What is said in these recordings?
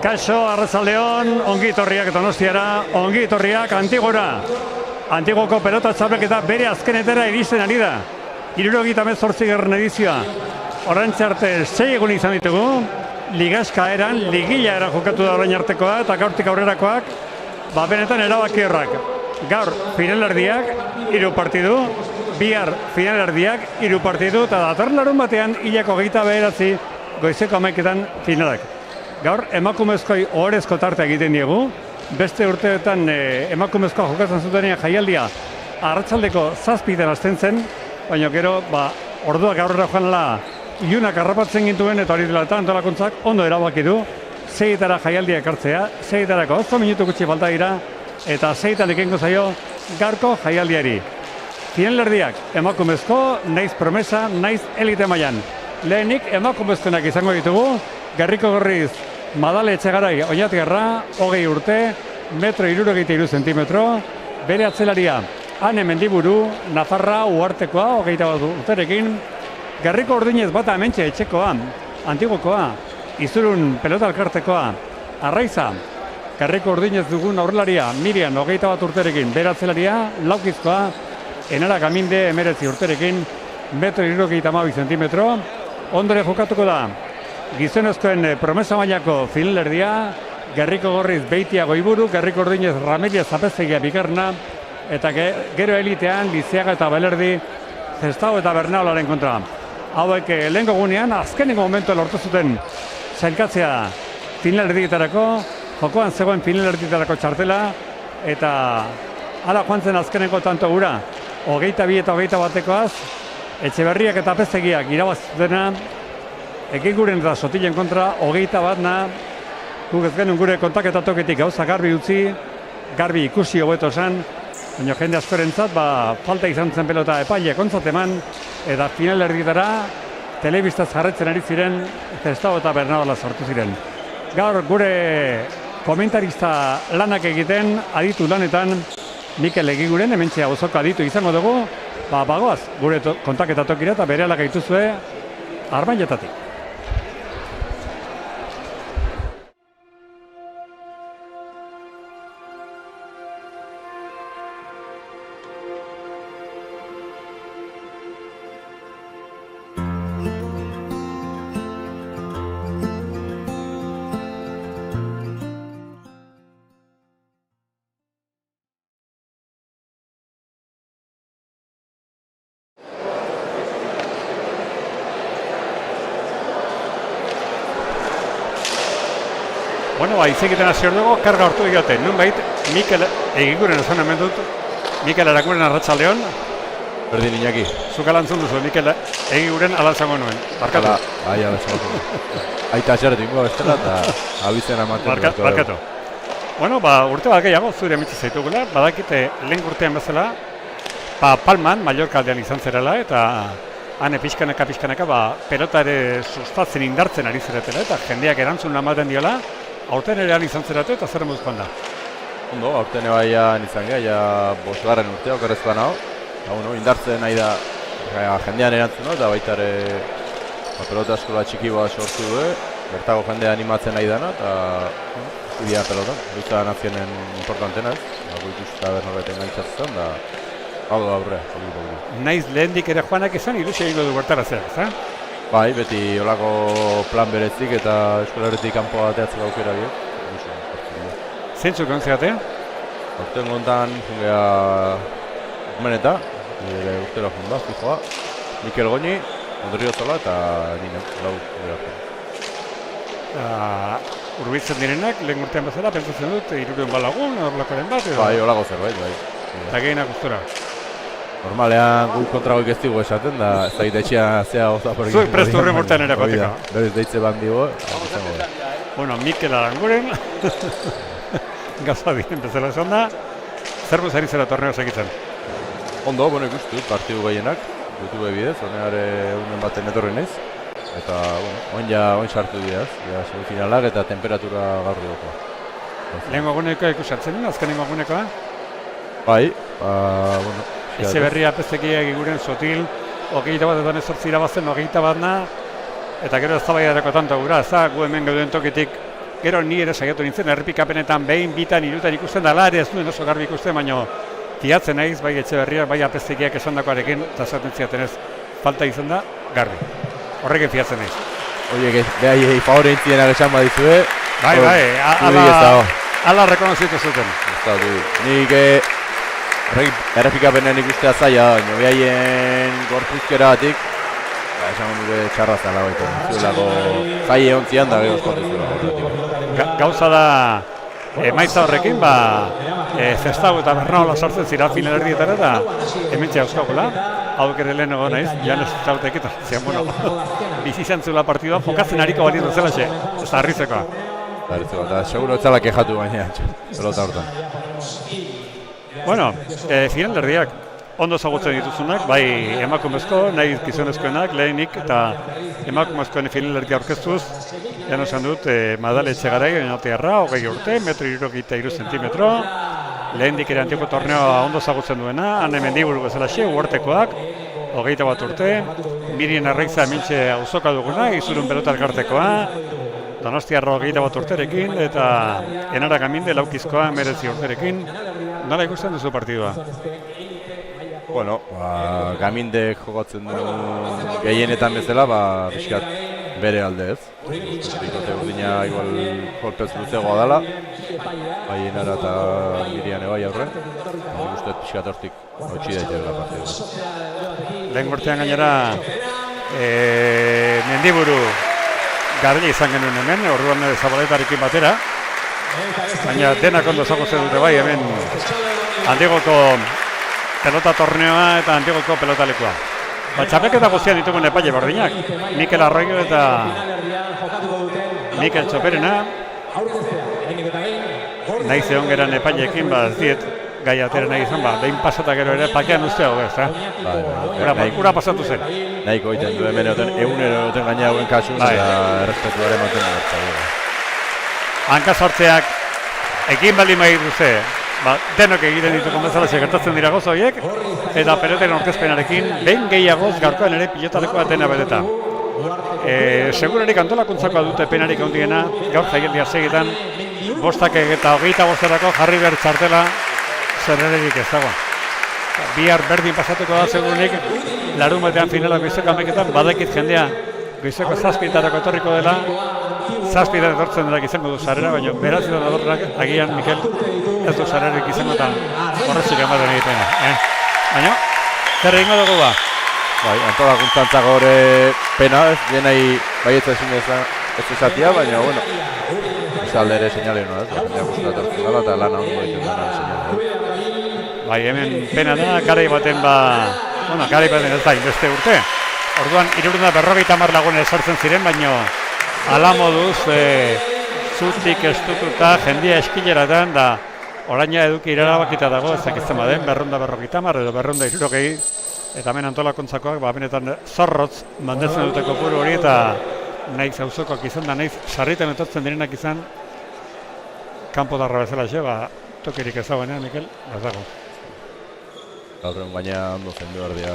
Kaixo, arratsaldeon, ongi etorriak Donostiara, ongi etorriak Antigora. Antigoko pelota txapelketa bere azkenetara iristen ari da. 78. edizioa. Oraintxe arte 6 egun izan ditugu. Ligaska eran, ligila era jokatu da orain artekoa eta gaurtik aurrerakoak, benetan erabakiorrak. Gaur finalerdiak 3 partidu, bihar finalerdiak 3 partidu eta datorren larun batean hilako 29 goizeko 11etan finalak. Gaur emakumezkoi ohorezko tartea egiten diegu. Beste urteetan emakumezkoa jokatzen zutenean jaialdia arratsaldeko 7:00 hasten zen, baina gero orduak aurrera joanela ilunak harrapatzen gintuen eta hori dela eta antolakuntzak ondo erabaki du 6:00 jaialdia ekartzea, 6:00 8 minutu gutxi falta dira eta 6:00 ekingo zaio gaurko jaialdiari. Finalerdiak emakumezko, naiz promesa, naiz elite mailan. Lehenik emakumezkoenak izango ditugu, Gerriko Gorriz Madale Etxegarai Oñatiarra, 20 urte, 1,63 zentimetro, bere atzelaria Ane Mendiburu, Nafarra Uhartekoa, 21 urterekin, Gerriko Ordinez bata hementxe etxekoa, Antigokoa, Izurun pelota elkartekoa, Arraiza, Gerriko Ordinez dugun aurrelaria Mirian, 21 urterekin, bere atzelaria Laukizkoa, Enara Gaminde, 19 urterekin, 1,62 zentimetro, ondore jokatuko da. Gizonezkoen promesa mailako finalerdia, Gerriko Gorriz Beitia Goiburu, Gerriko Ordinez Ramelia Zapezegia bigarna, eta gero elitean Lizeaga eta Balerdi, Zestao eta Bernaolaren kontra. Hauek lehenko gunean, azkeneko momentu lortu zuten sailkatzea finalerdietarako, jokoan zegoen finalerdietarako txartela, eta hala joan zen azkeneko tanto gura, 22 eta 21 Etxeberriak eta Pezegiak irabaztena, Ekiguren eta Sotilen kontra 21 guk ez genuen gure kontaketa toketik gauza garbi utzi, garbi ikusi hobeto esan, baina jende askorentzat falta izan zen pelota epaile kontzat eman, eta finalerdietara telebistaz jarretzen ari ziren Zestao eta Bernadola sortu ziren. Gaur gure komentarista lanak egiten, aditu lanetan, Mikel Egiguren, hementxe auzoko aditu izango dugu, bagoaz gure kontaketa tokira eta berehala gaituzue Armailetatik. Izegiten hasi hor dugu, karga hortu egoten. Nunbait, Mikel Egiguren esan hemen dut, Mikel Arakuren arratsaldeon. Berdin Iñaki. Zuk alantzun duzu, Mikel Egiguren alantzango nuen. Barkatu. Bai, alantzango. Aita atxaretu ingo bestela eta abizen amaten. Barkatu. Bueno, urte bat gehiago zure mitzi zaitugula, badakite lehen urtean bezala, Palman, Mallorca aldean izan zerela, eta hane pixkanaka pelota ere sustatzen indartzen ari zeretela, eta jendeak erantzun ematen diola, aurten ere izan zeratu eta zer muzkoan da? Ondo, aurten ebaian izan geha, ja 5. urtea okerrezkoan hau. Indartzen nahi da jendean erantzun, eta baita ere pelota eskola txiki bat sortu du, bertako jendea animatzen nahi dana, eta idia pelota. Eta nazionen importantena ez, ikusi eta bernorbeten gaitzatzen, da hau da aurrea. Naiz lehendik ere joanak izan, ilusio egingo du bertara zera, ez? Bai, beti olako plan berezik eta eskolarretik kanpo bateatzeko aukera biok. Zeintzuk gontzigate? Aurten gontan jungea Gumeneta, urtero junda, fijoa, Mikel Goñi, Ondrio Zola eta nire, lau Urbitzen direnak, lehen urtean bezala, pentsatzen dut, 300 lagun, horlakoren bat? Bai, olako zerbait, bai. Eta gehienak gustora? Normalean guk kontragoik ez digu esaten, da ez da etxean zea gauza por egin. Zuek prestu horren urtean ere bateka. Berez deitze bandigo. Bueno, Mikel Aranguren, gauza diren bezala esan da, zer muzari zera torneo segitzen? Ondo, ikustu, partidu gehienak, YouTube bidez, honeare unen baten etorren ez. Eta, oin sartu diaz, semifinalak eta temperatura gaur dugu. Lehen gogunekoa ikusatzen, azkenengo gogunekoa? Bai, Etxeberria Pezegia Egiguren Sotil, 21 irabazten, 21 eta gero eztabaidarako tanto gura, gu hemen gauden tokitik gero ni ere saiatu nintzen, errepikapenetan behin, bitan, hirutan ikusten da, ere ez duen oso garbi ikusten, baina tiatzen naiz, bai Etxeberria, bai Apeztegiak esandakoarekin, eta esaten ziaten ez, falta izan da, garbi. Horrekin fiatzen naiz. Oie, behaiei favore intzienak esan badizue. Bai, ala rekonozitu zuten. Nik errepikapenen ikustea zaila, baina behaien gorpuzkera batik, esan dure txarra zela baita. Zuelako jai egon zian da gero espote zuela. Gauza da, emaitza horrekin, Zestau eta Bernaola sartzen zira final erdietara eta hementxe euskagula. Hauk ere lehen egon naiz, Janes Zautek eta zian, bizi izan zuela partidua, jokatzen hariko balitu zela xe, ez da harritzekoa. Eta seguro etzala kejatu baina, pelota hortan. Bueno, final erdiak ondo zagutzen dituzunak, bai emakumezko, nahi gizonezkoenak, lehenik eta emakumezkoen final erdia aurkeztuz, jan esan dut, Madale Etxegarai, oinatearra, 20 urte, 1,63 zentimetro, lehendik ere Antiko torneoa ondo zagutzen duena, Ane Mendiburu bezala xe, uartekoak, 21 urte, Mirien Arraiza mintxe auzoka duguna, Izurun pelota elkartekoa, Donostiarra 21 urterekin, eta Enara Gaminde laukizkoa 19 urterekin. Nola ikusten duzu partidua? Bueno, Gamindek jokatzen du gehienetan bezala, pixkat bere alde ez. Bikote urdina igual kolpez luzegoa dela, bai Enara eta Mirian ebai aurren. Nik uste pixkat hortik hotxi daitela partidua. Lehen gortean gainera Mendiburu garbi izan genuen hemen, orduan Zabaletarekin batera. Baina denak ondo zagutzen dute bai, hemen Antigoko pelota torneoa eta Antigoko pelota lekua. Txapelketa guztian ditugun epaile berdinak. Mikel Arroyo eta Mikel Txoperena. Nahiz egon geran epaileekin, ez diet gai atera nahi izan, behin pasata gero ere pakean ustea ez, Ura pasatu zen. Nahiko egiten du hemen egoten, egunero egoten gaina hauen kasun, eta errespetuare ematen dut. Hanka sortzeak ekin bali mahi duze, denok egiten dituko bezala gertatzen dira gozo horiek, eta peloten orkezpenarekin behin gehiagoz gaurkoan ere pilotalekoa dena bedeta. Segurarik antolakuntzakoa dute penarik handiena, gaur jaialdia segitan, 5 eta 25 jarri behar txartela, zerrerik ez dago. Bihar berdin pasatuko da segurunik, larun batean finala goizeko 11etan, badakit jendea goizeko 7etarako etorriko dela, 7etan etortzen dela izango du sarrera, baina beratzetan adorrak agian Mikel ez du sarrerik izango eta horretzik ematen egiten. Baina, zer egingo dugu ba? Bai, antolakuntzantzako hori pena ez, dienai baietza ezin ez ezatia, baina, bueno, ez alde ere seinale hona ez, jendea guztatu etortzen dela eta lan hau egiten dena seinale. Bai, hemen pena da, garai baten garai baten ez da, beste urte. Orduan, 350 lagun esartzen ziren, baina ala moduz, zutik estututa, jendia eskileratan, da oraina eduki irarabakita dago, ez dakizten baden, 250 edo 260, eta hemen antolakontzakoak, benetan zorrotz mandatzen dute kopuru hori, eta nahiz auzokoak izan da, nahiz sarritan etortzen direnak izan, kanpo darra bezala xe, tokirik ez dagoenean, Mikel, ez dago. Gaurren baina ondo zendu erdia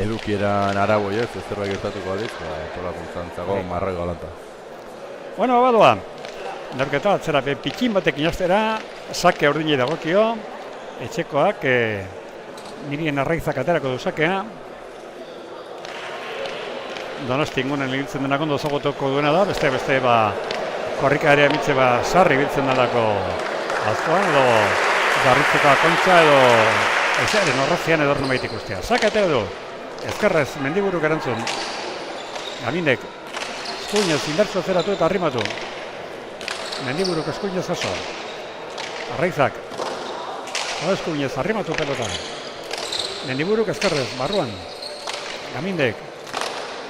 edukieran araboi ez zerbait gertatuko adiz, antolakuntzantzako marroi galanta. Bueno, badoa, norketa atzera pitxin batekin hastera, sake urdinei dagokio, etxekoak Mirien Arraizak aterako du sakea. Donosti ingunen ibiltzen denak ondo zagotoko duena da, beste korrika ere amitze sarri ibiltzen dalako azkoan, edo garritzeko kontxa edo eixaren horrazian edorno baitik ustea. Sake atera du, ezkerrez Mendiburuk erantzun, Gamindek eskuinez indartzu zeratu eta arrimatu. Mendiburuk eskuinez oso. Arraizak eskuinez arrimatu pelota. Mendiburuk ezkerrez, barruan. Gamindek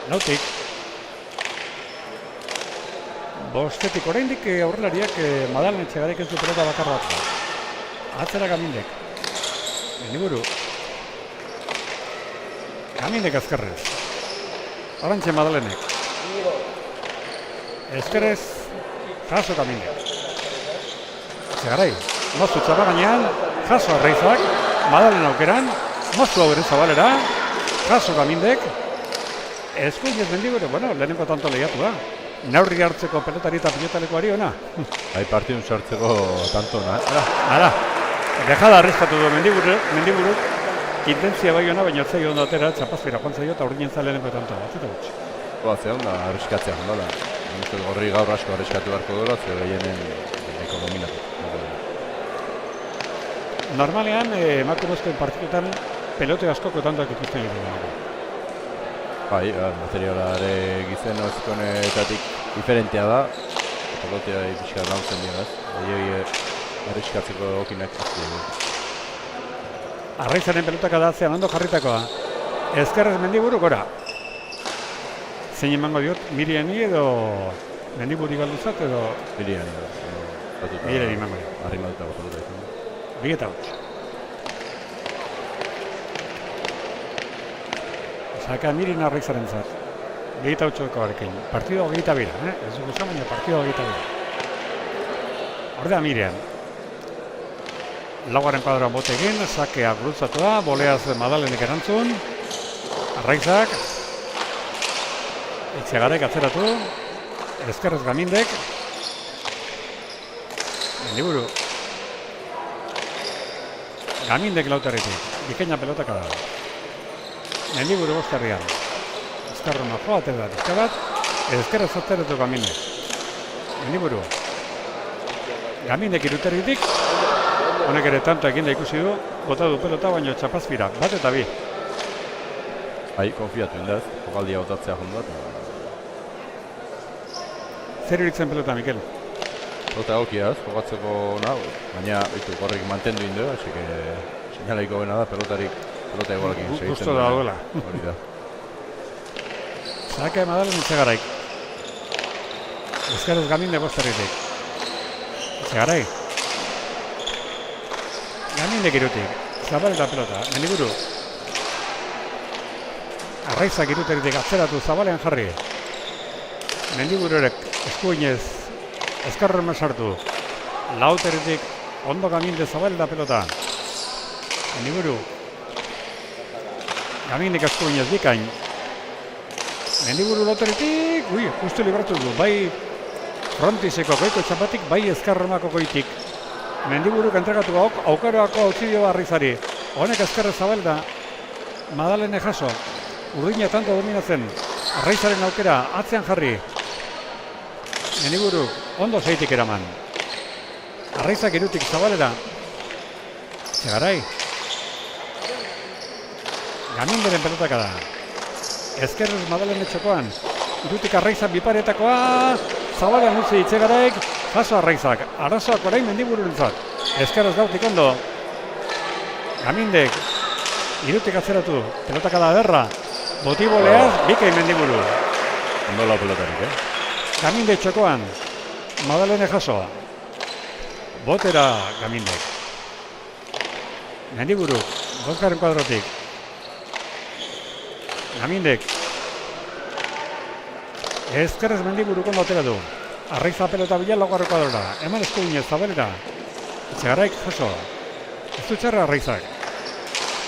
lautik. Bostetik oraindik aurrelariak Madalen Etxegarek ez du pelota bakar bat. Atzera Gamindek. Mendiburu. Gamindek ezkerrez. Orantxe Madalenek. Ezkerrez jaso Gamindek. Etxegarai. Moztu txarra gainean, jaso Arraizak, Madalen aukeran, moztu hau ere Zabalera, jaso Gamindek. Eskuinez Mendiburu, lehenengo tanto lehiatu da. neurri hartzeko pelotari eta pilotalekuari ona. Bai, partidun sartzeko tantona. Ara, dejada arriskatu du mendiburu, intentzia bai ona, baina zaio ondo atera, txapazpira joan zaio eta urdinen zaleleneko tanto bat, eta gutxi. Zehon da, arriskatzea joan da. Gorri gaur asko arriskatu beharko dura, ze gehienen eko dominatu. Normalean, emakumezkoen partiduetan pelote askoko tantoak ikusten ditu. Bai, materialare gizen ozkonetatik diferentea da. Pelotea pixka lantzen dira, ez? Arriskatzeko okinak ez dira. Arraizaren pelotaka da zean ondo jarritakoa. Ezkerrez mendiburu gora. Zein emango diot, Miriani edo mendiburi galduzat edo... Miriani emango diot. Arrimadutako pelota izan. Bigeta hutz. Zaka Mirin Arraizaren zat. Bigeta hutzeko barekin. Partido hogeita bira, ez dugu zan, baina partido hogeita bira. Ordea Mirian. Laugarren kuadroan bote egin, sakea gurutzatu da, boleaz Madalenek erantzun. Arraizak. Etxegarek atzeratu. Ezkerrez Gamindek. Mendiburu. Gamindek lauterritik. Bikaina pelotaka da. Mendiburu bostarrian. Ezkerro majoa, atera da dizka bat. Ezkerrez atzeratu Gamindek. Mendiburu. Gamindek iruterritik. Honek ere tanto eginda ikusi du, bota du pelota baino txapazpira, bat eta bi. Bai, konfiatu indaz, jokaldia botatzea jondat. Zer iritzen pelota, Mikel? Pelota egokiaz, jokatzeko nago, baina gorrik mantendu indu, así que sinalaiko bena da, pelota egolakin segitzen. Gusto da duela. Hori da. Zaka Madalen Etxegaraik. Ezkerrez Gaminde bosterritik. Etxegarai. Gamindek irutik, Zabal eta pelota, Mendiburu. Arraizak iruteritik atzeratu Zabalean jarri. Mendibururek eskuinez ezkarren masartu. Lauteritik ondo Gaminde Zabal eta pelota. Mendiburu. Gamindek eskuinez bikain. Mendiburu lauteritik, justu libratu du, bai frontiseko goiko txapatik, bai ezkarremako goitik. Mendiburuk entregatu aukaroako autzio Arraizari. Honek ezkerrez Zabalda, Madalene jaso. Urdina tanto dominatzen. Arraizaren aukera, atzean jarri. Mendiburuk, ondo zeitik eraman. Arraizak irutik Zabalera. Txegarai. Gaminderen pelotaka da. Ezkerrez Madalene txokoan. Irutik Arraizak biparetakoa. Zabalean utzi Etxegaraik. Jaso Arraizak, arazoak orain Mendibururentzat. Ezkerrez gautik ondo. Gamindek, irutik atzeratu, pelotaka da ederra. Botiboleaz, bikain Mendiburu. Ondo lau pelotarik, Gamindek txokoan, Madalene jaso. Botera Gamindek. Mendiburu, bosgarren kuadrotik. Gamindek. Ezkerrez Mendiburu kondo atera du. Arraiza pelota bila laugarren kuadrora. Eman eskuinez Zabalera. Etxegaraik jaso. Ez du txarra Arraizak.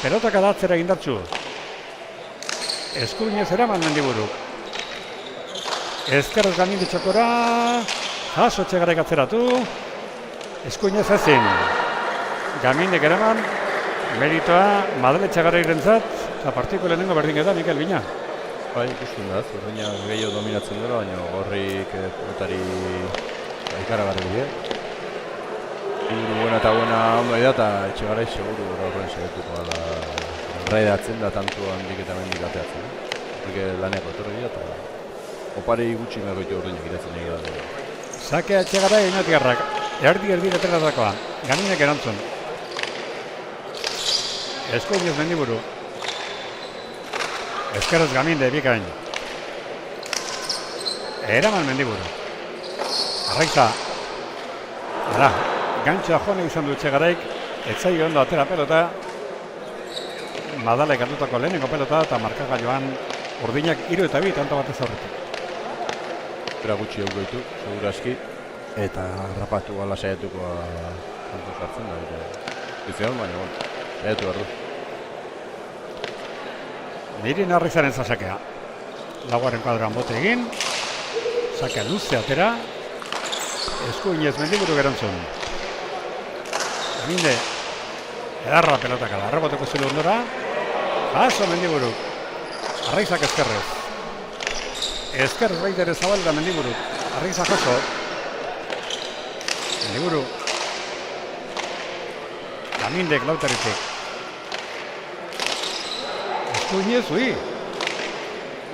Pelotaka da atzera indartxu. Eskuinez eraman Mendiburuk. Ezkerrez Gaminde txokora. Jaso Etxegaraik atzeratu. Eskuinez ezin. Gamindek eraman. Meritoa Madale Etxegarai rentzat. Eta partiko lehenengo berdingeta Mikel Bina. Bai, ikusten da, urdina gehiago dominatzen dela, baina gorrik pelotari ikaragarri dira. Iburu buena eta buena ondo da, eta Etxegarai seguru horren segetuko da enraidatzen da tanto handik eta mendik ateatzen. Porque laneko etorri dira, eta opari gutxi mergoitu urdinak iratzen egia da. Sakea Etxegarai inatiarrak, erdi letratakoa, Gaminek erantzun. Eskuinez Mendiburu. Ezkerrez Gaminde bikain. Eraman Mendiburu. Arraiza. Ara, gantxoa jone izan du Etxegaraik. Etzai ondo atera pelota. Madalek atutako lehenengo pelota eta markagailuan urdinak 3 eta 2 tanto batez aurretik. Era gutxi augoitu, segura aski. Eta rapatu gala saiatuko tanto sartzen da. Bizion, baina, saiatu behar du. Mirin Arraizaren zasakea. Laugarren kuadroan bote egin. Saka luze atera. Eskuinez Mendiburu gerantzun. Gaminde. Edarra pelotakala. Arreboteko zelu ondora. Jaso Mendiburu. Arraizak ezkerrez. Ezkerrez baitere Zabalda Mendiburu. Arraizak jaso. Mendiburu. Gamindek Lautaritik. Eskuinez, ui.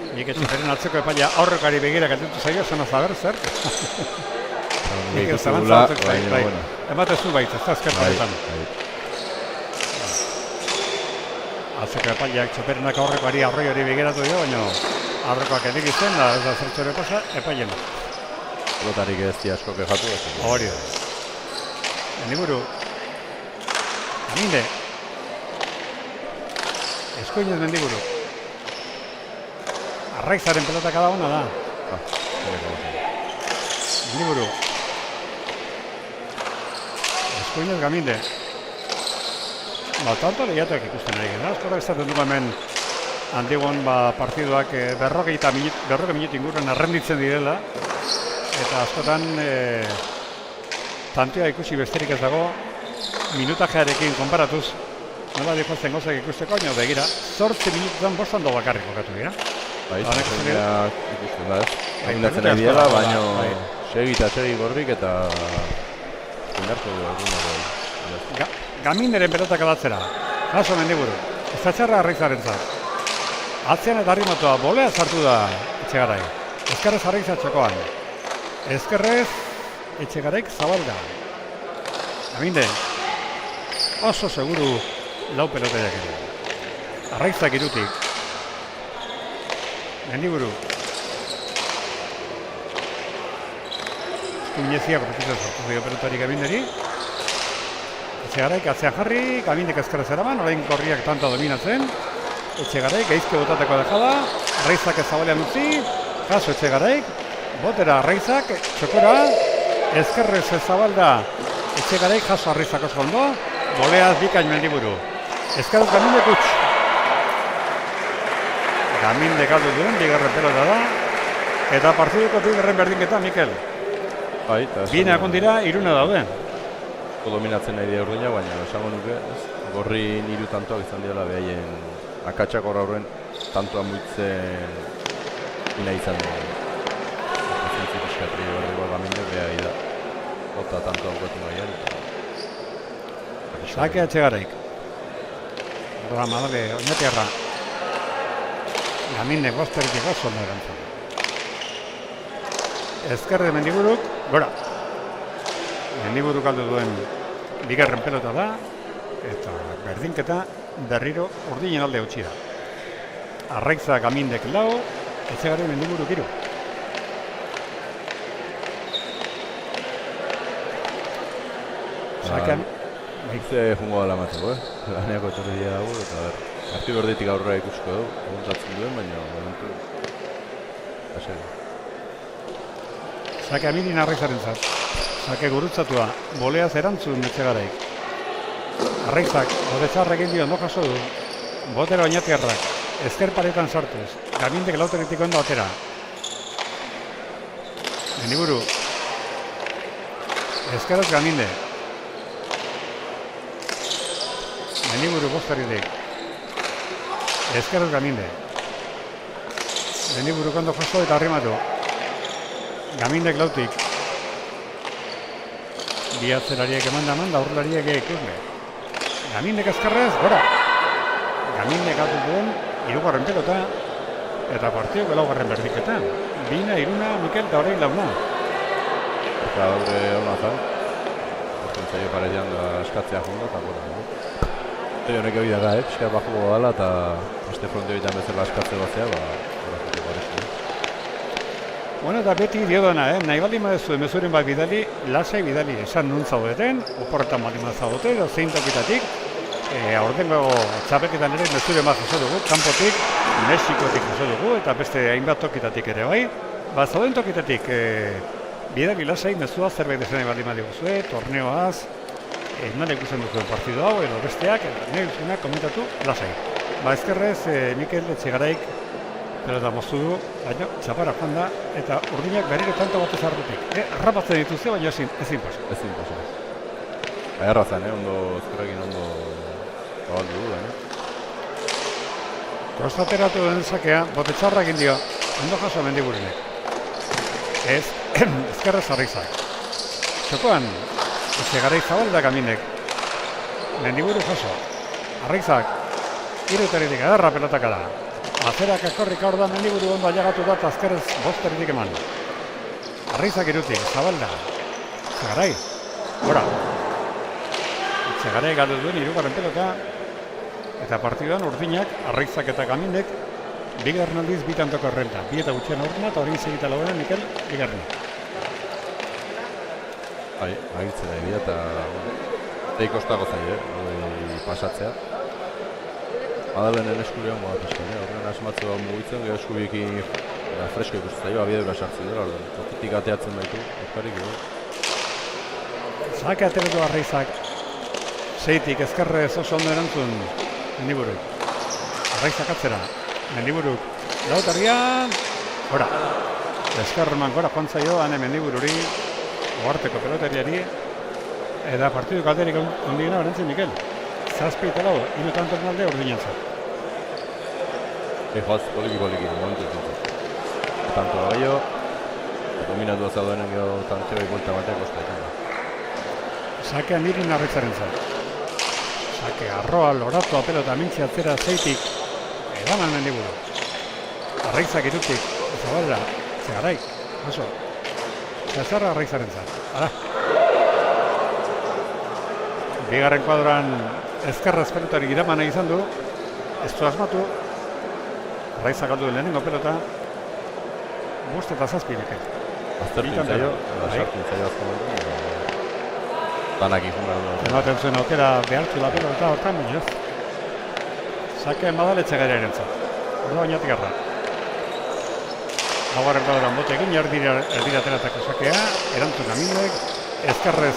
Nik etxiperen atzeko epaia aurrekari begira gatitu zaio, zena zaber zer. Nik ez zelantza batzuk bai. Ematezu baita, ez da ezkertaretan. Atzeko epaiak txoperenak aurrekoari aurreiori begiratu dio, baina aurrekoak edik izan, da ez da zertxore pasa, epaien. Lotarik ez di asko kejatu. Hori da. Mendiburu. Gaminde. Eskuinez Mendiburu. Arraizaren pelota kada ona da. Mendiburu. Eskuinez Gaminde. Tanto lehiatuak ikusten ari gara. Azkorra izaten dugu hemen Antigon partiduak berrogei minutu inguruan errenditzen direla. Eta askotan tantea ikusi besterik ez dago minutajearekin konparatuz. Nola dikozen gozak ikusteko, baina begira, 8 minututan bostan do bakarrik kokatu dira. Bai, zeneak ikusten da ez. Egundatzen nahi diela, baina segi eta segi gorrik eta indarko du. Gaminderen pelotak alatzera. Jaso Mendiburu. Ez da txarra Arraizaren zat. Atzean eta harrimatoa bolea sartu da Etxegarai. Ezkerrez Arraiza txokoan. Ezkerrez Etxegaraik Zabalda. Gaminde. Oso seguru lau pelotaiak ere. Arraizak irutik. Mendiburu. Eskuineziak horrekitzen sortu dio pelotari Gaminderi. Etxegaraik atzean jarri, Gamindek ezkerrez eraman, orain korriak tanta dominatzen. Etxegaraik gaizke botateko dejada, Arraizak ez Zabalean utzi, jaso Etxegaraik, botera Arraizak, txokora, ezkerrez ez Zabalda, Etxegaraik jaso Arraizak oso ondo, goleaz bikain Mendiburu. Ezkerrez Gamindek utz. Gamindek aldu duen, bigarren pelota da, eta partiduko bigarren berdinketa, Mikel. Bai, Bina akon dira, iruna daude. Dominatzen nahi dira urdina, baina esango nuke, gorri niru tantoak izan dira behaien akatsak horra horren tantoa muitzen ina izan dira. Zentzik eskatri horrego Gamindek behai da. Ota tantoa bukatu nahian. Sake Etxegaraik. Horra madale, oinatiarra. Gamindek bosteretik oso ondo erantzun. Ezkerre Mendiburuk, gora. Mendiburuk aldu duen bigarren pelota da, eta berdinketa berriro urdinen alde utzi da. Arraiza Gamindek lau, Etxegarai Mendiburuk 3. Sakean, Ze jungo dela mateko, Laneako etorri dira dago, eta hartu berditik aurrera ikusko dugu, eguntatzen duen, baina momentu. Sake Amidin Arraizaren zat. Sake gurutzatua, boleaz erantzun Etxegaraik. Arraizak, bodetxarra egin dio, ondo jaso du. Botera oinatiarrak, ezker paretan sartuz. Gamindek lauteretik ondo atera. Mendiburu. Ezkeraz Gaminde. Mendiburu bostaritik. Ezkeraz Gaminde. Mendiburu ondo jaso eta arrimatu. Gamindek lautik. Bi atzelariek emanda, aurrelariek ikusle. Gamindek ezkerrez, gora. Gamindek atu duen, 3. pelota, eta partioko 4. berdiketa. 2-1, Mikel, eta horrein launa. Eta daure hona zan. Zaio parean da eskatzea jondo, eta gora. Eta honek ebi daga, pixka bajo dala, eta aste fronte bitan bezala eskatze batzea, gora jute parezu. Bueno, eta beti dio dena, nahi baldin badezu mezuren bat bidali, lasai bidali, esan nun zaudeten, oporretan baldin bat zaudete, edo zein tokitatik, aurtengo txapeketan ere mezuren bat jaso dugu, kanpotik, Mexikotik jaso dugu, eta beste hainbat tokitatik ere bai. Zauden tokitatik, bidali lasai mezua zerbait dezen nahi baldin badiguzue, torneoaz, nola ikusten duzuen partidu hau, edo besteak, nahi duzunak komentatu lasai. Ezkerrez, Mikel Etxegaraik pelota moztu du, baina txapara joan da, eta Urdinak berriro tanto bat ezarrutik. Harrapatzen dituzte, baina ezin paso. Ezin paso. Errazan, ondo ezkerrekin ondo zabaldu du, Prostateratu den zakea, bote txarra egin dio, ondo jaso Mendiburunek. Ez, ezkerrez Arraizak. Txokoan, Etxegarai Zabalda Kaminek. Mendiburu jaso. Arraizak, irutaritik adarra pelotaka da. Azerak akorrik hor da Mendiburu ondo ailegatu da, azkerrez bosteritik eman. Arraizak irutik, Zabalda. Etxegarai, gora. Etxegarai galdu duen hirugarren pelota. Eta partiduan Urdinak, Arraizak eta Kaminek bigarren aldiz bitantoko errenta. Bi eta gutxian aurrena eta hori segita lauenan Mikel bigarren. Agirtzen nahi dira eta teikostako zai, pasatzea. Madalenen eskubian moda paskatzea, horren asmatzu da mugitzen, gero eskubikin fresko ikusten zaio, abiedura sartzen dira, tokitik ateatzen baitu, euskarik edo. Zake ateratu Arraizak, seitik ezkerrez oso ondo erantzun Mendiburuk. Arraizak atzera, Mendiburuk lautarria, gora. Ezkerreman gora joan zaio, hane Mendibururi, oarteko pelotariari, eta partidu kalderik ondigena berentzen Mikel. Zazpi eta lau, inutantok nalde Urdinantzat. Joaz, poliki, momentu dut. Tanto gaio, dominatu azaduenen gero tantzea ikolta bateak osteetan. Sakea Mirin Arraizaren zat. Sake arroa, loratua, pelota, mintzi atzera, zeitik, edaman Mendiburu. Arraizak irutik, Zabalda, Etxegarai, oso. Zezarra Arraizaren zat. Ara. Bigarren kuadroan ezkerrez pelotari iramana izan du, ez du asmatu. Arraizak galdu lehenengo pelota, bost eta zazpinek. Aztertu zaio, sartu zaio azkoan. Danak izan behar du. Ematen zuen aukera behartu la pelota hortan, baina ez. Sake Madal Etxegaiaren zat. Orda bainatik arra. Laugarren kuadroan bote egin, erdirateratako sakea, erantzun Kaminek, ezkerrez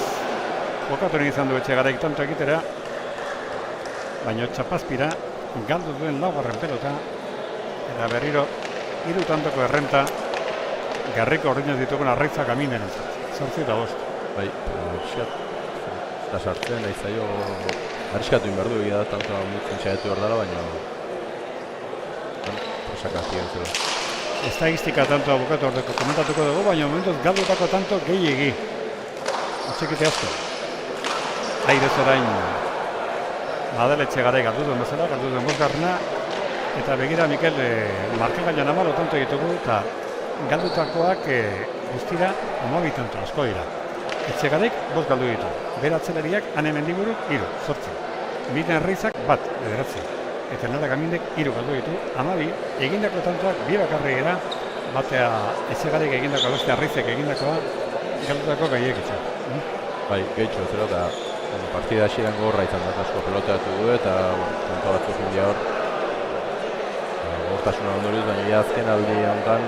bokaturen izan du Etxegaraik tanto egitera, baina txapazpira galdu duen laugarren pelota, eta berriro hiru tantoko errenta garriko ordinaz ditugun Arraizak Kaminen entzat. 8 eta 5. Bai, eta sartzen nahi zaio arriskatu inberdu egia da, tanto mutzen txaiatu behar dara, baina prosakazioen zero. Estatistika tanto abokatu ordeko komentatuko dugu, baina momentuz galdutako tanto gehiegi. Atxekite asko. Airez orain Madal Etxegarai galdu duen bezala, galdu duen bosgarrena, eta begira Mikel markagailan amalo tanto ditugu, eta galdutakoak guztira 12 tanto, asko dira. Etxegaraik 5 galdu ditu, beratzelariak hane Mendiburuk 3, 8. Miten Arraizak 1, 9. Eta Nara Kaminek 3 galdu ditu, 12, egindako tantoak bi bakarri gara, batea Etxegaraik egindako beste Arraizek egindakoa, galdutako gaiekitza. Bai, gehitxo, zero, eta partida hasieran gorra izan da, asko peloteatu du eta tanto batzuk india hor. Gortasuna ondorioz, baina azken aldi honetan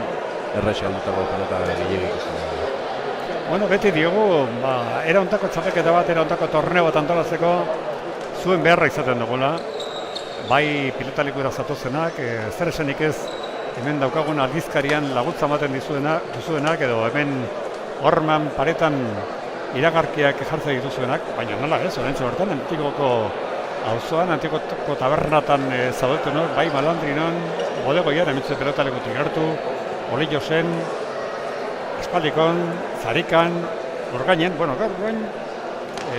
errexi aldutako pelota gehiagik izan da. Bueno, beti diogu, era hontako txapeketa bat, era hontako torneo bat antolatzeko zuen beharra izaten dugula. Bai pilotalikura zatozenak, zer esanik ez hemen daukagun aldizkarian laguntza ematen dizuenak, edo hemen horman paretan iragarkiak jartzen dituzuenak, baina nola ez, orentxe bertan, Antigoko auzoan, Antigoko tabernatan zaudetenok, bai Malandrinon, bodegoian, hementze pelotalekutik hartu, Olillosen, Aspaldikon, Zarikan, Urgainen, bueno, gaur Urgain,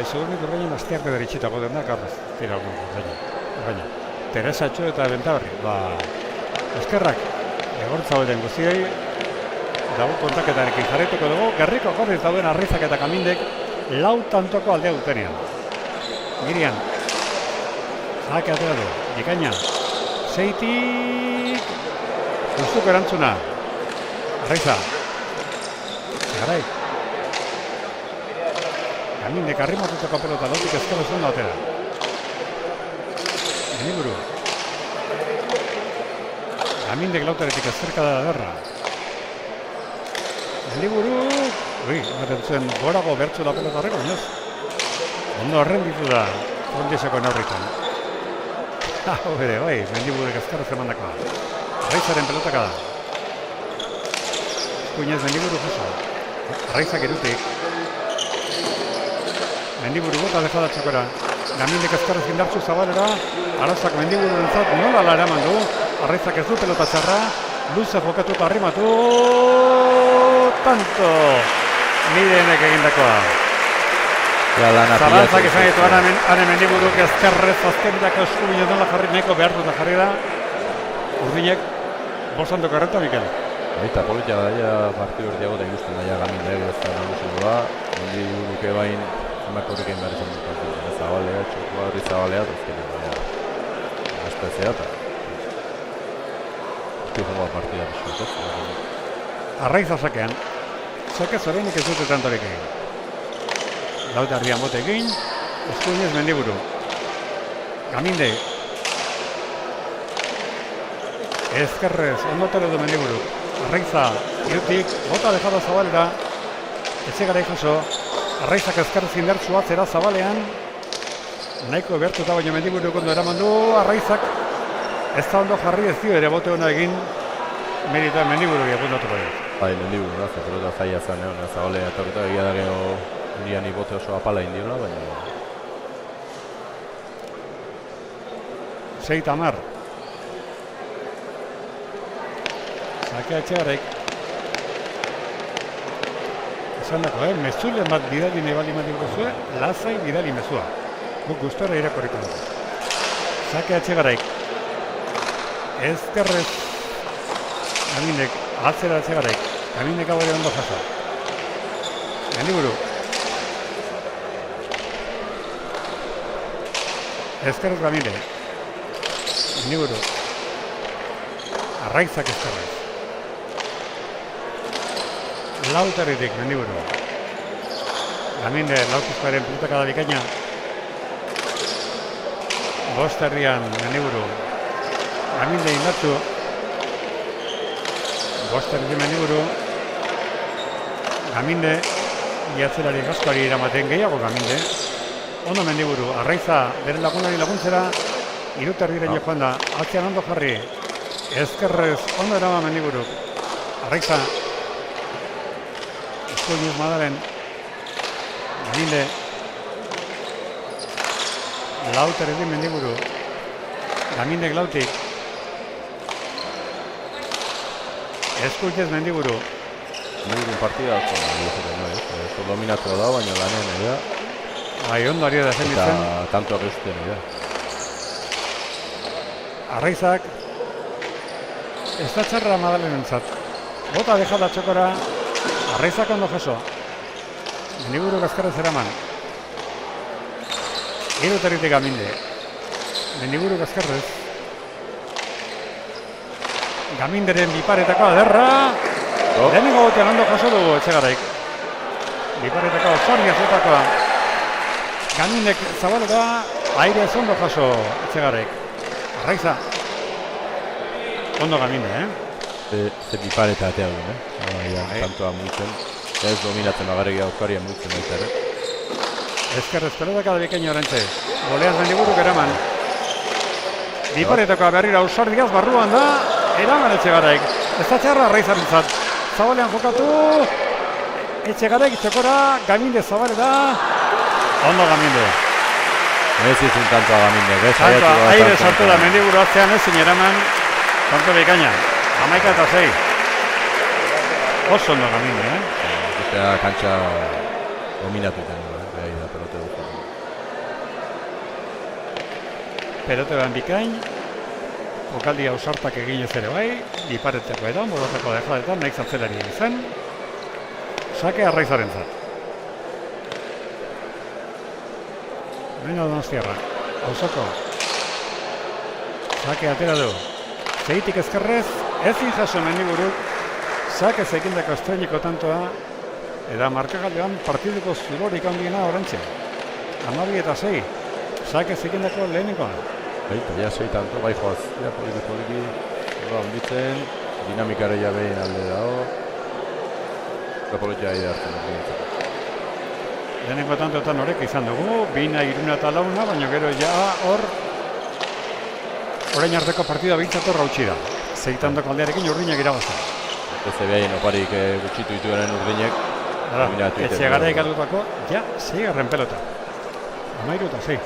segurnik Urgainen asteakederitxitako den da, gaur ez, tira Urgainen. Teresatxo eta Bentaberri, eskerrak, egortza beten guztiei, dago kontaketarekin jarretuko dugu, gerriko korriz dauden Arraizak eta Kamindek 4 tantoko aldea dutenean. Mirian, zake atera du, Bikaina, seitik, justuko erantzuna, Arraiza, Etxegarai, Kamindek arrimatutako pelota lotik ezkero zondo atera. Meniburu, Kamindek lautaretik ezkerka da derra. Mendiburu, ematen zuen gorago bertzu da pelota horreko, inoz? Ondo arrenditu da, Fondeseko neurritan. Hau ere, bai, Mendiburek ezkerrez emandakoa. Arraizaren pelotaka da. Eskuinez Mendiburu jaso. Arraizak irutik. Mendiburu bota dejada txokora. Gamindek ezkarrez indartzu zabalera. Arazak Mendiburu entzat nola eraman du. Arraizak ez du pelota txarra. Luze jokatuta arrimatu. Tanto. Midenek egindakoa. Zalantzak izan ditu ane Mendiburuk ezkarrez azkenetako eskubinet nola jarri nahiko behartuta jarri da. Urdinek, bostanto karreta, Mikel. Eta politia da, ja partidu erdiago da ikusten daia Gamindek ez da nagusitu da. Mendiburuk ebain zemak horrik egin behar izan dut partidu. Zabalea, txokua hori zabalea, azkenean daia. Aztezea eta... Tifongoa partida bizuetez. Arraiz azakean. Zakez horreinik ez dute tantorik egin. Lauta herrian botekin, eskuinez Mendiburu. Gaminde. Ezkerrez, ondotero du Mendiburu. Arraiza, irutik, bota dejada zabalera. Etxegara jaso. Arraizak ezkerrez indartzua zera zabalean. Nahiko behartuta baino Mendiburu kondo eraman du. Arraizak ez da ondo jarri ez dio ere bote hona egin. Merita Mendiburu apuntatu bai. Bai, Mendiburu da, pelota zaila zen, zabalea etorreta egia da gero Nian ibote oso apala indiola, baina... 6-10. Zakea Etxegarek. Esan dako, mezulen bat bidali nahi bali matiko zuen, lasai bidali mezua. Guk gustora irakorriko dugu. Zakea Etxegarek. Ezkerrez. Gamindek, atzera Etxegarek. Gamindek abore ondo jaso. Mendiburu. Ezkerrez Gaminde. Mendiburu. Arraizak ezkerrez. Lauterritik Mendiburu. Gaminde lautuzkoaren pelotaka da bikaina. Bosterrian Mendiburu. Gaminde indartzu. Bosterritik Mendiburu. Gaminde iatzerari gaskoari iramaten gehiago Gaminde. Ondo Mendiburu, Arraiza bere lagunari laguntzera, iruterriren joan da, atzean ondo jarri, ezkerrez ondo erama Mendiburu. Arraiza, eskuinuz Madalen, Gaminde, lauterritik Mendiburu, Gamindek lautik, eskuinez Mendiburu. Mendiburu partida oso dominatu da, baina lanean egia. Bai, ondo ari da defenditzen. Eta tantoak eusten egia. Arraizak, ez da txarra Madalen entzat. Bota dejada txokora, Arraizak ondo jaso. Mendiburu gazkarrez eraman. Iruterritik Gaminde. Mendiburu gazkarrez. Gaminderen biparetako aderra. Lehenengo botean ondo jaso dugu Etxegaraik. Biparetako zorria zetakoa. Gamindek zabaleta, aire ez ondo jaso Etxegaraik. Arraiza. Ondo Gaminde, Ze bipareta atea du, tantoa muitzen. Ez dominatzen agarregi aurkaria muitzen baita ere. Ezkerrez pelotaka da bikaino orantxe. Goleaz Mendiburuk eraman. Biparetako berrira ausardiaz barruan da, eraman Etxegaraik. Ez da txarra Arraizarentzat. Zabalean jokatu. Etxegaraik txokora, Gaminde zabaleta. Ondo Gaminde. Ez izun tantoa Gaminde. Aire sartu da Mendiburu atzean ezin eraman. Tanto bikaina. 11-6. Oso ondo Gaminde, Eta kantxa dominatuten da pelote dugu. Pelote ban bikain. Jokaldi ausartak eginez ere bai. Bipareteko edan, boroteko dejadetan, nahi zatzelari izan. Sake Arraizarentzat. Bena Donostiarra, auzoko. Sake atera du. Zeitik ezkerrez, ezin jaso Mendiburuk. Sake zekindako estreiniko tantoa. Eta markagaldean partiduko zulorik handiena orantxe. 12-6. Sake zekindako lehenikoa. Baita, ja 6 tanto, bai joaz. Ja, poliki. Onditzen, dinamikare jabeen alde dago. Eta politia aide hartzen dut. Lehenengo tantoetan horrek izan dugu, 2, 3 eta 4, baina gero ja hor orain arteko partida bintzatu rautsi da. Zeitandoko aldearekin urdinak irabazta. Ez behaien oparik gutxitu dituenen urdinek. Etxegaraik aldutako, ja, 6. pelota. 13-6.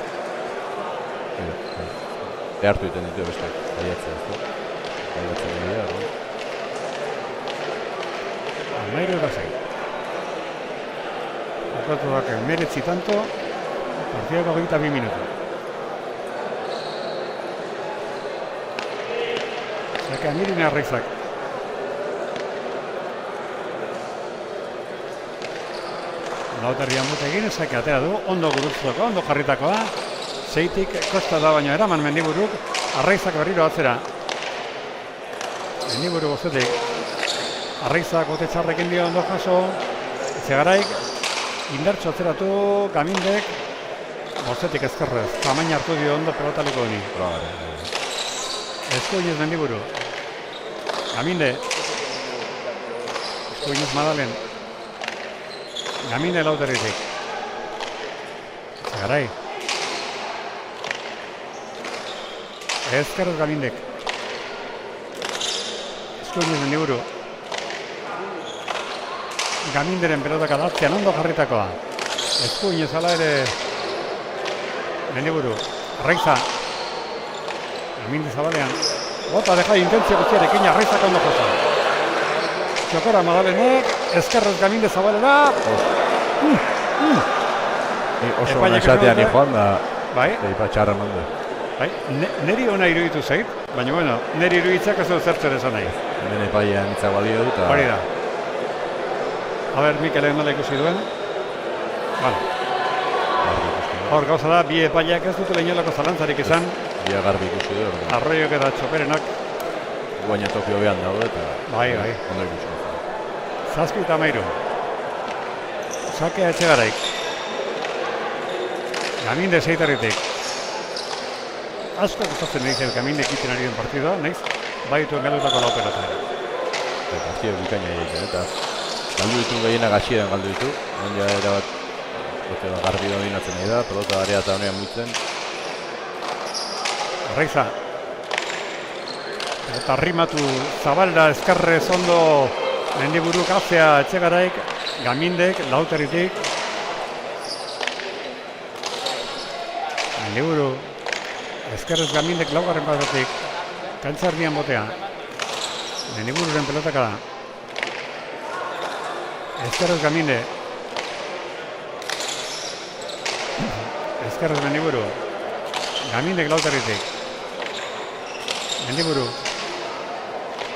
Behartu iten ditu beste, baiatzea ez du. Baiatzea dira, 13-6. Akatuak 19 tanto, partidako 22 minutu. Zaka Amirin Arraizak. Lautarrian botekin, zaka atera du, ondo gurutzako, ondo jarritakoa. Zeitik kosta da baino eraman Mendiburuk, Arraizak berriro atzera. Mendiburu gozetik. Arraizak bote txarrekin dio ondo jaso. Etxegaraik, indartxo atzeratu, Gamindek, gozetik ezkerrez. Tamaina hartu dio ondo pelotaliko honi. Eskuinez Mendiburu. Gaminde. Eskuinez Madalen. Gaminde Lauterritik. Etxegarai. Ezkerrez Gamindek. Eskuinez Mendiburu. Gaminderen pelotak adatzean ondo jarritakoa. Eskuinez ala ere Mendiburu. Arraiza. Gaminde zabalean. Bota deja intentzio guztiarekin Arraizak ondo jasa. Txokora Madalenek. Ezkerrez Gaminde zabalera. Oso esatean joan da. Bai. Patxarra mandu. Bai, neri ona iruditu zait, baina bueno, neri iruditzak ez dut zertzen esan nahi. Hemen epailean hitzak balio dut. Hori da. Aber, Mikelen nola ikusi duen. Vale. Hor gauza da, bi epaileak ez dutela inolako zalantzarik izan. Bia garbi ikusi du. Arroiok eta Txoperenak. Guaina tokio behan dago eta... Bai. Ondo ikusi. 7-13. Sakea Etxegaraik. Gaminde Zeitarritik. Asko gustatzen nahi zen Gaminde egiten ari den partidua, nahiz, baituen galdutako lau pelota. Partida bikaina egiten, eta galdu ditu gehienak hasieran galdu ditu. Ondia erabat garbi dominatzen nahi da, pelota area eta honean muitzen. Arraiza. Eta rimatu Zabalda ezkerrez ondo Mendiburuk azea Etxegaraik, Gamindek, Lauterritik. Mendiburu. Ezkerrez Gamindek laugarren pasatik, kantzardian botea. Mendibururen pelotaka da. Ezkerrez Gaminde. Ezkerrez Mendiburu. Gamindek Lauterritik. Mendiburu.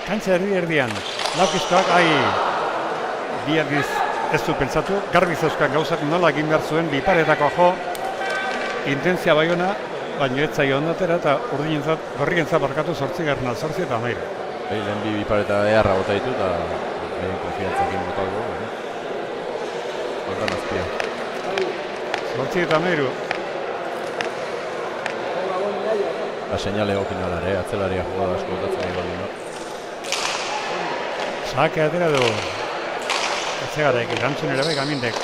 Kantza erdian. Laukizkoak, bi aldiz ez du pentsatu. Garbi zeuzkan gauzak nola egin behar zuen, biparetako jo. Intentzia baiona. Baina ez zaio ondatera eta urdinentzat, gorrientzat barkatu 8. 8-13. Lehen bipareta eharra bota ditu eta lehen konfiantzakin bota dugu. Hortan azpia. 8-13. Señale egokin alare, atzelaria jugada asko botatzen nahi baldin. Sake atera du. Etxegaraik, erantzun ere bai Gamindek.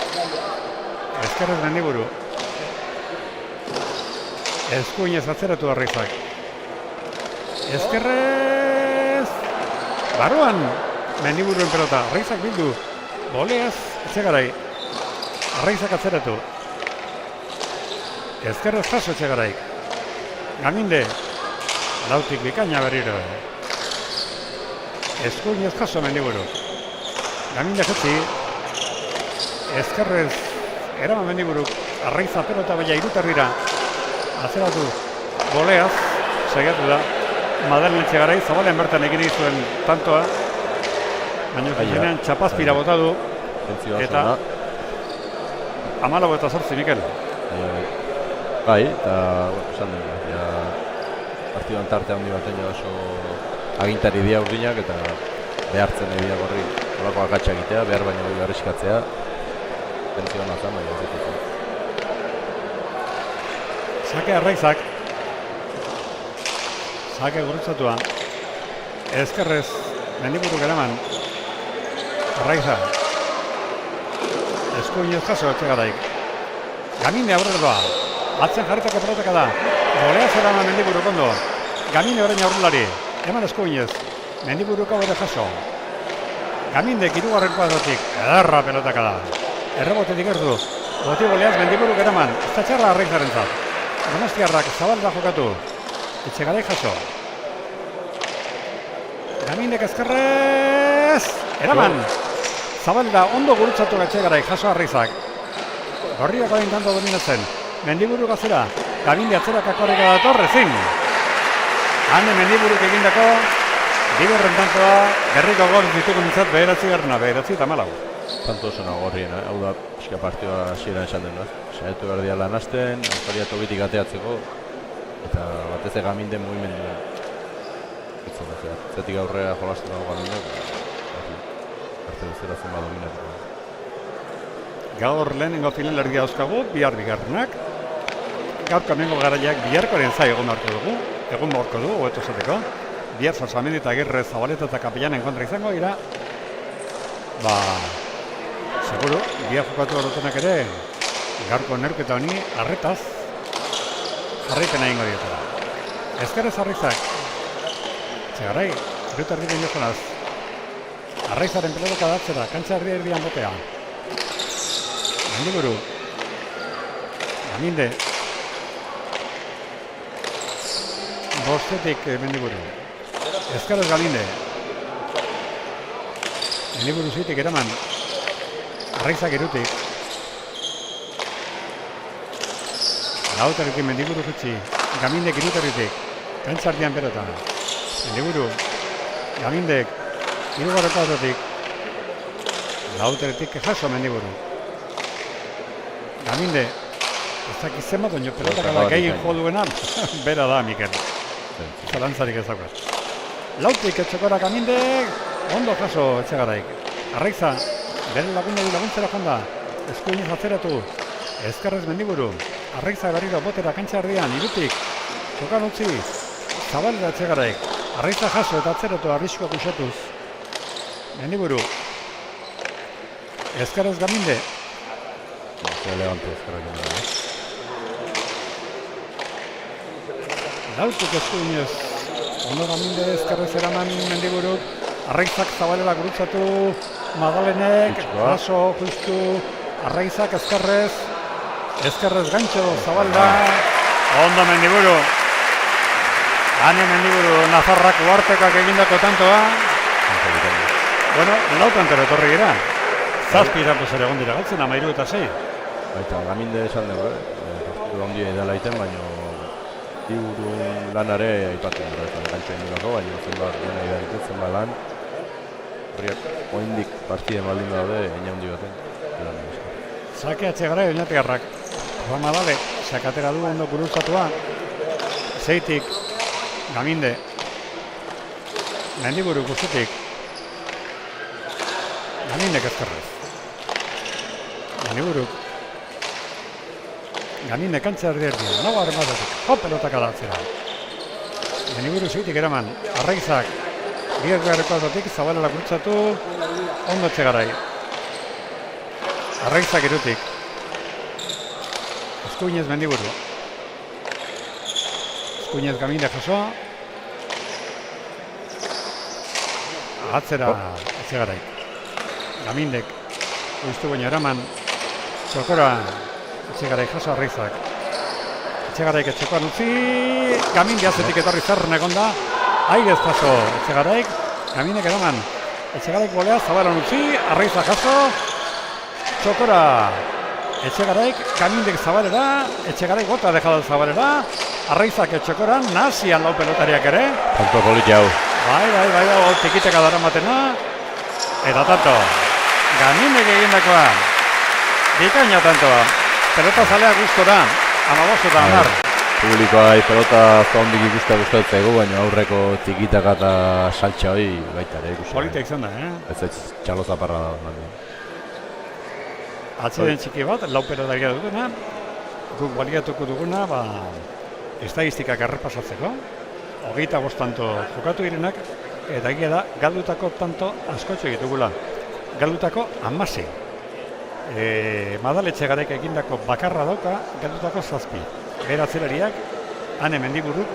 Ezkerrez Mendiburu. Eskuinez atzeratu Arraizak. Ezkerrez... Baruan! Mendiburuen pelota. Arraizak bildu. Boleaz, Etxegarai. Arraizak atzeratu. Ezkerrez jaso Etxegaraik. Gaminde. Lautik bikaina berriro. Eskuinez jaso Mendiburu. Gaminde jetzi. Ezkerrez eraman Mendiburuk. Arraiza pelota baina irutarrira. Azeratu boleaz, saiatu da. Madalen Etxegarai Zabalen bertan egin zuen tantoa. Baina zenean txapazpira bota du. Eta 14-8, Mikel. Bai, eta esan dugu. Partiduan tarte handi baten oso agintari dia urdinak eta behartzen egia gorri. Horako akatsa egitea, behar baino garriskatzea. Tentzio hona zan, baina ez dut. Sake Arraizak. Sake gurutzatua. Ezkerrez Mendiburuk eraman. Arraiza. Eskuinez jaso Etxegaraik. Gaminde aurrera doa. Atzen jarritako pelotaka da. Boleaz eraman Mendiburuk ondo. Gaminde orain aurrelari. Eman eskuinez. Mendiburuko bere jaso. Gamindek hirugarren kuadrotik, ederra pelotaka da. Errebotetik erdu. Boti goleaz Mendiburuk eraman. Ez da txarra Arraizaren zat. Donostiarrak Zabalda jokatu. Etxegarai jaso. Gamindek ezkerrez. Eraman. Zabalda ondo gurutzatu Etxegarai jaso Arraizak. Gorriak orain tanto dominatzen. Mendiburuk azera. Gaminde atzera kakorrika dator, ezin. Hane Mendiburuk egindako bigarren tantoa, berriko gol ditugu nintzat beheratzi eta 14. Tanto oso nago gorrien, hau da, eska partioa hasieran esan den, saiatu behar dira lan hasten, Australia tokitik ateatzeko, eta batez Gaminden mugimendu. Zetik aurrera jolasten dago Gamindek, arte bezala zenba dominatuko. Gaur lehenengo finalerdia dauzkagu, bihar bigarrenak. Gaurko hemengo garaiak biharkoren zai egun beharko dugu, hobeto esateko. Bihar Sosamendi eta Agirre Zabaleta eta Kapellanen kontra izango dira. Seguro, bihar jokatu dutenak ere, gaurko neurketa honi arretaz jarraipena egingo dietara. Ezkerrez Arraizak, Etxegarai, Ruta erdien jozonaz. Arraizaren pelotaka datzera, kantxa erdian botea. Mendiburu, Gaminde, bostetik Mendiburu. Ezkerrez Gaminde. Mendiburu zitik eraman. Arraizak irutik. Lauterekin Mendiburu jutsi. Gamindek iruteretik. Kantzardian pelota. Mendiburu. Gamindek. Hirugarren kuadrotik. Lauteretik jaso Mendiburu. Gaminde. Ez dakiz zenbat oino pelotak ala gehien jo duena. Bera da, Mikel. Zalantzarik ez daukaz. Lautik etxekora Gamindek. Ondo jaso Etxegaraik. Arraiza. Bere laguntzera joan da. Eskuinez atzeratu. Ezkerrez Mendiburu. Arraiza berriro botera kantxa erdian. Irutik. Txokan utzi. Zabalda Etxegaraik. Arraiza jaso eta atzeratu arriskoak usatuz. Mendiburu. Ezkerrez Gaminde. Elegante ezkerrak egin. Lautik eskuinez. Ondo Gaminde ezkerrez eraman Mendiburuk. Arraizak Zabalela gurutzatu. Madalenek, jaso, justu, Arraizak ezkerrez gantxo, Zabalda, ondo Mendiburu. Hane Mendiburu, Nazarrak uartekak egindako tantoa. Bueno, lau tantero etorri gira. Zazpi tanto zer egon dira galtzen, 13 eta 6. Baita, Gaminde esan dugu, partidu handia edala iten, baina diurun lanare aipatu dira, gantxo egin durako, baina zenbat dena idaritu, zenbat lan. Oindik partiden baldin daude, eina handi baten. Sake Etxegarai oinatiarrak. Ramadale, sakatera du ondo gurutzatua. Zeitik, Gaminde. Mendiburu guztetik. Gamindek ezkerrez. Mendiburu. Gaminde kantza erdian. Nago arrematatik. Pelotaka datzera. Mendiburu zeitik eraman. Arraizak. Bigarreko azotik, Zabalela gurutzatu, ondo Etxegarai. Arraizak irutik. Eskuinez Mendiburu. Eskuinez Gaminde jasoa. Atzera Etxegarai. Gamindek, uiztu baino eraman. Txokora, Etxegarai jaso Arraizak. Etxegaraik etxekoan utzi. Gaminde azetik etorri zerren egonda. Aigez jaso Etxegaraik, Gamindek eraman. Etxegaraik bolea, Zabalan utzi, Arraiza jaso. Txokora, Etxegaraik, Gamindek Zabalera, Etxegaraik bota dejado Zabalera. Arraizak etxekoran, nazian lau pelotariak ere. Tanto politi hau. Bai, tikiteka dara matena. Eta tanto, Gamindek egindakoa. Bikaina tantoa. Pelota zalea guztora, 15 eta 10. Publikoa pelota zondik gustatzeko, baina aurreko tikitaka eta saltxa hori baita ere ikusi. Polita izan da, Ez txalo zaparra da. Atziden txiki bat, lau pelotaria duguna. Guk baliatuko duguna, estadistikak errepasatzeko. 25 tanto jokatu direnak, eta egia da, galdutako tanto askotxo ditugula. Galdutako 16. Madale Etxegaraik egindako bakarra dauka, galdutako 7. Bera atzelariak, Hane Mendiburuk,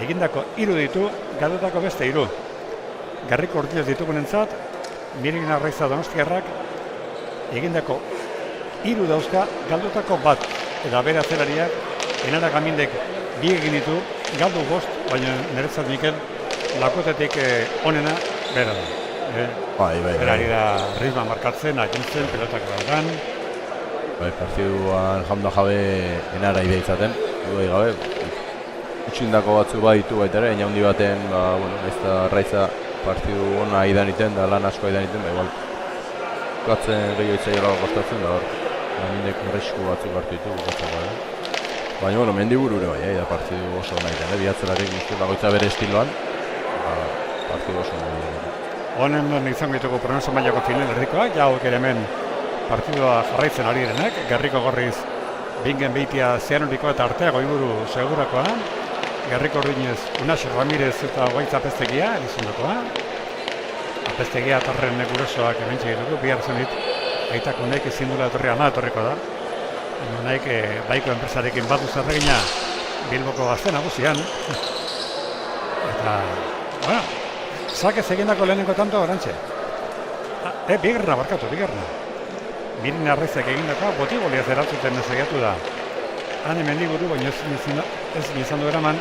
egindako 3 ditu, galdutako beste 3. Garriko urtioz ditugunentzat, Mirin Arraiza Donostiarrak egindako 3 dauzka, galdutako bat, eta bere azelariak, Enara Gamindek 2 egin ditu, galdu 5, baina niretzat Mikel lakotetik onena bera da. Bai. Berari da ritma markatzen, agintzen, pelotak badan. Bai, partiduan jaunda jabe Enara ide izaten, duai gabe. Utxindako batzu baditu baita ere, handi baten, ez da Arraiza partidu ona idan iten, da lan asko idan iten, igual bukatzen gehiago itzaiola kostatzen, da hor, Gamindek erresku batzuk hartu ditu bukatzen gara. Baina, Mendiburu ere bai, da partidu oso nahi den, bihatzelarik niztu, bagoitza bere estiloan, partidu oso nahi den. Honen izango ditugu pronoso mailako final erdikoak, jauk ere hemen partidua jarraitzen ari denak, Gerriko Gorriz bingen behitia zeanuriko eta arteago inguru segurakoa, Gerriko Ordinez Unas Ramirez eta Gaitza Apeztegia, elizundakoa, Apeztegia atarren gurosoak hementxe ditugu, bihar zenit, aitako naik ezin dula etorri ama etorriko da. Naik baiko enpresarekin batu zerregina Bilboko gazte nagusian. Eta, bueno, sakez egindako lehenengo tanto orantxe. Bigarna barkatu. Mirin Arraizak egindakoa botigolia zeratzuten ezagiatu da. Han Mendiburu, baina ez izan du eraman.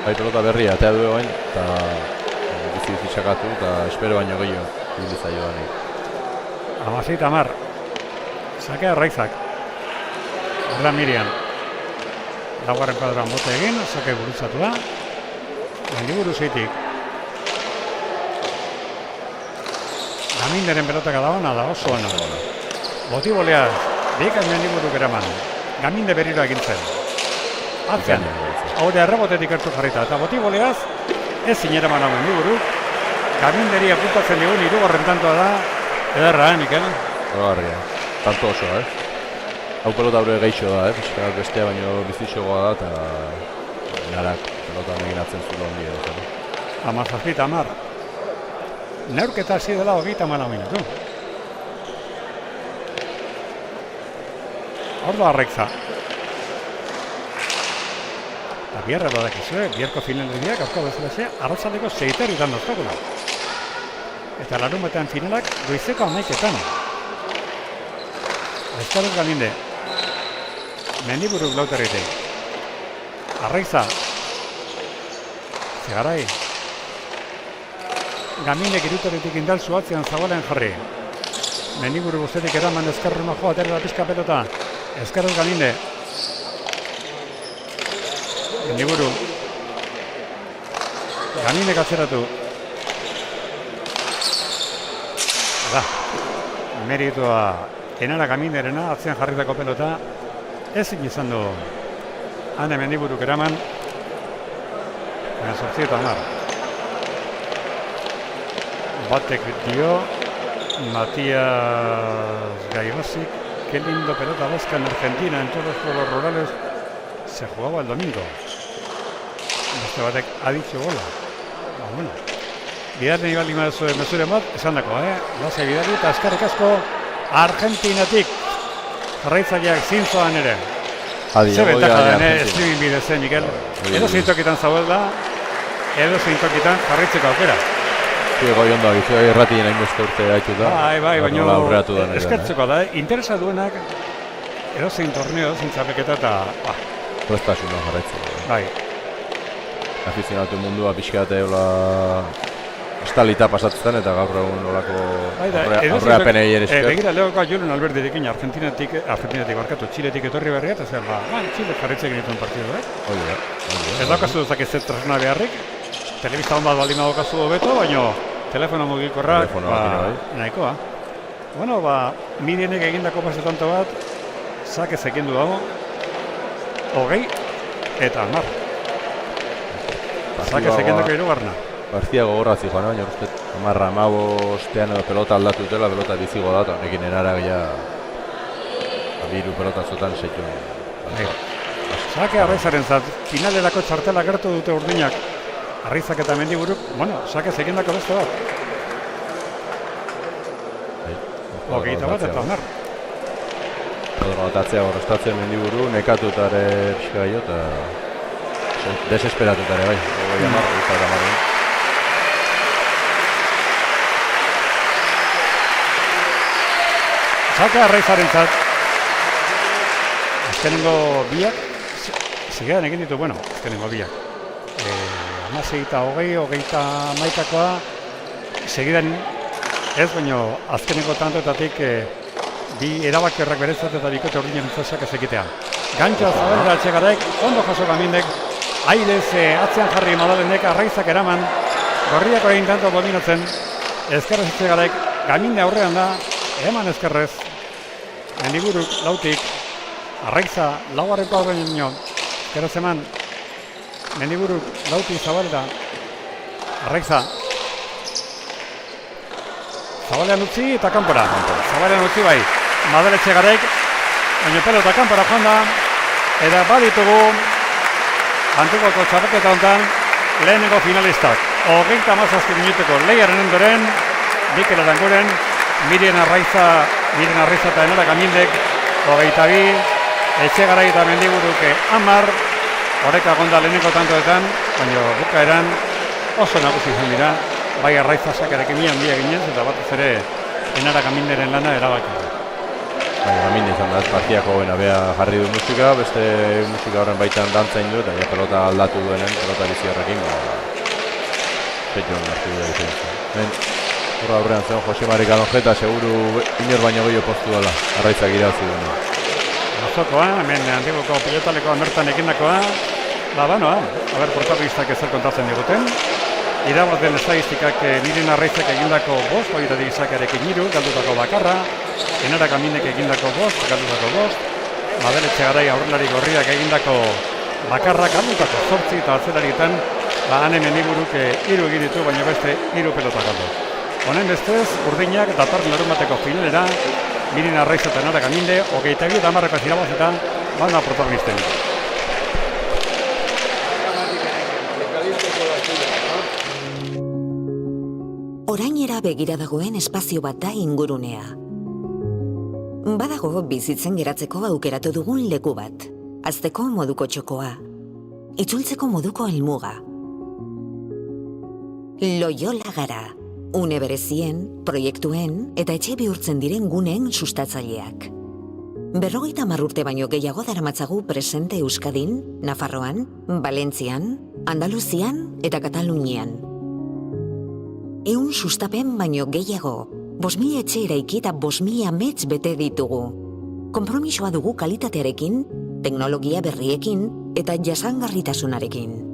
Bai, pelota berria, eta du egoen, eta bizi txakatu, eta espero baino gehiago, bilizaio da nik. 16-10. Sake Arraizak. Horda Miriam. Laugarren kuadroan bote egin, sake gurutzatu da. Mendiburu zeitik. Gaminderen pelotak adauna da oso ona. Botibolea, deikan Mendiburuk eraman. Gaminde berriro egintzen. Atzean. Haude errebotetik hartu jarrita. Eta botiboleaz, ez zineraman hau Mendiburuk. Gaminderi apuntatzen digun, 3. tantoa da. Ederra, Mikel? Horgarria. Tanto oso, Hau pelota aurre geixo da, Piskat bestea baino bizitxogoa da, eta Enarak pelota eginatzen zulu handi edo. 17-10. Neurketa hasi dela 34 minutu. Ordo Arraiza. Eta biarra badakizue, biharko finaleriak, aurko bezalaxe, arratzaldeko 6:00 dozkakula. Eta larunbatean finalak goizeko 11:00. Eskaruz Gaminde. Mendiburuk lauterritek. Arraiza. Zegarai. Gamindek irutorritik indaltzu atzean zabalen jarri. Mendiburu guztetik eraman eskarru nojoa, aterra pizka pelota. Eskaruz Gaminde. Mendiburu. Gamindek atzeratu. Da. Meritua Enara Gaminderena, atzean jarritako pelota. Ezin izan du Ane Mendiburuk eraman. 8-10. Batek dio Matías Gairasic, qué lindo pelota vasca en Argentina, en todos los pueblos rurales se jugaba el domingo. Beste batek ha dicho bola. Bueno, bidarren ibali mesure bat, esan dako, Lasa bidari eta askarrik asko Argentinatik jarraitzaileak zintzoan ere. Ze bentaja den, streaming bidez, Mikel. Edo zintokitan zauel da, edo zintokitan jarraitzeko aukera. Goi ondo, gizu erratien hainbeste urte haitu da. Bai, baina eskertzeko da, interesa duenak edozein torneo, edozein txapeketa eta... Prestasuna jarraitzeko. Bai. Afizionatu mundua pixkate hola... estalita pasatzen eta gaur egun olako aurreapenei ere esker. Begira, lehokoa Julen Alberdirekin Argentinatik barkatu, Txiletik etorri berria, eta zer, Txile jarritzek dituen partidu, Ez daukazu duzak ez tresna beharrik, telebista hon bat baldin daukazu hobeto, baina telefono mugikorrak, nahikoa. Bueno, Mirienek egindako pasetanto bat, sake zekendu dago, 20 eta 10. Sake zekendako 3. Partia gogorra zijoan, baina uste 10-15 edo pelota aldatu dutela, pelota bizigo da, eta nekin Enarak ja biru pelota zotan setu. Sake Arraizaren zat, finalerako txartela gertu dute urdinak, Arraizak eta Mendiburuk, sake zekendako beste bat. 21 eta 10. Kodro batatzea gorrestatzen Mendiburu, nekatu eta ere pixka gehiago, eta desesperatu eta ere bai. Sake Arraizarentzat. Azkenengo biak, segidan egin ditu, azkenengo biak. 16-20, 21-koa, segidan ez, baina azkenengo tantoetatik bi erabakiorrak berezat eta bikote urdinen zasak ez ekitea. Gantxoa Zabalera Etxegarek, ondo jaso Gamindek, airez atzean jarri Madalenek, Arraizak eraman, gorriako egin kanto dominatzen, Ezkerrez Etxegarek, Gaminde aurrean da, eman Ezkerrez, Mendiburuk lautik, Arraiza laugarreko aurrean nio, Ezkerrez eman, Mendiburuk lautik Zabalera, Arraiza, Zabalean utzi eta kanpora, Zabalean utzi bai, Madale Etxegarek, baina pelota kanpora joan da, eta baditugu Antigoko txapelketa honetan lehenengo finalistak. 37 minutuko lehiaren ondoren, Mikel Aranguren, Miren Arraiza eta Enara Gamindek, 22, Etxegarai eta Mendiburuk 10, horreka gonda lehenengo tantoetan, baina bukaeran oso nagusi izan dira, bai Arraiza sakarekin mian dia ginez, eta batez ere Enara Gaminderen lana erabaki. Gaminde izan da, partiako bea jarri du musika, beste musika horren baitan dantzain du, eta pelota aldatu duenen, pelota bizi horrekin, petxon hartu du izan. Horra aurrean zen Jose Mari Galonjeta, seguru inor baino gehiago postu dela, Arraizak irabazi duen. Azokoa, hemen Antigoko pilotalekoa mertan ekindakoa, protagonistak ezer kontatzen diguten. Irabazten estadistikak Miren Arraizak egindako 5, horietatik Sakarekin 3, galdutako bakarra, Enara Gamindek egindako 5, galdutako 5, Madale Etxegarai aurrelari gorriak egindako bakarra, galdutako 8 eta atzelarietan, Ane Mendiburuk 3 egin ditu, baina beste 3 pelota galdu. Honen bestez, urdinak datorren larunbateko finalera, Miren Arraiz eta Enara Gaminde, 22 eta 10 irabazita, bana protagonisten. Orainera begira dagoen espazio bat da ingurunea. Badago bizitzen geratzeko aukeratu dugun leku bat. Hazteko moduko txokoa. Itzultzeko moduko helmuga. Loyola gara. Une berezien, proiektuen eta etxe bihurtzen diren guneen sustatzaileak. 50 urte baino gehiago daramatzagu presente Euskadin, Nafarroan, Valentzian, Andaluzian eta Katalunian. 100 sustapen baino gehiago, 5.000 etxe eraiki eta 5.000 amets bete ditugu. Konpromisoa dugu kalitatearekin, teknologia berriekin eta jasangarritasunarekin.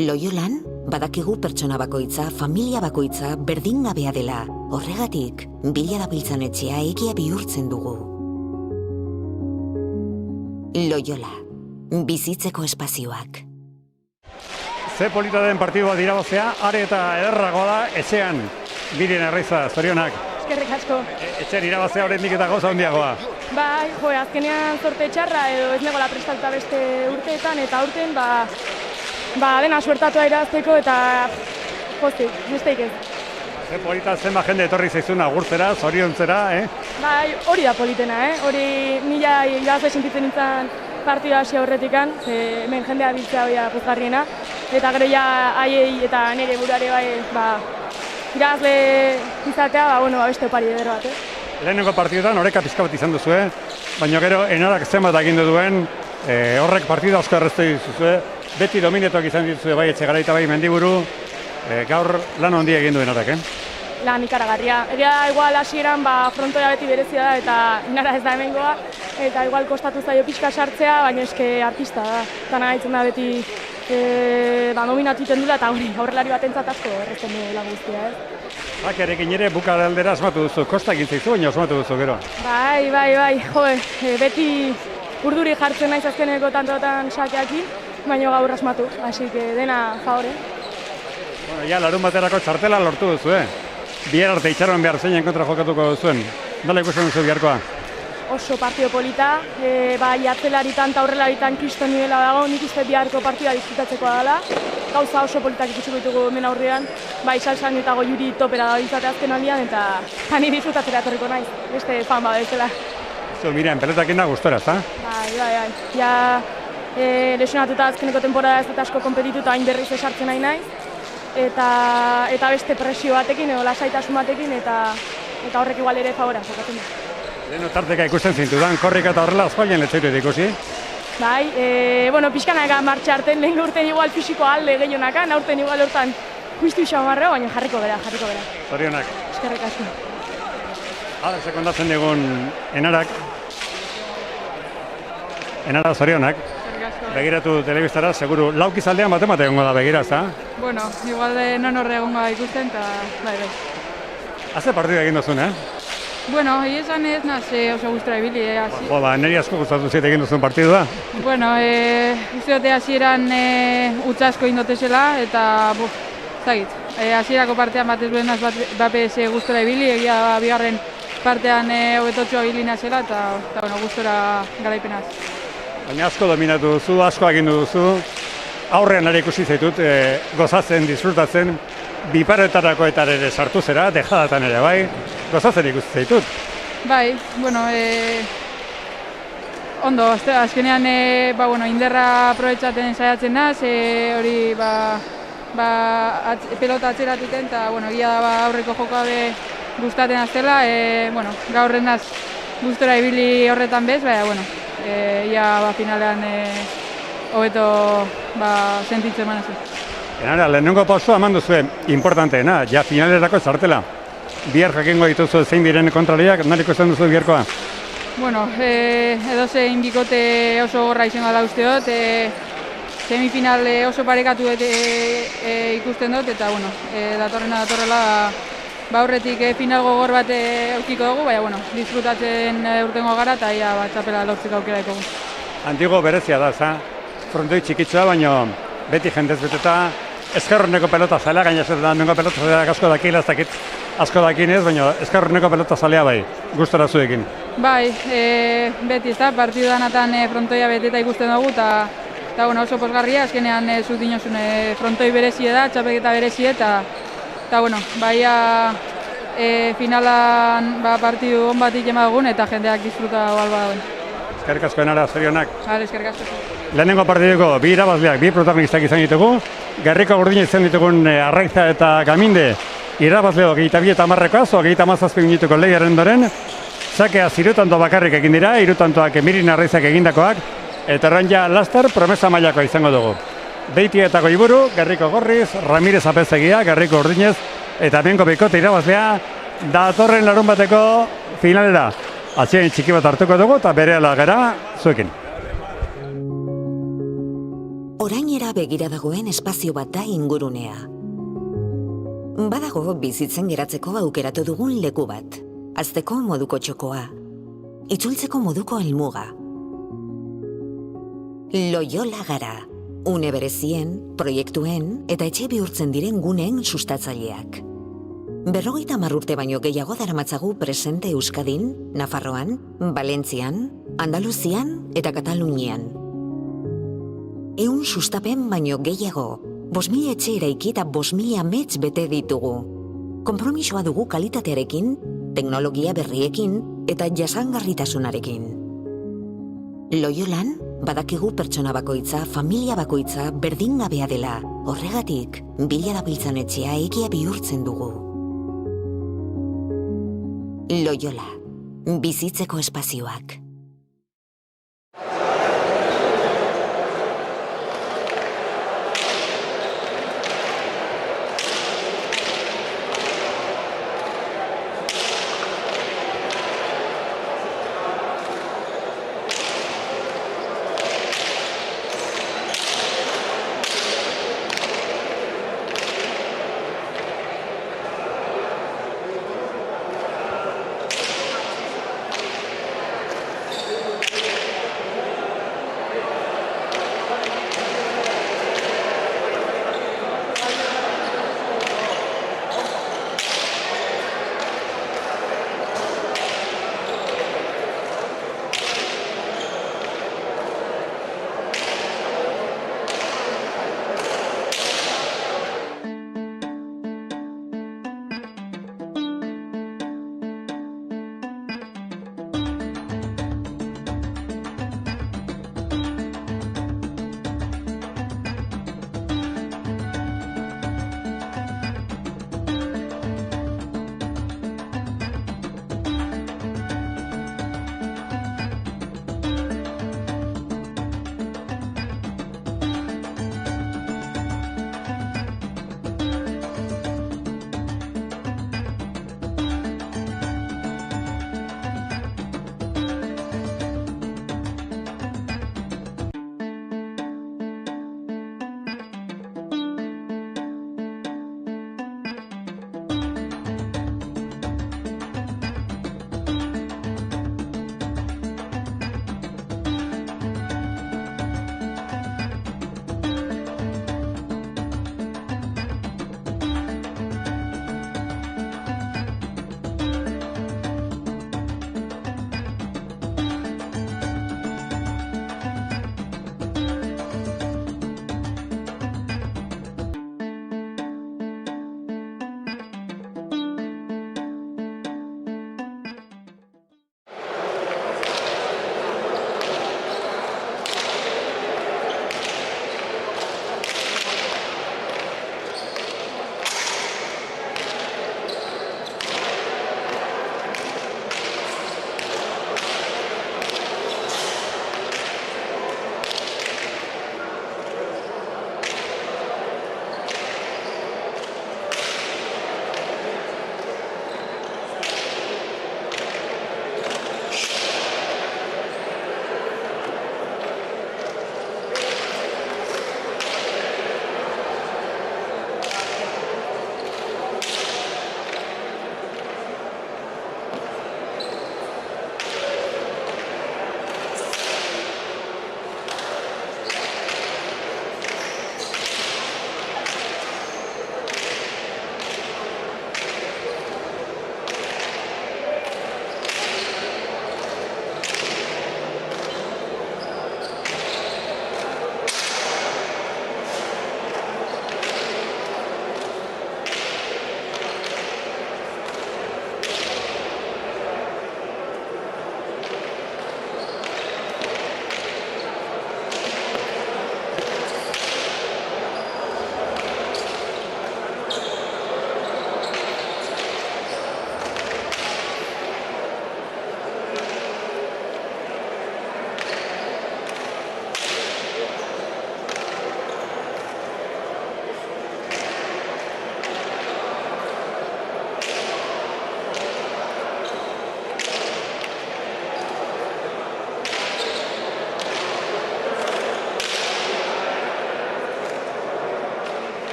Loyolan, badakigu pertsona bakoitza, familia bakoitza berdingabea dela. Horregatik, bila dabiltzan etxea egia bihurtzen dugu. Loyola, bizitzeko espazioak. Ze polita den partidua dirabazea, are eta ederragoa da, etxean, Miren Arraiza, zorionak. Eskerrik asko. Etxean irabazea horrendik eta goza handiagoa. Bai, azkenean zorte txarra edo ez negoela prestatuta beste urteetan, eta urten, dena suertatua irazteko eta pozik, besteik ez. Ze polita zenba jende etorri zaizuna agurtzera, zoriontzera, Bai, hori da politena, hori mila irabazle sentitzen nintzen partida hasi aurretikan, hemen jendea biltzea hori da pozgarriena. Eta gero ja haiei eta nire buruare irabazle izatea, beste opari edero bat, Lehenengo partiduetan horreka pizka bat izan duzu, baina gero Enarak zenbat agindu duen, horrek partida asko erreztu dituzue, beti dominetok izan dituzue bai Etxegarai eta bai Mendiburu, gaur lan handia egin du Enarak, Lan ikaragarria. Egia igual hasieran frontoia beti berezia da eta Enara ez da hemengoa, eta igual kostatu zaio pixka sartzea, baina eske artista da. Eta nahitzen da beti nominatu iten dula eta aurrelari batentzat asko errezten duela guztia, Sakearekin ere bukara aldera asmatu duzu, kosta egin zaizu, baina asmatu duzu gero. Bai, beti urduri jartzen naiz azkeneko tantotan sakeakin, baina gaur asmatu, hasi dena favore. Larun baterako txartela lortu duzu, Bihar arte itxaron behar zeinen kontra jokatuko duzuen. Nola ikusten duzu biharkoa? Oso partido polita, bai atzelaritan eta aurrelaritan kriston nivela dago, nik uste biharko partida disfrutatzekoa dela. Gauza oso politak ikutsiko ditugu hemen aurrean, bai Salsan eta Goiuri topera da izate azken aldian, eta ni disfrutatzera etorriko naiz, beste fan bezala. Miren, pelotakin da gustora, ezta? Bai. Ja, lesionatuta azkeneko temporada ez dut asko konpetitu eta hain berriz esartzen nahi naiz. Eta beste presio batekin edo lasaitasun batekin eta horrek igual ere favora jokatzen du. Lehen tarteka ikusten zintudan, korrika eta horrela azpailan letzaitu ikusi. Bai, pixkanaka martxa harten, lehen urten igual fisiko alde gehionaka, aurten igual hortan justu xamarreo, baina jarriko bera. Zorionak. Eskerrik asko. Hala, sekundatzen digun Enarak. Enara, zorionak. Begiratu telebistara, seguru, laukizaldean bat egongo da begira, ezta? Bueno, igual non horre egongo da ikusten, eta bai. Haze partida egin duzun, Bueno, esan ez naz oso gustora ibili, hasi. Niri asko gustatu ziet egin duzun partidua. Bueno, uste dute hasieran utza asko indotezela, eta zagit. Hasierako partean batez behenaz bapez gustora ibili, egia bigarren partean hobetotxoa bilina zela, eta gustora garaipenaz. Baina asko dominatu duzu, asko agindu duzu, aurrean ari ikusi zaitut, gozatzen, disfrutatzen, biparetarako eta ere sartu zera, dejadatan ere bai, gozatzen ikusi zaitut. Bai, bueno, ondo, azkenean inderra aprobetxaten saiatzen naz, hori pelota atzeratuten, eta egia da aurreko jokabe gustaten aztela, gaurren naz gustora ibili horretan bez, baina, ia finalean hobeto sentitzen manazen. Enara, lehenengo pausua eman duzue, importanteena, ja finalerako zartela. Bihar jakingo dituzu zein diren kontrariak, nari ikusten duzu biharkoa? Bueno, edozein bikote oso gorra izango da uste dut, semifinal oso parekatu ikusten dut, eta datorrela aurretik final gogor bat aukiko dugu, baina disfrutatzen urtengo gara eta ia txapela lortzeko aukera ikugu. Antigo berezia da, frontoi txikitsua, baina beti jendez beteta, ezkerroneko pelota zalea, gaina da nengo pelota zalea asko dakila, ez dakit asko dakinez, baina ezkerroneko pelota zalea bai, gustora zuekin. Bai, beti ez da, partidudanatan frontoia beteta ikusten dugu, eta oso posgarria, azkenean zut dinozun frontoi berezie da, txapeketa berezie, eta baia finalan partidu hon bat ikema dugun eta jendeak disfruta balba dagoen. Eskerrik asko Enara, zorionak. Eskerrik asko. Lehenengo partiduko bi irabazleak, bi protagonistak izan ditugu. Gerriko Gordina izan ditugun Arraiza eta Gaminde irabazleo 22 eta 10 27 minutuko lehiaren doren. Sakea zirutanto bakarrik egin dira, hirutantoak Mirin Arraizak egindakoak, eta horren ja laster promesa mailakoa izango dugu. Beiti eta Goiburu, Gerriko Gorriz, Ramirez Apezegia, Gerriko Urdinez, eta Benko Bikote irabazlea, datorren larun bateko finalera. Atzien txiki bat hartuko dugu eta berehala gara zuekin. Orainera begira dagoen espazio bat da ingurunea. Badago bizitzen geratzeko aukeratu dugun leku bat. Hazteko moduko txokoa. Itzultzeko moduko helmuga. Loyola gara. Une berezien, proiektuen eta etxe bihurtzen diren guneen sustatzaileak. 50 urte baino gehiago daramatzagu presente Euskadin, Nafarroan, Valentzian, Andaluzian eta Katalunian. 100 sustapen baino gehiago, 5.000 etxe eraiki eta 5.000 amets bete ditugu. Konpromisoa dugu kalitatearekin, teknologia berriekin eta jasangarritasunarekin. Loyolan, badakigu pertsona bakoitza, familia bakoitza berdingabea dela. Horregatik, bila dabiltzan etxea egia bihurtzen dugu. Loyola, bizitzeko espazioak.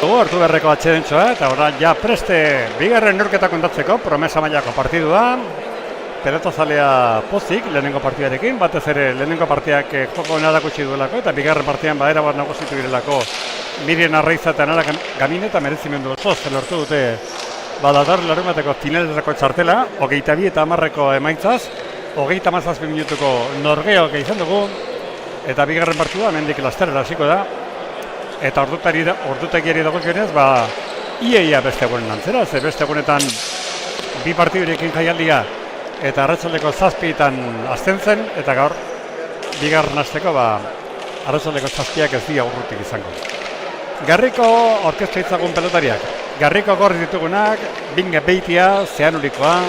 Hartu beharreko atxedentxoa, eta orain ja preste bigarren neurketa kontatzeko, promesa mailako partidua. Pelotazalea pozik lehenengo partidarekin, batez ere lehenengo partidak joko erakutsi duelako, eta bigarren partidan badera bat nagusitu direlako Miren Arraiza eta Nara Gamine eta merezimendu osoz lortu dute datorren larunbateko finalerako txartela, 22 eta 10 emaitzaz, 37 minutuko norgeok izan dugu, eta bigarren partidua hemendik lasterrera hasiko da, eta ordutegiari dagokionez, iaia beste egunen antzera, ze beste egunetan bi partidurekin jaialdia eta arratsaldeko 7etan azten zen, eta gaur bigarren hasteko arratsaldeko 7ak ez dira urrutik izango. Garriko orkestra itzagun pelotariak. Garriko gorri ditugunak, Binge Beitia, Zeanurikoa,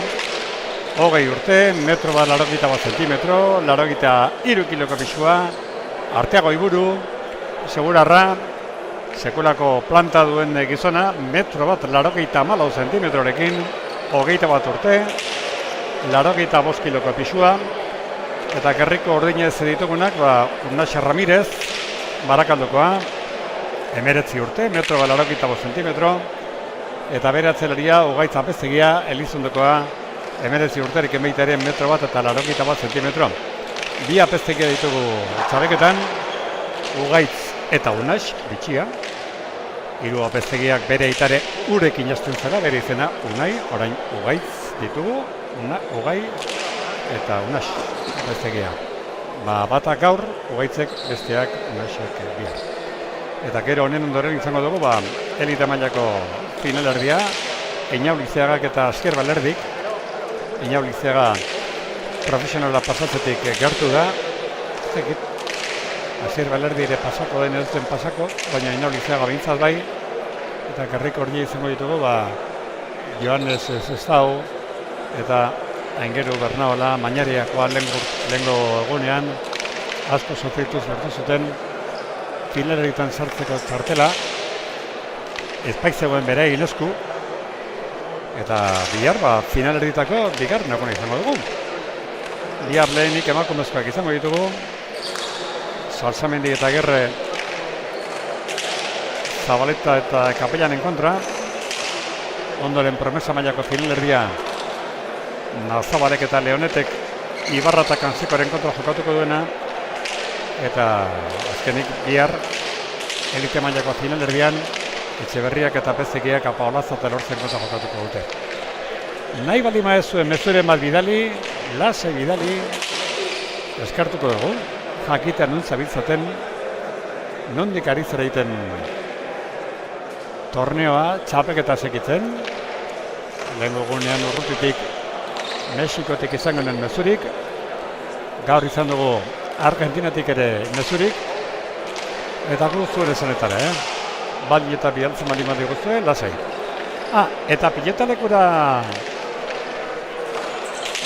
20 urte, metro 81 zentimetro, 83 kiloko pisua, Arteago Iburu, Segurarra, sekulako planta duen gizona, metro 84 zentimetrorekin, 21 urte, 85 kiloko pisua, eta Gerriko ordinez ditugunak, Urnaxa Ramirez, Barakaldokoa, 19 urte, metro 85 zentimetro, eta bere atzelaria, Ugaitz Apeztegia, Elizondokoa, 19 urterik emeitaren metro 1 eta 81 zentimetro. Bi Apeztegia ditugu txabeketan, Ugaitz eta Unax, bitxia. Hiru Apeztegiak bere aitare urekin jazten zara, bere izena Unai, orain Ugaitz ditugu, Ugai eta Unax Apeztegia. Batak gaur, Ugaitzek besteak Unaxek bihar. Eta gero honen ondoren izango dugu, elite mailako finalerdia, Einau Lizeagak eta Asker Balerdik. Einau Lizeaga profesionala pasatzetik gertu da. Asker Balerdi ere pasako den ez den pasako, baina Einau Lizeaga behintzat bai. Eta Gerriko hori izango ditugu, Joanes Zestau eta Aingeru Bernaola, Mañariakoa lehengo egunean, asko sofrituz bertu zuten, finaleritan sartzeko txartela, ezpaik zegoen bere inesku, eta bihar, finaleritako bigarren eguna izango dugu. Bihar lehenik emakumezkoak izango ditugu, Salsamendi eta Gerre, Zabaleta eta Kapellanen kontra, ondoren promesa mailako finalerdia, Nazabalek eta Leonetek Ibarra eta Kanzikoren kontra jokatuko duena, eta azkenik bihar elite mailako finalerdian Etxeberriak eta Pezekiak Apaolaza eta Lortzen kontra jokatuko dute. Nahi baldin maezuen mezuren bat bidali, lase bidali, eskartuko dugu, jakitean nuntza biltzaten, nondik ari zera egiten torneoa, txapeketa sekitzen, lehen gugunean urrutitik Mexikotik izango den mezurik, gaur izan dugu Argentinatik ere mezurik, eta guztuen esanetara, bali eta bialtzen bali mandi guztuen, lasai. Eta piletalekura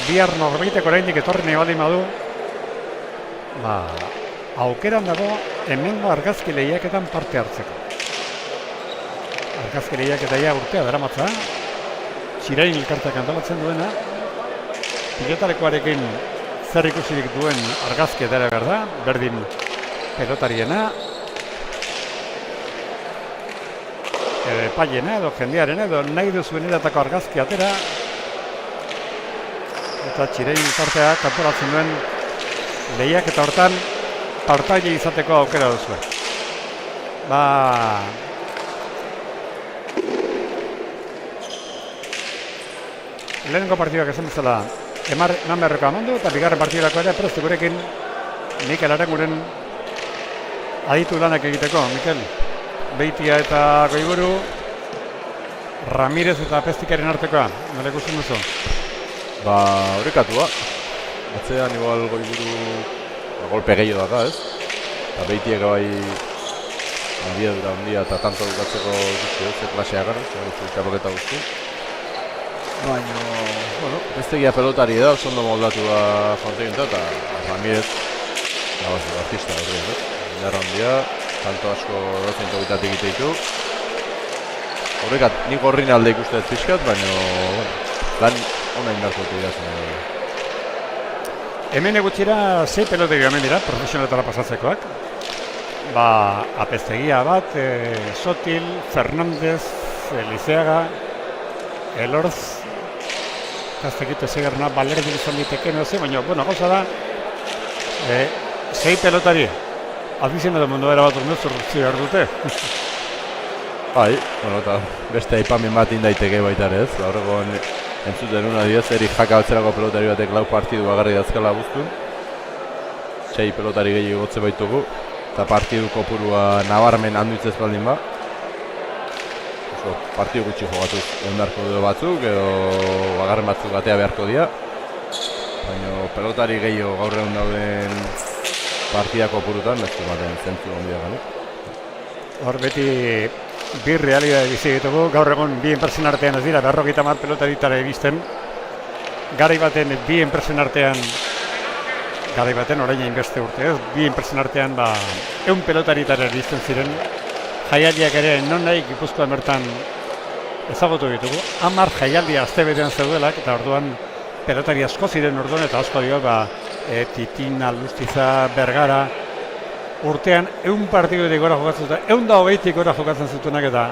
bihar norbaitek oraindik etorri nahi bali madu, aukeran dago hemengo argazki lehiaketan parte hartzeko. Argazki lehiaketa urtea daramatza, Txirain elkarteak antolatzen duena, pilotalekoarekin zer ikusirik duen argazki edera behar da, berdin pelotariena, epaiena edo jendearena edo nahi duzuen edatako argazki atera, eta Txirain elkarteak antolatzen duen lehiak eta hortan partaile izateko aukera duzue. Lehenengo partiduak esan bezala eman beharreko amandu eta bigarren partidurako ere presti gurekin Mikel Aranguren aditu lanak egiteko. Mikel, Beitia eta Goiburu, Ramirez eta Pestikaren artekoa, nola ikusten duzu? Horrekatua. Atzean igual Goiburu golpe gehiago daka, ez? Eta Beitiek bai abiadura handia eta tanto dukatzeko ikusi, ze klasea gara, txapoketa guzti. Baina, Pestegia pelotari da, oso ondo moldatu da Fonteginta eta Ramirez artista horri, indarra handia, salto asko 208 egite ditu. Horrekat, nik horrin alde ikuste ez pixkat, baina lan ona indarko dira. Hemen egutxera 6 pelotari hemen dira, profesionaletara pasatzekoak. apeztegia bat, Sotil, Fernandez, Lizeaga, Elorz, gaztekite segerna, Balerdi izan diteken, baina, gauza da, 6 pelotari, afizioen edo mundu era bat urmezur behar dute. Bai, eta beste aipamen bat indaiteke baita ere ez, horrego entzuten una dioz, erik jaka batzerako pelotari batek 4 partidu agarri dazkala guztun. 6 pelotari gehiago gotze baitugu, eta partidu kopurua nabarmen handuitzez baldin ba. Partidu gutxi jogatuz beharko du batzuk, edo agarren batzuk atea beharko dira. Baina pelotari gehiago gaur egun dauden partida kopurutan, ez du baten zentzu ondia ganik. Hor beti bi realidade bizi ditugu, gaur egun bi enpresen artean ez dira, 50 pelotaritara iristen. Garai baten bi enpresen artean, garai baten orain hainbeste urte ez, bi enpresen artean 100 pelotaritara iristen ziren. Jaialdiak ere non nahi Gipuzkoan bertan ezagutu ditugu. 10 jaialdia astebetean zeudelak, eta orduan pelotari asko ziren orduan, eta asko dio, Titin, Alustiza, Bergara, urtean 100 partiduetik gora jokatzen zuten, 120 gora jokatzen zutenak, eta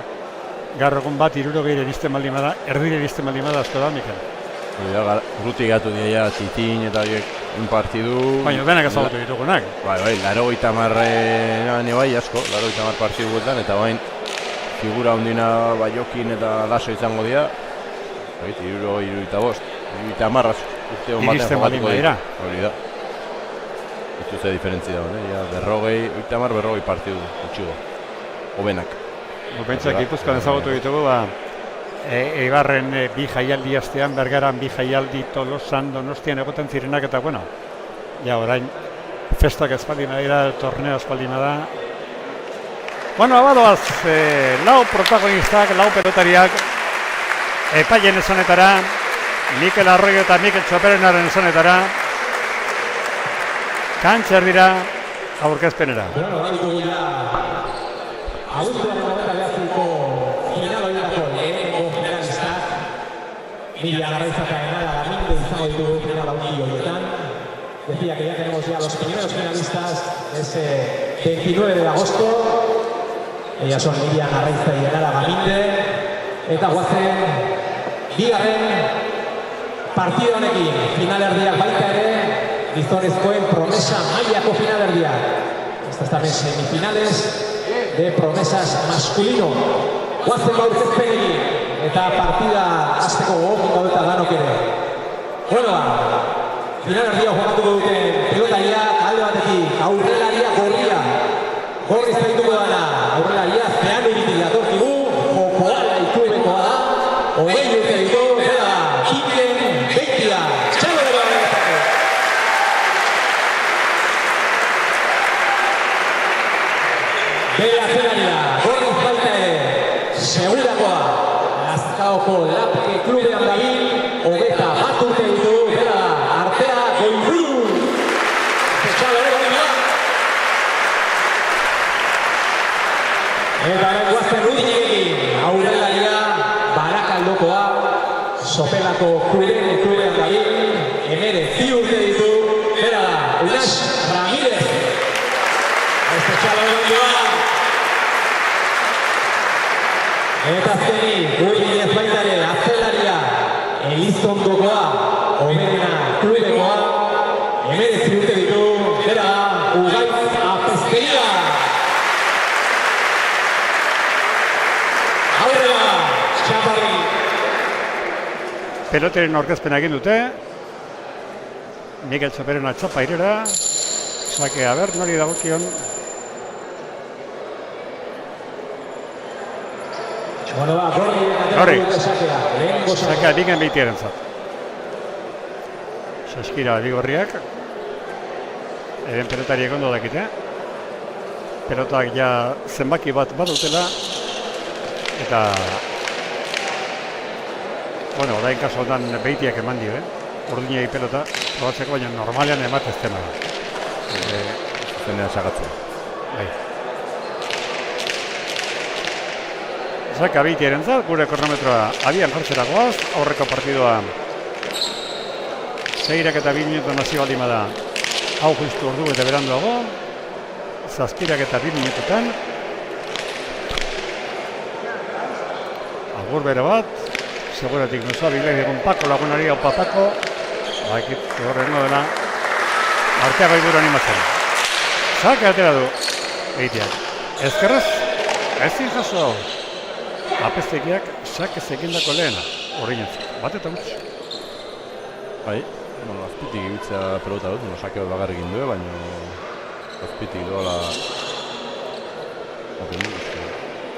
gaur egun bat 60 iristen baldin bada, erdire iristen baldin bada asko da, Mikel. Ruti gatu dira, Titin eta horiek un partidu... Baina denak ezagutu ditugunak. Bai, 80 bai asko, 80 partidu guetan, eta bain figura ondina Baiokin eta Laso izango dira. 75, 70 urte hon batean jokatuko dira. Hori da. Ez ze diferentzia da, 80 partidu gutxigo, hobenak. Bentzak Gipuzkoan ezagutu ditugu, Eibarren bi jaialdi astean, Bergaran bi jaialdi, Tolosan, Donostian egoten zirenak, eta orain festak espaldima dira, torneo espaldima da. Abadoaz, lau protagonistak, lau pelotariak, epaien esonetara, Mikel Arroyo eta Mikel Txoperenaren esonetara, kantxer dira aurkezpenera. Mila Garraiza eta Enara Gaminde izango ditugu final haundi horietan. Decía que ya tenemos ya los primeros finalistas ese 29 de agosto. Ellas son Mila Garraiza y Enara Gaminde. Eta guazen, bigarren partida honekin. Finalerdiak baita ere, gizonezkoen promesa mailako finalerdiak. Estas también semifinales de promesas masculino. Guazen aurkezpenekin. Eta partida azteko gogokin gaudeta danok ere. Finalerdia jokatuko duten pelotariak alde batetik aurrelaria gorria. Gorri zaituko dana, aurrelaria zean iritik datorkigu, jokoala ikubekoa da, 20 urte ditu, bera, Iken Beitia, txalo dara horretzako. Bere atzelaria, gorri baita ere, segurakoa. Lazkaoko Lapke klubean dabil, 21 urte ditu, bera, Artea Goiburu. Txalo dara. Eta guazten Rudinekin, aurrelaria, Barakaldokoa, Sopelako klubean dabil, 19 urte ditu, bera, Unas Ramirez. Txalo dara. Eta azkenik, Uibidez baitare, atzelaria, Elizondokoa, Oberena klubekoa, 19 urte ditu, bera, Ugaiz Apezteria. Aurrera, Txaparri. Peloteren aurkezpena egin dute, Mikel Txoperena txapa irera, sake, nori dagokion. Gorri, sakea Iken Beitiaren zat. Saskira Bigorriak, eren pelotariek ondo dakite. Pelotak ja zenbaki bat badutela, eta orain kaso honetan Beitiak eman dio, urdinei pelota, probatzeko, baina normalean ematez tema da. Zenean sagatzen. Bai. Saka Beitiaren zat, gure kronometroa abian jartzera goaz, aurreko partidua 6 eta 2 minutu nazio baldima da, hau justu ordu eta beranduago. zazpirak eta 2 minututan. Agur bere bat, seguratik nuzua bilegi egun Pako lagunari hau Pako, bakit horrengo dela, artea gaiburu animatzen. Sake atera du, Beitiak. Ezkerrez, ezin jaso, apestekiak sake zekindako lehena, hori nintzen, bat eta gutxi. Bai, azpitik ibiltzea pelota dut, sake bat bagarrekin du, baina azpitik doala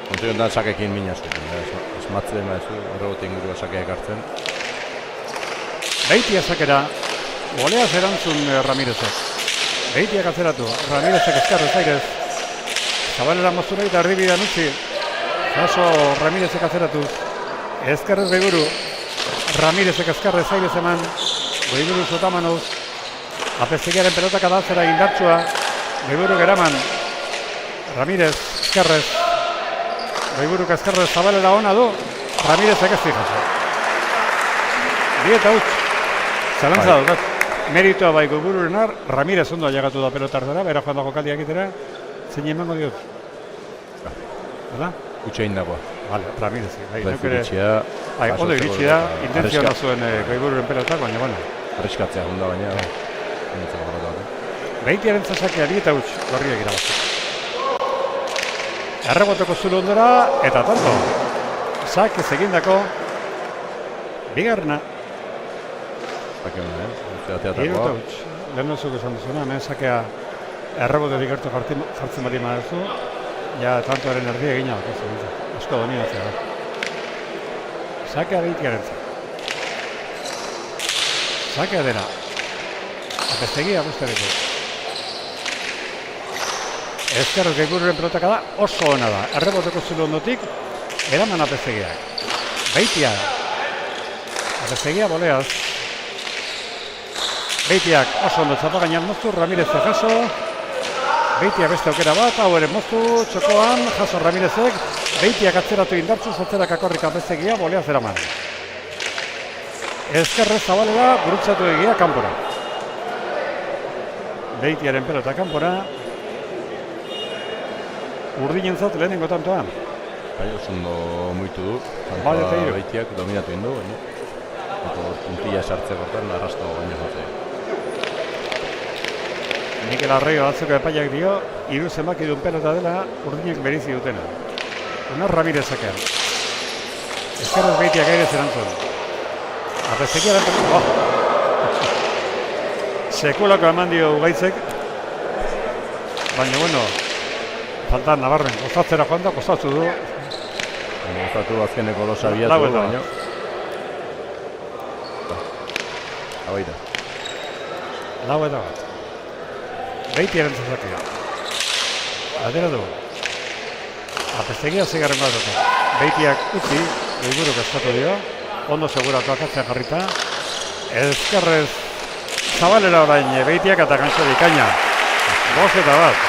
kontu jontan sakekin mina zuten, esmatzen maizu, horregote ingurua sakeak hartzen. Beitia sakera, goleaz erantzun Ramirezek. Beitiak atzeratu, Ramirezek ezkarrez airez. Zabalera moztura eta erdibidean utzi. Jaso Ramirezek atzeratuz. Ezkarrez Gaiburu. Ramirezek ezkarrez airez eman. Gaiburu Sotamanuz. Apestegiaren pelotak adatzera indartsua. Gaiburu geraman. Ramirez, ezkarrez. Gaiburuk ezkarrez Zabalera ona du. Ramirezek ez jaso. Dieta utz. Zalantza dut. Meritoa bai Gaibururenar. Ramirez ondo ailegatu da pelotartara. Bera joan dago kaldia egitera. Zein emango diot? Hala? Utxein dagoa. Vale, Ramirez. Bai, ondo iritsi da, intentzioa zuen Gaibururen pelotak, baina, bueno. Arriskatzea gonda baina. Beitiaren zasakea bi eta huts, gorriak irabazte. Erreboteko zulu ondora, eta tanto. Sak ez egindako, bigarna. Hiru eta huts. Lehen duzuk esan duzuna, hemen sakea errebotetik gertu jartzen bari madezu, ja tantoaren erdia egina bat, asko dominatzea da. Sakea Beitiaren zak. Sakea dena. Apestegia guztiarekin. Ezkerrez Gaibururen pelotaka da, oso ona da. Erreboteko zulu ondotik, eraman apestegiak. Beitia. Apestegia boleaz. Beitiak oso ondo txapa gainean moztu, Ramirez jaso. Beitiak beste aukera bat, hau ere moztu, txokoan, jaso Ramirezek. Beitiak atzeratu indartzu, zatzerak akorrik apestegia, boleaz eraman. Ezkerrez Zabalera, gurutzatu egia kanpora. Beitiaren pelota kanpora. Urdinentzat lehenengo tantoan. Bai, oso ondo muitu du. Beitiak dominatu indu, baina. Eta puntilla sartzeko hortan, arrasto baina jatzea. Mikel Arroyo batzeko epaiak dio, 3 zenbakidun pelota dela urdinek berizi dutena. Una Ramirezekean. Ezkerrez Beitiak airez erantzun. Apestegiaren pelota. Sekulako eman dio Ugaitzek. Baina, bueno, faltan Navarren, kostatzera joan da, kostatzu du. Kostatu azkeneko losa biatu, baina. Hau da. Lau eta bat. Beitiaren zazakea. Atera du. Apestegia zigarren bat dute. Beitiak utzi, Gaiburuk eskatu dio. Ondo seguratu akatzea jarrita. Ezkerrez Zabalera orain Beitiak eta gantxo dikaina. 5 eta bat.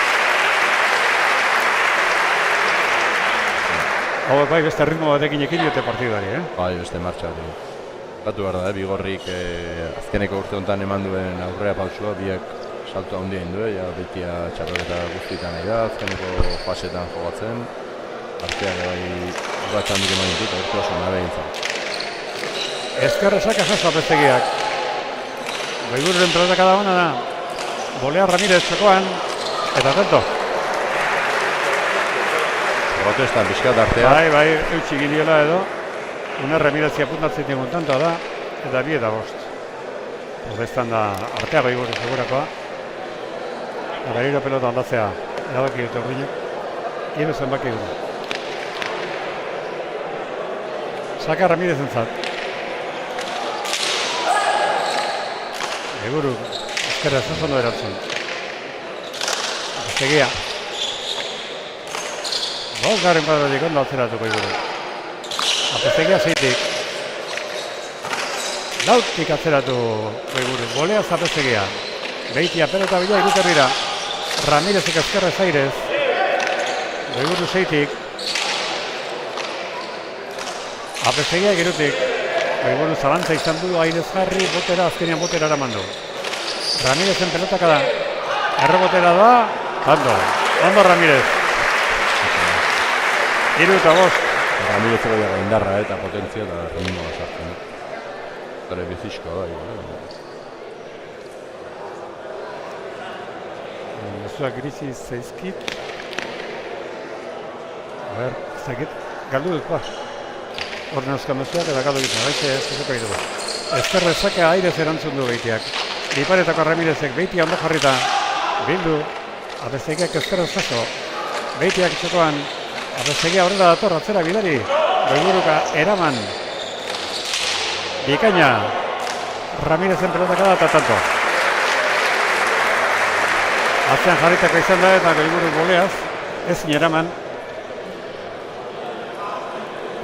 Hau bai beste ritmo batekin ekin diote partidari, Bai, beste martxa bat. Batu behar da, Bigorrik azkeneko urte honetan eman duen aurrea pausua, biak salto handia indu, Beitia txarroketa guztietan nahi da, azkeneko fasetan jogatzen. Arteak bai urratxan dik eman ditut, urte oso nabe gintzen. Ezkerrezak jaso apestegiak. Gaibururen pelotaka da ona da. Bolea Ramirez txokoan, eta atento. Protestan pixkat artea. Bai, eutxik indiola edo. Una Ramirezia apuntatzen digun tantoa da, eta 2 eta 5. Protestan da artea Gaiburu segurakoa. Berriro pelota aldatzea erabaki dute urdinek. 3 zenbaki du. Saka Ramirez entzat. Gaiburu, ezkerra ez ondo erantzun. Apestegia. 5. kuadrotik ondo atzeratu Gaiburu. Apestegia 6tik. 4tik atzeratu Gaiburu. Boleaz apestegia. Beitia pelota bila iruterrira. Ramirezek ezkerrez airez. Gaiburu 6tik. Apestegia 3tik. Gaiburu zalantza izan du airez jarri, botera, azkenean botera eraman du. Ramirezen pelotaka da. Errebotera da, tanto. Ondo Ramirez. 3-5. Ramirezeko jaga indarra eta potentzia eta ritmoa sartzen. Gare bizizkoa da. Mezuak iritsi zaizkit. A ber, zakit, galdu dut, ba. Horren euskan mezuak eta galdu ditu, gaixe ez ezeko idu. Ezkerre zakea airez erantzun du Beitiak. Iparetako Ramirezek Beitia ondo jarrita. Bildu, Abezegiak ezkerrez jaso. Beitiak txokoan, Abezegia horrela dator atzera bidari. Goiburuka eraman. Bikaina. Ramirezen pelotaka da eta tanto. Atzean jarritako izan da eta Goiburu goleaz. Ezin eraman.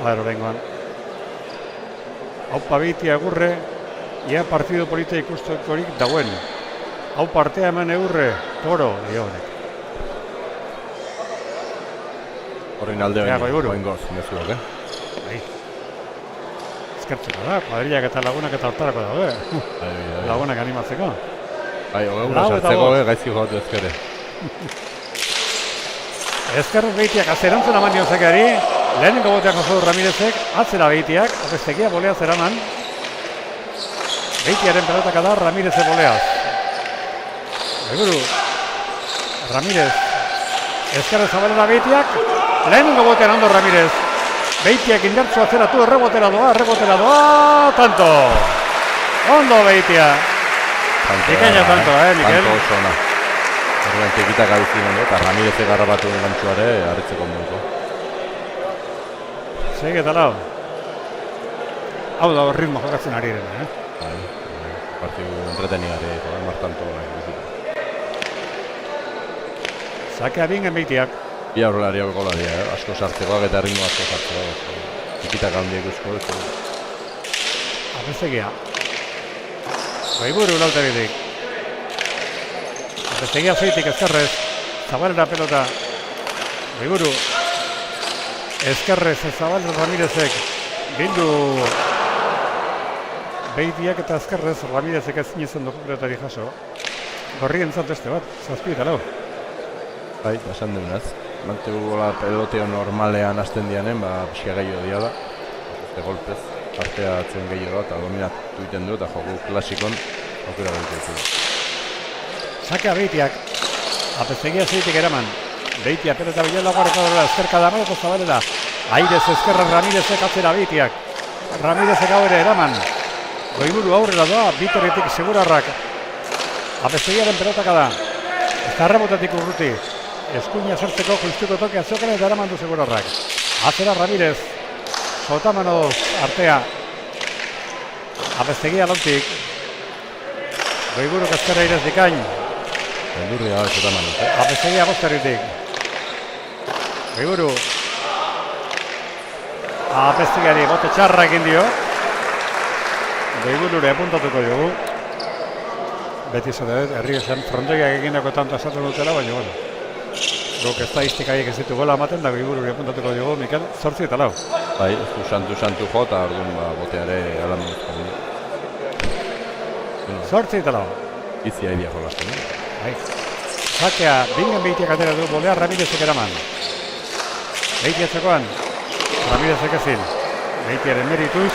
Horrengoan. Haupa Beitia agurre. Ia partidu polita ikustekorik dauen. Hau partea eman eurre, toro, dio honek. Horren alde bain goz, mezuak, Bai. Eskertzeko da, kuadrillak eta lagunak eta hortarako daude. Lagunak animatzeko. Bai, hogegura sartzeko, gaizki jogatu ezkere. Ezker Beitiak azerantzun aman diozekeari, lehenengo boteak oso Ramirezek, atzera Beitiak, Abezegia boleaz eraman. Beitiaren pelotaka da Ramireze boleaz. Goiburu, Ramirez, ezkerrez zabalera Beitiak, lehenengo botean ondo Ramirez. Beitiak indartzu atzeratu, errebotera doa, tanto! Ondo Beitia! Ikaina tanto, Mikel? Tanto oso ona. Horren tekitak abizien ondo, eta Ramirezek garrabatu gantzuare, harritzeko moduko. Segi eta lau. Hau da ritmo jokatzen ari dena, Partidu entretenigarri, martanto. Sakea bingen Beitiak. Bi aurrelariak golaria, asko sartzekoak eta ritmo asko sartzekoak. Tikitak handiak uzko. Abezegia. Goiburu laute bidik. Abezegia zeitik ezkerrez. Zabalera pelota. Goiburu. Ezkerrez Zabalera Ramirezek. Bildu. Beitiak eta ezkerrez Ramirezek ezin izan dugu pelotari jaso. Gorrien beste bat, 7 eta 4. Bai, esan duenaz. Mantegu gola peloteo normalean hasten dianen, pixka gehiago diala. Este golpez, partea atzen gehiago eta dominatu egiten du eta joku klasikon aukera behitu. Sakea Beitiak. Abezegia zeitik eraman. Beitia pelota bilela guarrekadora ezkerka da maleko Zabalera. Airez ezkerran Ramirezek atzera Beitiak. Ramirezek aurre eraman. Goiburu aurrera doa, Bitorritik segurarrak. Abezegiaren pelotaka da. Eta rebotatik urruti. Eskuina sartzeko justuko toke azokan eta eramandu segurarrak. Atzera Ramirez. Sotamano artea. Abezegia lontik. Goiburu ezkerra Airez dikain. Eldurria Sotamano. Abezegia bozterritik. Goiburu. Abezegiari bote txarra egin dio. Goiburure apuntatuko dugu. Beti zede, herri esan frontoiak egindako tanto esaten dutela, baina bueno. Guk estadistikaiek ez ditu gola ematen, da Goiburure apuntatuko dugu, Mikel, 8 eta 4. Bai, ez du santu jo, eta orduan boteare alan dut. 8 eta 4. Izia idea jolazten. Bai. Sakea, bingen Beitiak atera du, bolea Ramirezek eraman. Beitia txakoan, Ramirezek ezin. Beitiaren merituz.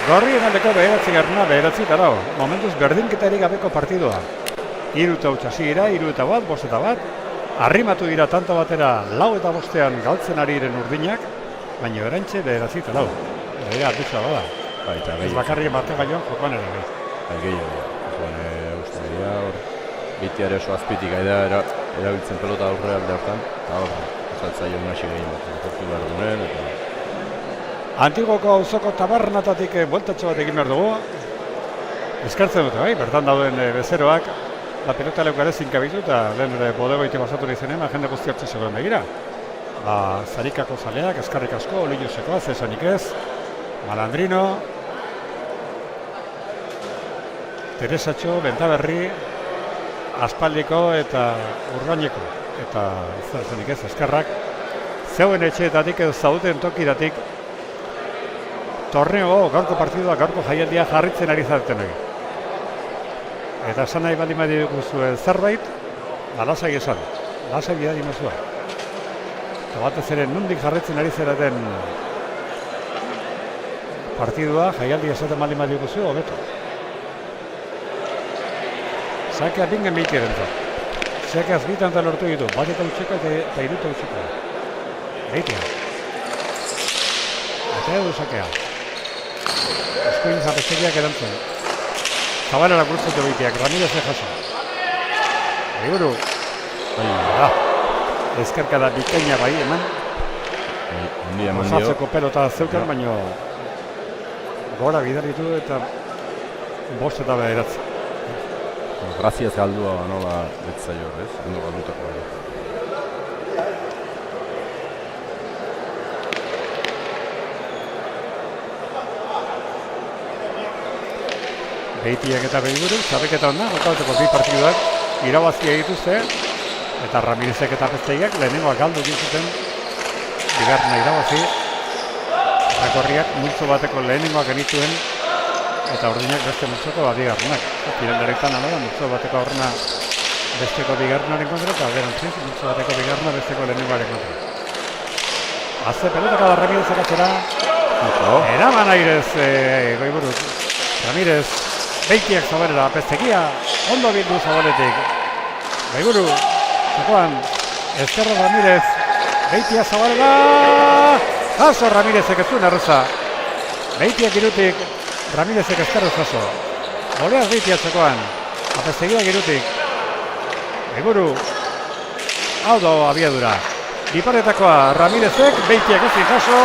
Gorrien aldeko beheratzi garruna, beheratzi eta lau. Momentuz berdinketarik gabeko partidua. 3 eta 8 hasiera, 3 eta 1, 5 eta 1. Arrimatu dira tanto batera 4 eta 5 galtzen ari diren urdinak, baina berantxe beheratzi eta lau. Begira atutxa bada. Ez bakarri bate gaioan jokoan ere. Bai, gehiago. Uste dira, hor, Beitiare oso azpitik gaida erabiltzen pelota aurre alde hartan, eta hor, esaltzaio unasi gehiago. Hortu behar dunen, eta... Antigoko auzoko tabernatatik bueltatxo bat egin behar dugu. Eskartzen dute, bai, bertan dauden bezeroak. La pelota leukare zinkabitu eta lehen bodegoitik basatu izenean, jende guzti hartze zegoen begira. Zarikako zaleak, eskarrik asko, Oliusekoa, zesanik ez. Malandrino. Teresatxo, Bentaberri, Aspaldiko eta Urgaineko. Eta zesanik ez, eskarrak. Zeuen etxeetatik edo zaudeten tokidatik. Torneo, gaurko partidua, gaurko jaialdia jarritzen ari zareten egin. Eta esan nahi baldin badiguzu zerbait, alasai esan. Lasa bidari mezua. Eta batez ere nondik jarretzen ari zeraten partidua, jaialdi esaten mali diguzu, hobeto. Sakea bingen behitiaren za. Sakeaz bitan eta lortu ditu, bat eta utxeko eta iruta utxeko. Behitia. Eta edo sakea. Eskuin zapezekiak erantzen. Zabalera gurtzetu behitiak, Ramirez jaso. Eguru. Ezkerkada bikaina bai eman. Osatzeko pelota zeukan, baino gora bidaritu eta bost eta bederatzen. Graziaz galdua nola betzaio, ez? Ondo galdutako bai. Behitiak eta Behiburu, txarriketa hona, gotauteko bi partiduak irabazia dituzte, eta Ramirezek eta Pezteiak lehenengoak galdu gintzuten bigarrena irabazi. Akorriak multzo bateko lehenengoak genituen, eta urdinak beste multzoko bigarrenak. Pirendaretan alera, multzo bateko aurrena besteko bigarrenaren kontra, eta alderantziz, multzo bateko bigarrena besteko lehenengoaren kontra. Azte pelotaka da Ramirezek atzera, eraman airez Behiburu. Ramirez, Beitiak zabalera, Peztegia, ondo bildu zabaletik. Behiburu, zokoan, Ezkerra Ramirez, Beitiak zabalera, jaso Ramirezek ez zuen erreza. Beitiak irutik, Ramirezek ezkerrez jaso. Oleaz Beitiak zokoan, Peztegia irutik. Behiburu, hau da abiadura. Biparetakoa Ramirezek, Beitiak ezin jaso.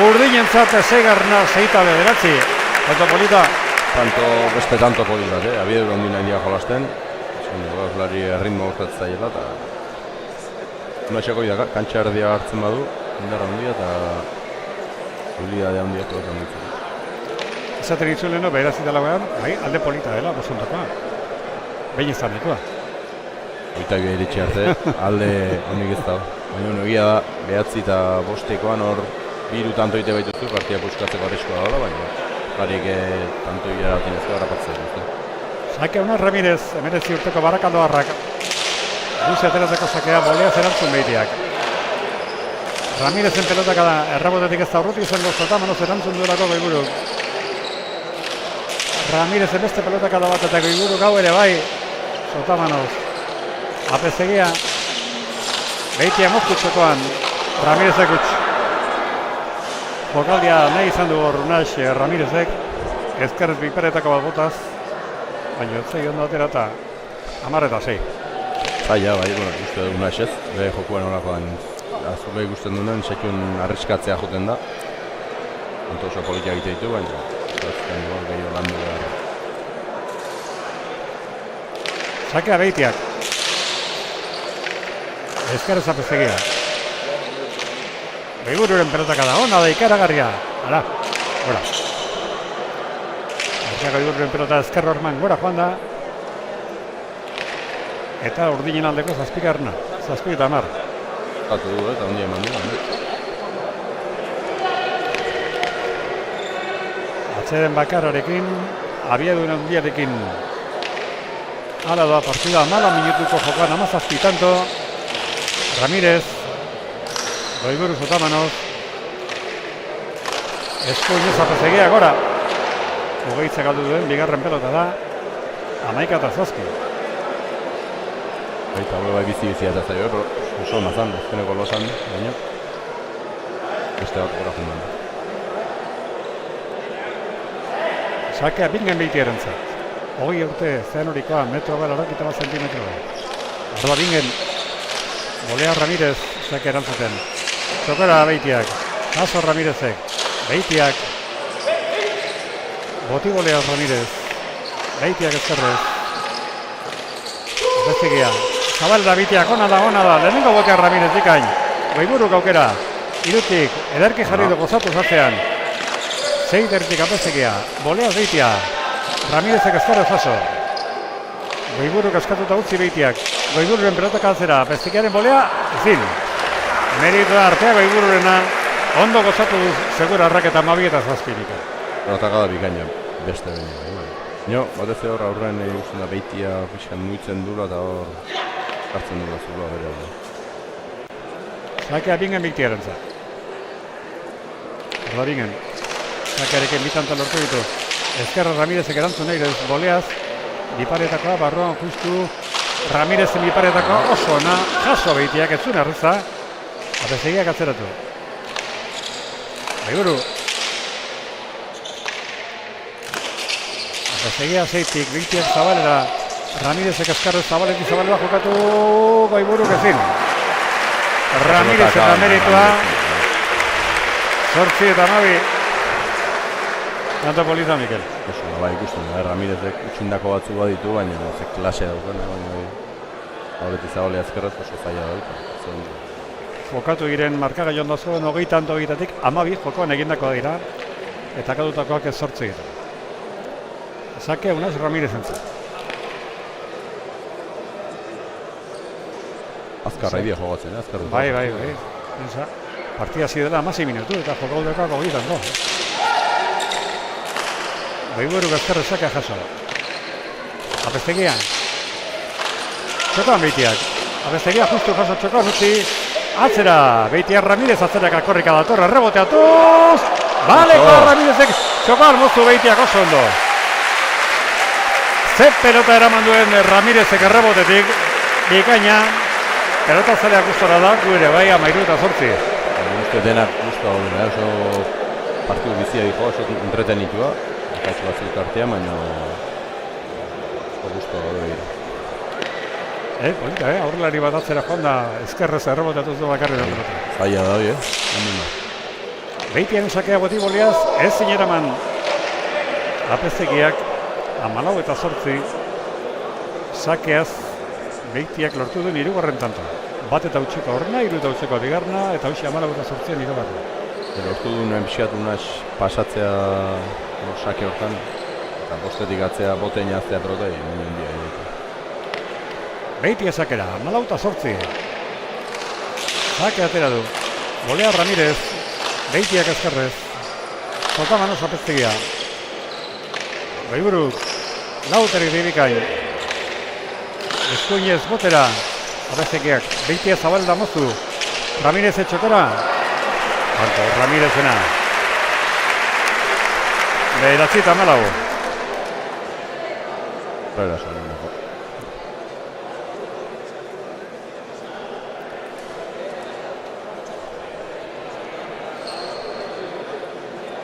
Urdinentzat seigarrena zeita bederatzi. Tanto polita. Beste tanto polita, abiedura ondi nahi dia jolasten. Lari erritmo gustatzaiela eta unatxako bida, kantxa erdia hartzen badu, indarra ondia eta habilidadea ondia pelota onditzen. Esaten ditu leheno, beherazita lauean, bai, alde polita dela, bosuntakoa. Behin izan dikoa. Oita gira iritsi arte, alde honik ez da. Baina egia da, behatzi eta bostekoan hor biru tantoite baituzu, partia puskatzeko arreskoa daula, baina barik tantoia eraten ez da harrapatzea duzte. Sake hona Ramirez, emerezi urteko Barakaldo harrak. Luze aterateko sakea, boleaz erantzun behitiak. Ramirezen pelotaka da, errabotetik ez da urrutik izango Sotamanoz erantzun duelako Behiburu. Ramirezen beste pelotaka da bat eta Behiburu gau ere bai. Sotamanoz. Apezegia. Behitia moztu txokoan. Ramirezek utx. Jokaldia nahi izan du hor Unax Ramirezek. Ezkerrez biperetako bat botaz. Baina zei ondo atera eta 10-6. Zaila, bai, uste du Unax ez. Behe jokuan horakoan azurbe ikusten duen, sekun arriskatzea joten da. Onto oso politia egite ditu, baina zazten gol gehiago landu behar. Sakea Behitiak. Ezkerrez Apezegia. Behibururen pelotaka da, ona da ikaragarria. Hala, gora. Behibururen pelota ezkerro orman gora joan da. Eta urdinen aldeko zazpikarna. 7-10. Zatu du, eta ondia eman du. Atzeden bakararekin, abiaduen handiarekin. Hala doa partida, 4 minutuko jokoan, 17 tanto. Ramirez. Behiburu Sotamanoz. Eskuinez Apezegia gora. Hogeitza galdu duen, bigarren pelota da. 11-7. Baita hori bai bizi-bizia eta zaio, pero oso mazan, ezkeneko losan, baina beste bat gora jundan da. Sakea bingen behitiaren zat. 20 urte zean horikoa, metro gara 21 zentimetro. Arda bingen, Bolea Ramirez, sakea erantzuten. Txokora Behitiak, Jaso Ramirezek, Behitiak, Boti Bolea Ramirez, Behitiak ezkerrez. Apezegia, Zabalera Behitiak, ona da, lehenengo Botea Ramirez dikain. Behiburu gaukera, irutik, ederki jarri du gozatu zatzean. Zeitertik Apezegia, Bolea Behitia, Ramirezek ezkerrez Jaso. Behiburu kaskatuta utzi Behitiak, Behibururen pelotaka atzera, Apezegiaren Bolea, ezin. Meritu da artea Behibururena, ondo gozatu du segura arraketa 12-7. Pelotaka da bikaina, beste baina. Batez hor aurrean ikusten da Behitia pixkan muitzen dula eta hor Hartzen dugu zuloa bere hori. Zakea bingen biktiaren za. Orda bingen. Zakearekin bitanta lortu ditu. Ezkerra Ramirezek erantzun nahi duz boleaz. Biparetakoa, barruan justu. Ramirezen biparetakoa oso ona. Jaso behitiak ez zuen erreza. Apesegiak atzeratu. Baiburu. Apesegia zeitik, biktiak zabalera. Ramirezek eskarrez zabaletik zabalera jokatu. Baiburu kezin. Ramirez eta meritua. 8 eta 9. Tanto polita, Mikel. Oso, bai, ikusten da, Ramirezek utxindako batzu baditu, baina ze klase dauken, baina zabaletik zabalea ezkerrez oso zaila dauken. Jokatu giren markaga joan dazuen 20-hogeitatik 12 jokoan egindakoa dira eta akadutakoak ez 8 dira. Zake unaz Ramirez entzat. Azkarra idia jogatzen, azkarra. Bai. Pensa, partida zidela 16 minutu eta jokaudekoak 22. Baiburu gazkarra zakea jaso. Apestegia. Txokoan behitiak. Apestegia justu jaso txokoan utzi. Atzera, Beitiar Ramirez atzerak akorrika datorra, reboteatuz! Baleko Ramirezek txokoan moztu Beitiak oso ondo. Ze pelota eraman duen Ramirezek errebotetik, bikaina, pelota zaleak gustora da, guere bai 13 eta 8. Uste denak guztua hori, oso partidu bizia dijo, oso entretenitua, akatzu batzuk artean, baina oso guztua hori. Polita, aurrelari bat atzera joan da, ezkerrez erreboteatuz du bakarri da pelota. Zaila da hori, Beitian sakea boti boliaz, ez zineraman apestegiak 14 eta 8 sakeaz Beitiak lortu duen 3. tanto. Bat eta utxeko horrena, 3 eta utxeko bigarna, eta hoxe 14 eta 8 hirugarrena. Lortu duen pixkat unaz pasatzea sake hortan, eta bostetik atzea botein aztea pelota, Beitia sakera, 14 eta 8. Sake atera du. Bolea Ramirez, Beitiak ezkerrez. Zotamanoz apestegia. Baiburuk, Lauterik dibikain. Eskuinez botera, apestegiak. Beitia zabalda mozu. Ramirez etxokora. Kanto, Ramirezena. Behiratzi eta 14. Baila solen dago.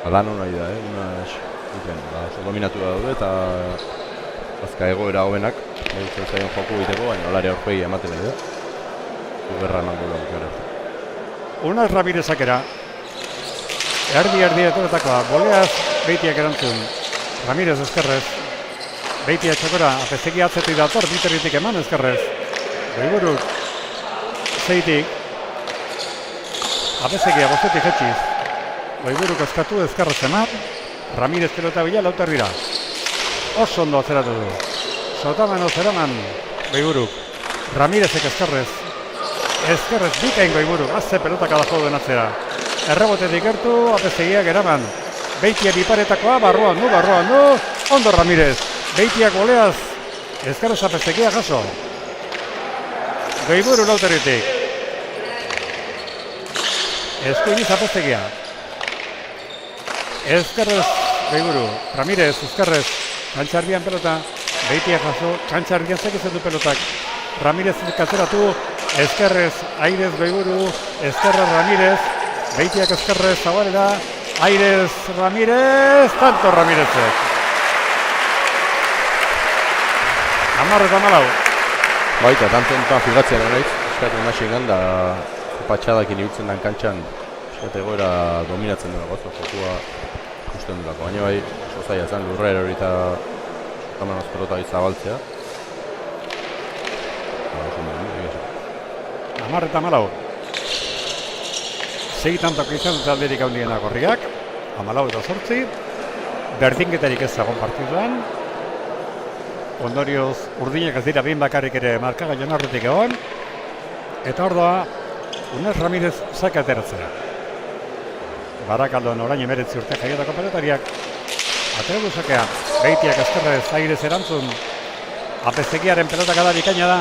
Lan hona da, oso dominatu da daude eta azka egoera hobenak egitzen zaion joku egiteko, baina olare aurpegi ematen edo. Guberra nango laukera. Unaz Ramirezakera. Erdi etoretakoa. Boleaz Beitiak erantzun. Ramirez ezkerrez. Beitia txokora. Apestegi atzetik dator. Biterritik eman ezkerrez. Baiburuk. Zeitik. Apestegia bostetik jetxiz. Baiburuk eskatu ezkerrez eman. Ramirez pelota bila lauter dira. Oso ondo atzeratu du. Sotamano zeraman Baiburuk. Ramirezek ezkerrez. Ezkerrez bikain Baiburuk. Azze pelotak adajo duen atzera. Errebotetik gertu, apestegiak eraman. Beitia biparetakoa, barruan du. Ondo Ramirez. Beitiak boleaz. Ezkerrez apestegia jaso. Baiburu lauteritik. Eskuiniz apestegia. Ezkerrez Baiburu. Ramirez, ezkerrez. Kantxarbian pelota. Beitiak jaso. Kantxarbian zekitzen du pelotak. Ramirez katzeratu. Ezkerrez, Airez Baiburu. Ezkerrez Ramirez. Beitiak ezkerrez zabalera. Airez Ramirez. Tanto Ramirezek. 10 eta 14. Baita, tanto figatzen horreiz. Eskatu naxingan da patxadakin ibiltzen den kantxan. Eskatu egoera dominatzen duela gozo. Jokua ikusten duelako. Baina bai, oso zaila zen lurrera hori eta Sotamanoz pelota zabaltzea. 10 eta 14. Segitantako izan dut alderik handienak horriak. 14 eta 8. Berdinketarik ez dagoen partiduan. Ondorioz urdinak ez dira behin bakarrik ere markaga joan aurretik egon. Eta hor da, Unez Ramirez sake ateratzea. Barakaldon orain 19 urte jaiotako pelotariak. Atera du sakea. Beitiak ezkerrez Airez erantzun. Apestegiaren pelotak da bikaina da.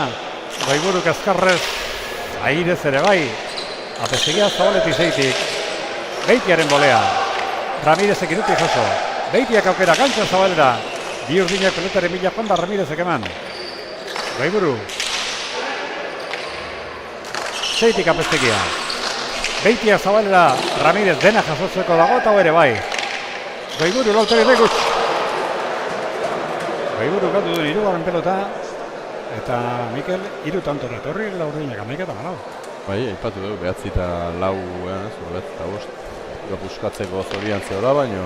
Goiburuk ezkarrez, Airez ere bai, Apesegia zabaletik zeitik, Beitiaren bolea, Ramirezek iruti jaso, Beitiak aukera, kantxa zabalera, bi urdinak pelotaren bila joan da Ramirezek eman. Goiburu, zeitik Apesegia, Beitiak zabalera, Ramirez dena jasotzeko dago eta ere bai. Goiburu lautari regut. Goiburu gatu duen hirugarren pelota, eta Mikel hiru tantora etorri laurdinak 11-14. Bai, aipatu dugu, 9 eta 4, zurbet eta 5. Buskatzeko zorian zehola, baina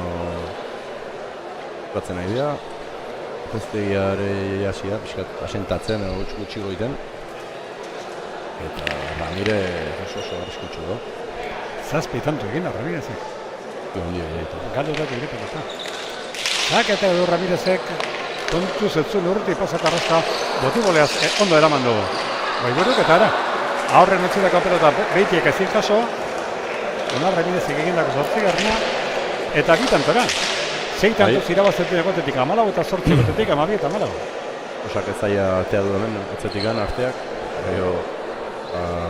buskatzen nahi dira. Apesegiare jasia, pixkat asentatzen, gutxi goiten. Eta Ramirez oso arriskutsu da. 7 tanto egin da Ramirezek. Galdetak egiten eta. Zaketa edo Ramirezek kontu zetzun urti pasak arrasta botiboleaz ondo eraman dugu. Goiburuk eta ara. Aurren utzidako pelota Beitiek ezin jaso. Ona Ramirezek egindako 8. Eta 2 tantora. 6 tantuz irabazetik egotetik 14 eta 8 egotetik 12 eta 14. Osak ez zaila atea du hemen, etzetikan arteak.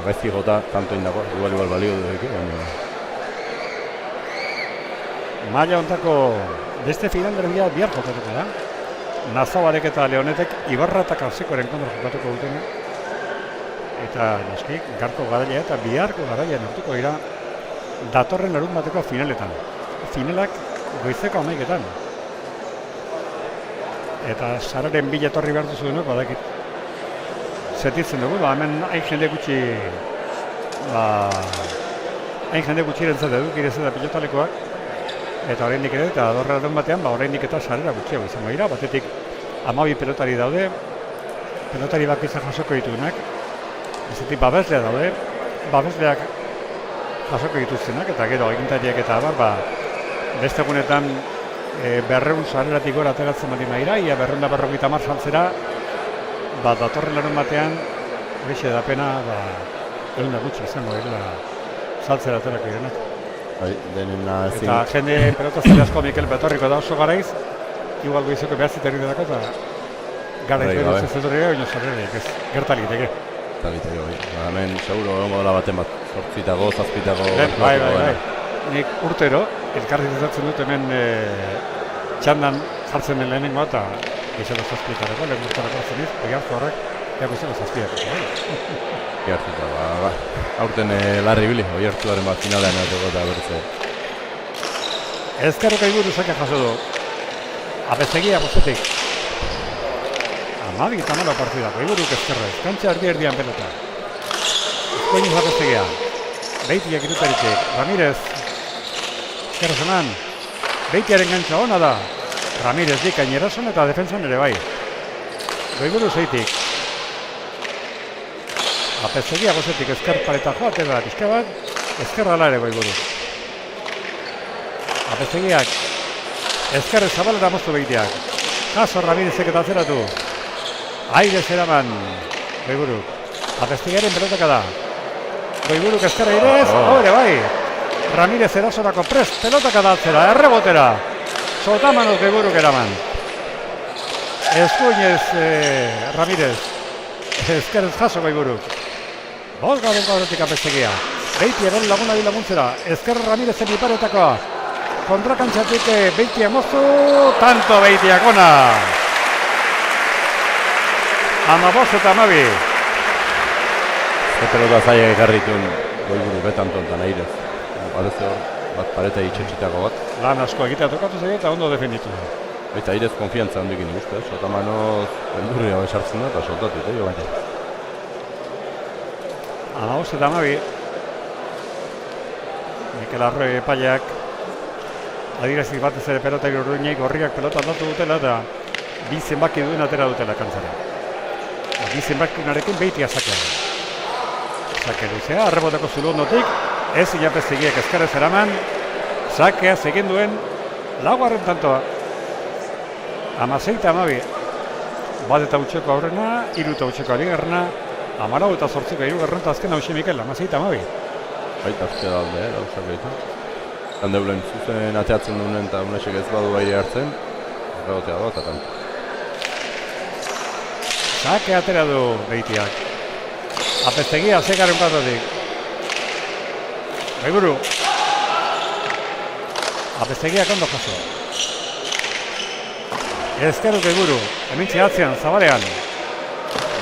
Gaizki jota tanto indako, igual balio dudek, baina... Maila ontako beste finalerdia bihar jokatuko da. Nazabarek eta Leonetek Ibarra eta Kalsikoren kontra jokatuko dutena. Eta noskik, garko garaia eta biharko garaia nortuko dira datorren larun bateko finaletan. Finalak goizeko 11-etan. Eta sararen bila etorri behar duzuenok, badakit. Zetitzen dugu, hemen hain jende gutxi erentzat eduk irezeta pilotalekoak. Eta oraindik ere, eta adorraren batean, oraindik eta sarera gutxiago izango dira. Batetik 12 pelotari daude, pelotari bakoitzak jasoko dituenak. Bestetik babesleak daude, babesleak jasoko dituztenak, eta gero agintariak eta abar, beste egunetan 200 sareratik gora ateratzen baldin badira, ia 250 saltzera, datorren larun batean, horixe da pena, egun da gutxi izango dira saltzera aterako direnak. Eta jende pelotazile asko Mikel betorriko da oso garaiz, igual goizeko behatzit herri delako eta garaiz behar zezetorri baina sarrerik ez, gertaliteke. Hemen seguro egon dela baten bat, 8-tako, 7-tako... Bai. Nik urtero, elkarrizatzen dut hemen txandan jartzen den lehenengo eta goizeko 7-tarako, lehen urtarako hartzen iz, begartu horrek, goizeko 7-tarako. Gertuta, aurten larri bili, hori hartuaren bat finalean egoteko eta bertze. Ezkerreko Goiburu zaka jaso du. Apesegia bostetik. 12 eta 14 partida, Goiburuk ezkerrez, kantxa erdian pelota. Ezkoiniz Apesegia. Beitiak irutaritik, Ramirez. Ezkerrez eman. Beitiaren gantxa ona da. Ramirez dikain erason eta defensan ere bai. Goiburu zeitik. Apesegia bostetik ezker paleta joate da pixka bat, ezkerra ala ere Goiburu. Apesegiak ezkerre zabalera moztu Beitiak. Jaso Ramirezek eta atzeratu. Airez eraman Goiburuk. Apesegiaren pelotaka da. Goiburuk ezkerra irez, ere bai. Ramirez erasorako prest, pelotaka da atzera, errebotera. Sotamanoz Goiburuk eraman. Eskuinez Ramirez. Ezkerrez jaso Goiburuk. Bolgaren koderotik Apesegia. Beitiaren lagunari laguntzera. Ezkerra Ramirezen iparetakoa. Kontrakantzatik Beitia moztu. Tanto Beitiak ona. 15 eta 12. Pelota zaila ekarritun Goiburu betanton eta Airez. Parece hor, bat pareta itxetxitako bat. Lan asko egitea tokatu zaio eta ondo defenditu. Eta Airez konfiantza handikin ikuste, Sotamanoz beldurria besartzen da eta soltatu jo baina. 15 eta 12. Mikel Arroi epaileak adirazik batez ere pelota urruinek gorriak pelota aldatu dutela eta bi zenbaki duen atera dutela kantzara. Bi zenbakinarekin Beitia sakea. Sake luzea, arrebotako zulondotik, ez Apesegiak ezkerrez eraman, sakea egin duen laugarren tantoa. 16 eta 12. Bat eta utxeko aurrena, 3 eta utxeko aligarrena, 14 eta 8ko hirugarren eta azken hauxe Mikel, 16 eta 12. Baita azte da alde, gauzak behitu. Handeulen zuzen ateatzen duen eta unesek ez badu aire hartzen, erregotea da, eta tanto. Sake atera du Beitiak. Apestegia Zekaren patrotik. Goiburu. Apestegiak ondo jaso. Ezkeruk Goiburu. Hemen txeatzean, zabalean.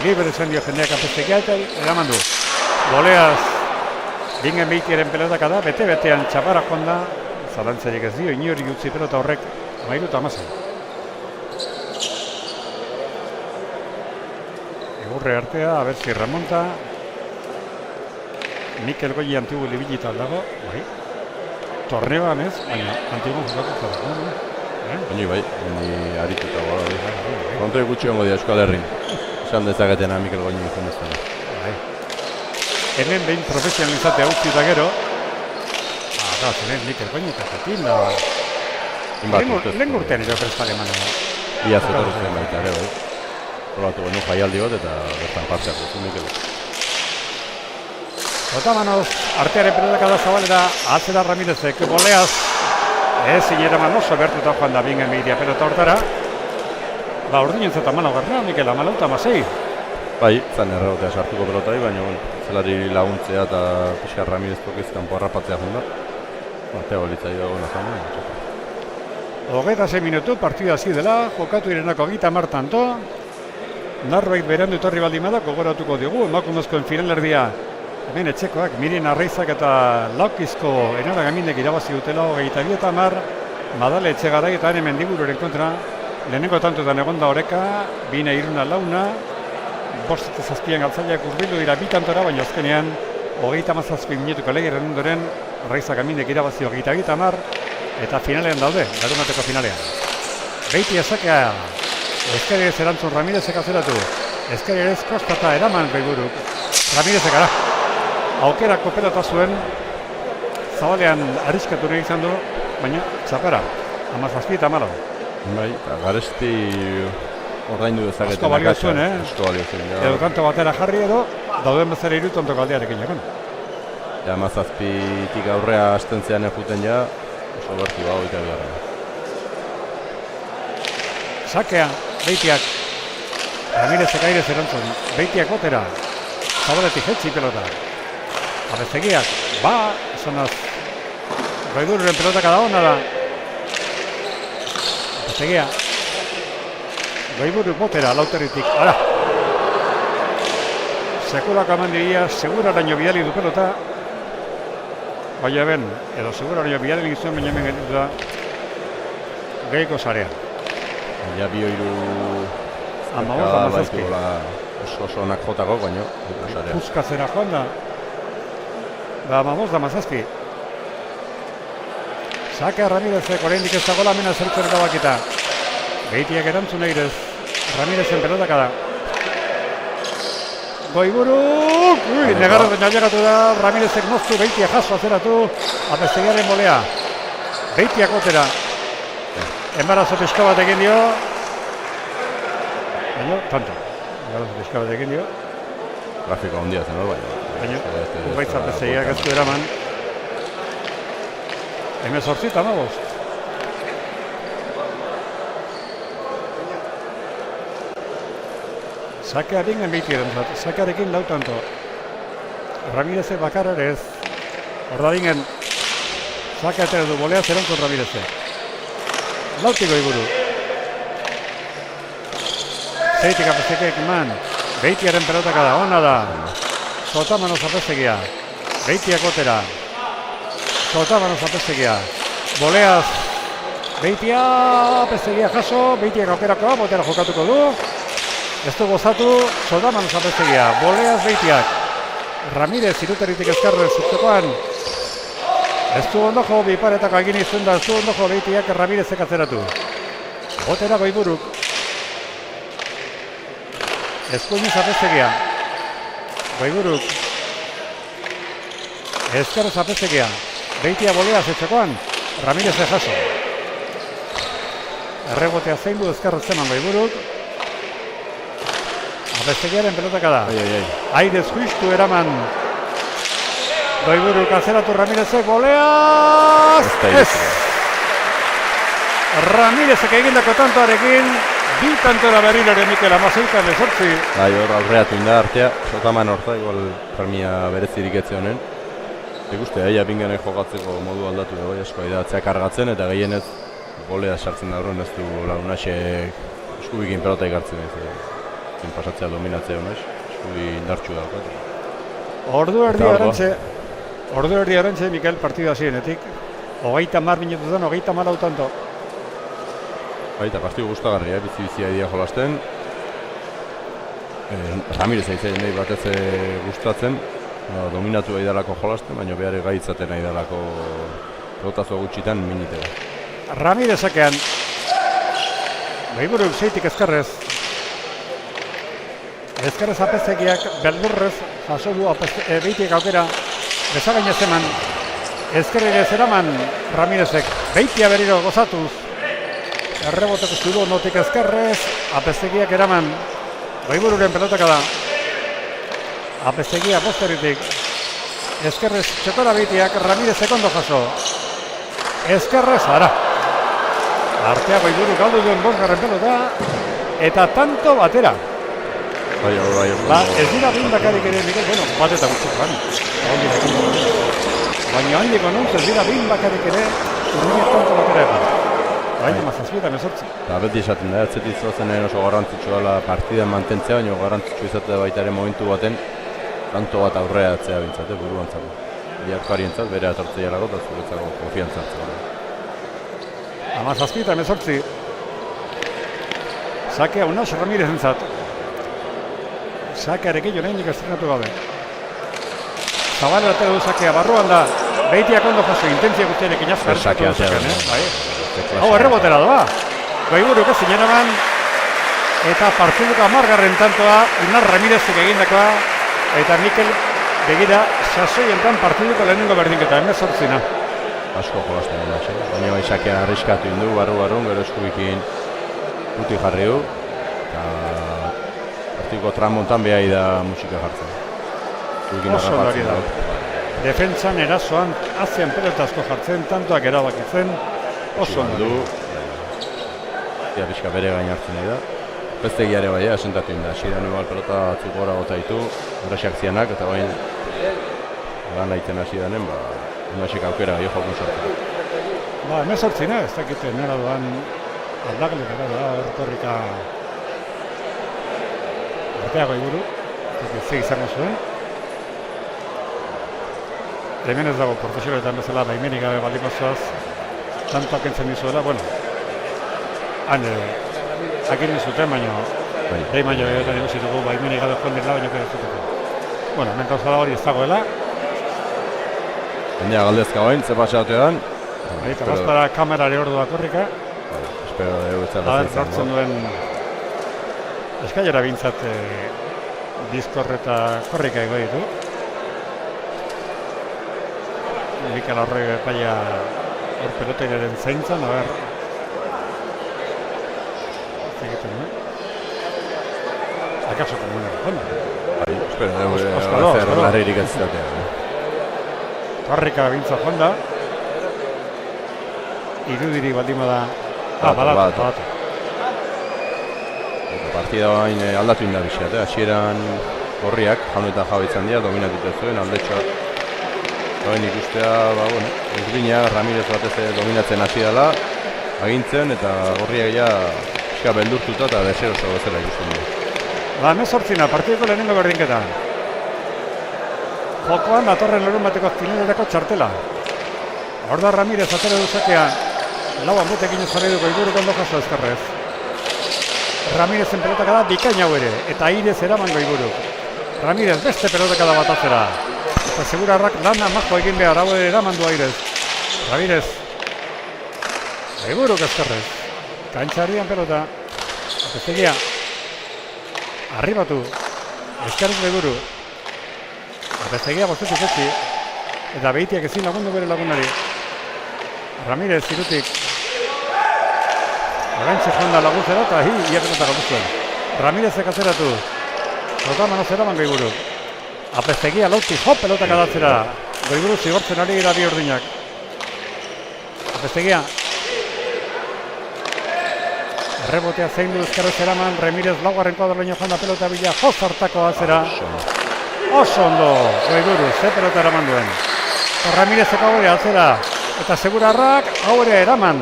Libre zen dio jendeak Apestegia eta eraman du. Goleaz. Bingen behitiaren pelotaka da, bete-betean txapara joan da. Zalantzarik ez dio, inori utzi pelota horrek. 13-16. Egurre artea, a ber si remonta. Mikel Goyi Antigu libilital dago, bai. Torneoan ez, baina Antigu jokatuta dago. Bai, arituta gara. Kontre gutxi hongo dira Euskal Herrin. Esan dezaketena Mikel Goyi izan. Bai. Hemen behin profesionalizatea utzi eta gero. Da, zenen Mikel Goyi eta jatin da. Lehen urtean ero prestale emana. Ia zetorru zen baita ere, bai. Kolatu genuen jaialdi bat eta bertan parteak dut Mikel. Otamanoz, artearen pelotaka da zabalera, atzera Ramirezek, goleaz, ezin eraman oso bertuta joan da bingen behiria pelota hortara. Ba, urdinen zeta malo garrera, Mikel, 14-16. Bai, zan erragotea sartuko pelotai, baina zelari laguntzea eta pixka Ramirez tokezkan porrapatzea junda. Teo litzai dago nazan. 26 minutu, partida hasi dela, jokatu irenako 30 tanto. Narbait berandu etorri baldin bada, gogoratuko digu, emakumezkoen finalerdia. Hemen etxekoak, Mirin Arraizak eta Laukizko Enara Gamindek irabazi dutela 22-10, Madale Etxegarai eta hemen Mendibururen kontra. Lehenengo tantoetan egon da oreka, 2-3-4, 5-7 galtzaileak hurbildu dira 2 tantora, baina azkenean 37 minutuko legiaren ondoren Arraizak Gamindek irabazi 22-10 eta finalean daude, larumateko finalean. Beiti esakea, Ezkerrez erantzun Ramirezek azeratu, Ezkerrez kostata eraman Goiburuk, Ramirezek ara. Aukerako pelota zuen, zabalean arriskatu nahi izan du, baina txapara, 17-14. Bai, eta Garesti ordaindu dezaketen. Asko balio zuen, Asko balio zuen, ja. Edo kanto batera jarri edo, dauden bezala irutonto galdearekin jakon. Ja, 17tik aurrea hasten zean juten ja, oso berti bau eta biharra. Sakea, Beitiak, Ramirezek airez erantzun, Beitiak botera, zabaletik jetzi pelota. Abestegiak, ba, zonaz, Goibururen pelota kada hona da. Abestegia, Goiburu botera, lauterritik, ara. Sekulak amandia, seguraraino bidali du pelota. Baina ben, edo seguraraino bidali gizuen, baina hemen gelditu da gehiko zarean. Ja, bioiru... Amazazki. Oso onak jotako, baina, zarean. Puskazera joan da. Da, 15-17. Sakea Ramirezek oraindik ez dagoela mena zertzen erabakita. Beitiak erantzun eirez. Ramirezen pelotaka da. Goiburuk! Negarroten ailegatu da. Ramirezek moztu, Beitiak jaso azeratu. Apestegiaren bolea. Beitiak otera. Embarazo pixka bat egin dio. Baina, tanto. Embarazo pixka bat egin dio. Grafiko handia zen, baina. Baina, urbaitza pezegiak ez du eraman. 18-15. Sakea bingen Beitiaren zat. Sakearekin lau tanto. Ramirezek bakarare ez. Horda bingen. Sakea atera du bolea zeronkon Ramirezek. Lautiko iburu. Zeitik apestekek man. Beitiaren pelotaka da, ona da. Sotamanoz apestegia. Beitiak otera. Sotamanoz apestegia. Boleaz. Beitia apestegia jaso. Beitiak aukerakoa, botera jokatuko du. Ez du gozatu. Sotamanoz apestegia. Boleaz Beitiak. Ramirez iruteritik ezkarrez zutzekoan. Ez du ondojo, biparetako egin izun da. Ez du ondojo Beitiak Ramirezek atzeratu. Botera Goiburuk. Eskuiniz apestegia. Goiburuk. Ezkerrez apestegia. Beitia bolea zetxekoan. Ramirez jaso. Errebotea zein du ezkerrez zeman Goiburuk. Apestegiaren pelotaka da. Airez justu eraman. Goiburuk azeratu Ramirezek boleaz. Ez! Ramirezek egindako tantoarekin Bi tantora berriro ere Mikel 16-18. Bai, hor aurreatu inda artea, sotaman horta, igual premia berezirik etze honen. Ikuste, aia bingenek jokatzeko modu aldatu dago, asko idatzea kargatzen eta gehienez golea sartzen da horren, ez du Unasek eskubikin pelota ikartzen ez. Pasatzea dominatzea Unas, eskubi indartxu dago. Ordu erdi arantxe, Mikel, partida hasienetik. 30 minututan, 34 tanto. Baita, partidu gustagarria, bizi-bizia idea jolasten. Ramirez aitzea nahi batez gustatzen. Dominatu nahi dalako jolasten, baina behar gaitzaten nahi dalako pelotazo gutxitan minitela. Ramirezekean. Baiburu zeitik ezkerrez. Ezkerrez apestegiak beldurrez jaso du beitiek aukera bezagainez eman. Ezkerrez eraman Ramirezek beitia berriro gozatuz. Erreboteko zulu notik ezkerrez, apestegiak eraman Baibururen pelotaka da. Apestegia posteritik. Ezkerrez txokora beitiak Ramirezek ondo jaso. Ezkerrez ara. Artea Baiburu galdu duen 5. pelota eta tanto batera. Bai. Ez dira bin bakarik ere, Mikel, bueno, bat eta gutxikoan. Baina handiko nuntz ez dira bin bakarik ere, urriak tanto batera egan. Baina mazazpietan ezortzi. Eta beti esaten da, atzetik zoazen oso garrantzitsua dela partidan mantentzea, baina garrantzitsua izatea baita ere momentu baten tanto bat aurrea atzea bintzate, buruan zako. Biarkarientzat, bere atortzea lago, eta zuretzako konfiantzatzea. Mazazpietan ezortzi. Sakea Unas Ramirezentzat. Sakearekin oraindik estrenatu gabe. Zabala atera du sakea barruan da. Beitiak ondo jaso, intentzia guztiarekin azkar. Sakea bai. Hau errebotera doa. Baiburu kezinen eman. Eta partiduko 10. tantoa Unas Ramirezek egindakoa. Eta Mikel begira sasoientan partiduko lehenengo berdinketa. 18. Asko jolasten dira, baina bai sakea arriskatu indu, barru-barrun, gero eskubikin puti jarri du. Eta partiko tramontan behai da musika jartzen. Oso lari da. Defentsan erasoan, azian pelotazko jartzen, tantoak erabakitzen, oso lari. Eta pixka bere gain hartzen nahi da. Bestegiare bai, asentatu inda. Sidan igual pelota batzuk gora gota ditu, horrexak zianak, eta bain lan aiten hasi danen, Unasek aukera jo jokun sortu. 18, ez dakite nera doan aldakletara da, erkorrika artea Baiburu, ze izango zuen. Hemen ez dago profesionaletan bezala baimenik gabe baldiko zoaz, tantoak entzen dizuela, bueno, han akin dizuten, baina behin baino egotan ikusi dugu baimenik gabe joan dira, baina zuteko. Bueno, hemen gauza da hori ez dagoela. Hendea galdezka bain, ze pasatean. Eta bastara kamerare ordua korrika. Espero dugu etzela izango. Duen eskailera bintzat bizkor eta korrika ego ditu. Mikel Aurrege epaia hor peloteiraren zaintzan, a ber. Zegiten, Akaso komunera, jona. Espero dugu zer larririk ez zatea. Korrika bintza jonda. Irudiri baldima da. Badatu. Partida bain aldatu inda bizat, hasieran gorriak, jaun eta jabe izan dira, dominatuta zuen, aldetxoak. Bain ikustea, ezbina, Ramirez batez dominatzen hasi dela, agintzen, eta gorriak ja pixka beldurtuta eta deseroso bezala ikusten dira. 18, partideko lehenengo berdinketa. Jokoan datorren lerun bateko finalerako txartela. Hor da Ramirez atera duzakea. Lauan botekin ezarri duko Baiburu ondo jaso ezkerrez. Ramirezen pelotaka da bikain hau ere. Eta airez eraman Baiburu. Ramirez beste pelotaka da batazera. Eta segurarrak lana majo egin behar hau ere eraman du airez. Ramirez. Baiburu ezkerrez. Kantxarrian pelota. Apestegia. Arribatu. Ezkerrez Baiburu. Apestegia bostetik etzi, eta Beitiak ezin lagundu bere lagunari. Ramirez irutik. Orantxe joan da laguntzera eta ia pelota galduzuen. Ramirezek atzeratu. Sotaman azeraman Baiburu. Apestegia lauti jo pelotak adatzera. Baiburu zigortzen ari gira bi ordinak. Apestegia. Errebotea zein du ezkerrez eraman, Ramirez laugarren kuadroleño joan da pelota bila, joz hartako azera. Oso ondo, Goiburu, ze pelota eraman duen. Ramirezek haurea atzera, eta Segurarrak haurea eraman.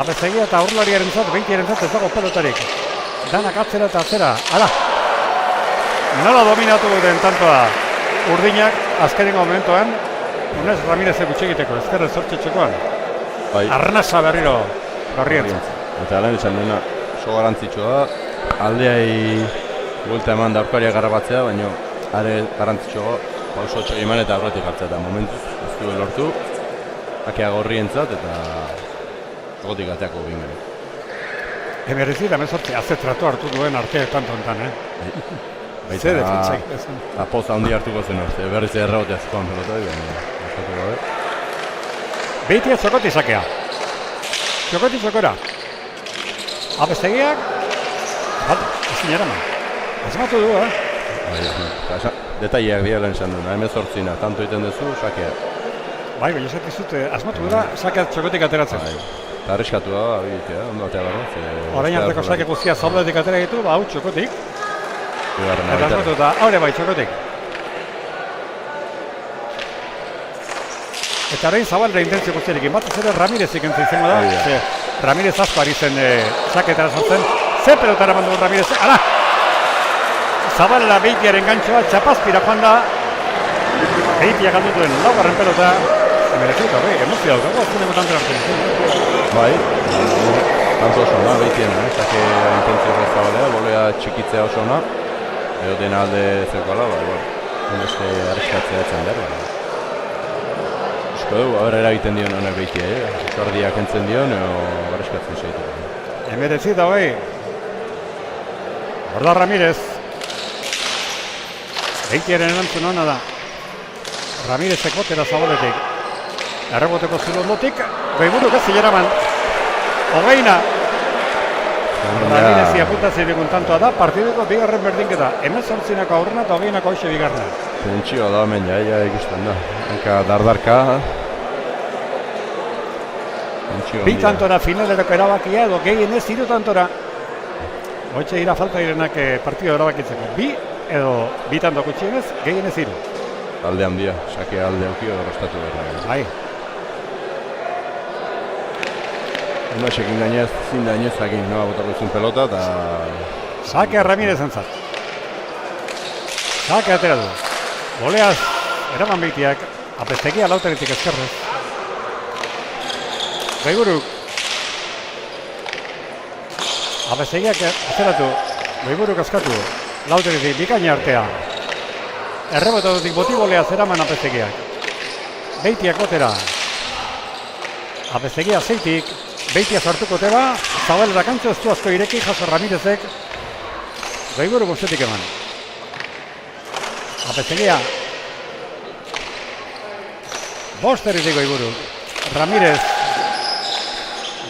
Abezegia eta aurlariaren zat, 20-aren zat ez dago pelotarik. Danak atzera eta atzera, ala. Nola dominatu duten tantoa. Urdinak azkenengo momentuan, unez Ramirezek utxegiteko, ezkerrez zortxetxekoan. Bai. Arnasa berriro, garrientzat. Eta lehen esan duena, oso garantzitsua da, aldeai buelta eman da aurkaria garrapatzea, baina are garantzitsua pauso txoi eman eta aurretik hartzea, eta momentuz ez du lortu, akea gorrientzat eta gotik ateako bingenek. Emerezi da mezortzi, azte tratu hartu duen artea tanto enten, Ze defentzak esan. Eta poza handi hartuko zen uste, berriz errabotea zikoan pelota, baina Beitia txokoti sakea. Txokoti txokora. Abestegiak, ezin eraman. Azmatu du, Detaileak dira lehen esan duen, 18 tanto egiten duzu, sakea. Bai, baina esatik zute, asmatu da, sakea txokotik ateratzen. Eta arriskatu da, abitea, ondo atea barra. Orain arteko sake guztia zaudetik atera ditu, ba, hau txokotik. Eta asmatu da, haure bai, txokotik. Eta orain zabalera intentzio guztiarekin, batez ere Ramirezik entzien izango da. Ramirez asko ari zen saketara sartzen. Ze pelotara mandu Ramirez, ala! Zabalera Beitiaren gantxoa, txapazpira joan da. Beitia galdutuen laugarren pelota. Emerezuta, emozio daukago, azkeneko tanten hartzen. Bai, tanto oso ona, Beitiena, sake intentzio zabalera, bolea txikitzea oso ona. Edo dena alde zeukala, beste arriskatzea etzen behar. Usko dugu, eragiten dion honek Beitia, Esardiak entzen dion, edo arriskatzen zeitu. Emerezita, bai. Horda Ramirez. Beitiaren erantzun hona da. Ramirezek botera zaboletik. Erreboteko zulondotik, Goiburuk ez zileraman. Hogeina. Ramirez iaputazio digun tantoa da, partideko bigarren berdinketa. 18 aurrena eta hogeinako hoxe bigarrena. Tentsioa da hemen, ja ikusten da. Hanka dardarka. Bi tantora finalerako erabakia edo gehienez 3 tantora. Hoitxe ira falta direnak partida erabakitzeko. Bi edo bi tanto gutxienez, gehienez 3. Alde handia, sake alde aukio rostatu behar. Bai. Unaxekin gainez, zin gainez jakin, noa botako izun pelota eta... Sake Ramirez entzat. Sake atera du. Boleaz, eraman Beitiak, apestegia lauteretik ezkerrez. Goiburuk. Apestegiak atzeratu. Goiburuk askatu. Lauteretik bikaina artea. Errebotadutik boti boleaz eraman apestegiak. Beitiak botera. Apestegia zeitik. Beitia sartuko teba. Zabalera kantxo ez du asko ireki jaso Ramirezek. Goiburuk bostetik eman. Apestegia. Bosterritik Goiburuk. Ramirez.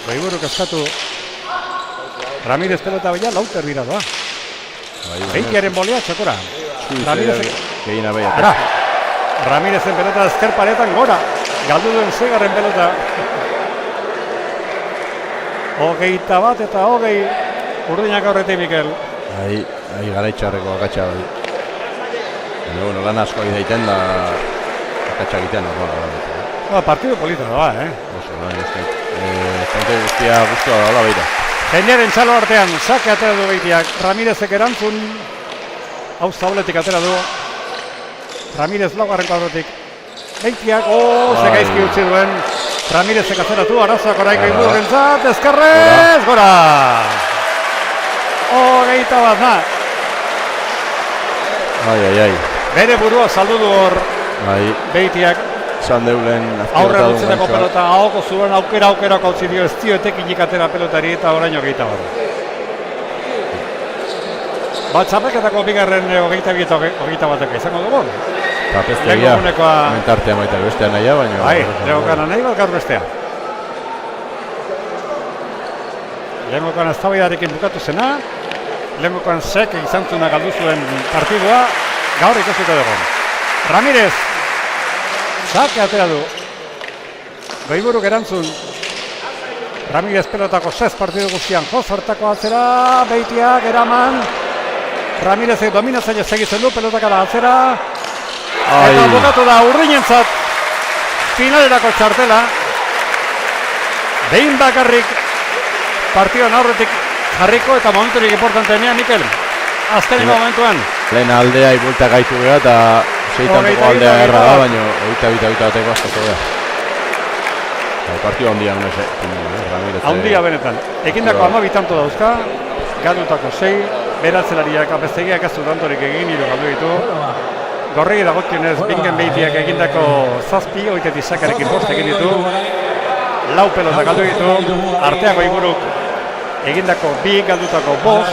Goiburuk eskatu. Ramirez pelota bila lauter dira doa. Beitiaren bolea txokora. Gehina beha. Ara. Ramirezen pelota ezker paretan gora. Galdu duen segarren pelota. 21 eta 20. Urdinak aurretik Mikel. Ahi garaitxarreko akatsa bai. Bueno, lan asko daiten da akatsa egitean normal. Partido polita da, Oso, zente guztia guztua da, beira. Jendearen txalo artean, sake atera du Beitiak. Ramirezek erantzun. Hau zauletik atera du. Ramirez laugarren kuadrotik. Beitiak, zekaizki utzi duen. Ramirezek atzeratu, arazoak oraiko inburrentzat, ezkerrez, gora! 21 da. Ai. Bere burua saldu du hor Beitiak. Zan deulen aurre dutzeneko pelota, ahoko zuen aukera kautzi dio, ez dio etekinik atera pelotari eta oraino 21. Bat txapelketako bigarren 22 eta 21 izango dugu. Tapestegia, mentartea maita bestea nahia, baina... Bai, lehokana nahi bat gaur bestea. Lehenkoan eztabaidarekin bukatu zena, lehenkoan sek izan zuna galdu zuen partidua, gaur ikusiko dugu. Ramirez, sake atera du. Goiburuk erantzun. Ramirez pelotako 6 partidu guztian jo, zartako atzera, Beitiak eraman. Ramirez dominatzaile segitzen du, pelotakara atzera. Eta botatu da Urrinentzat finalerako txartela. Behin bakarrik partioan aurretik jarriko eta momenturik importantenean, Mikel. Azkenengo momentuan. Lehen aldea ibuelta gaitu geha eta seitantuko aldea erra da, baina 22 bateko askatu geha. Partio handia Ramirez. Handia benetan. Ekindako 12 tanto dauzka, galdutako 6, beratzelariak apestegiak ez du tantorik egin, 3 galdu ditu. Gorregi dagokionez, Bingen Beitiak egindako 7, oitetik sakarekin 5 egin ditu. 4 pelota galdu ditu, arteako inguruk egindako 2, galdutako 5.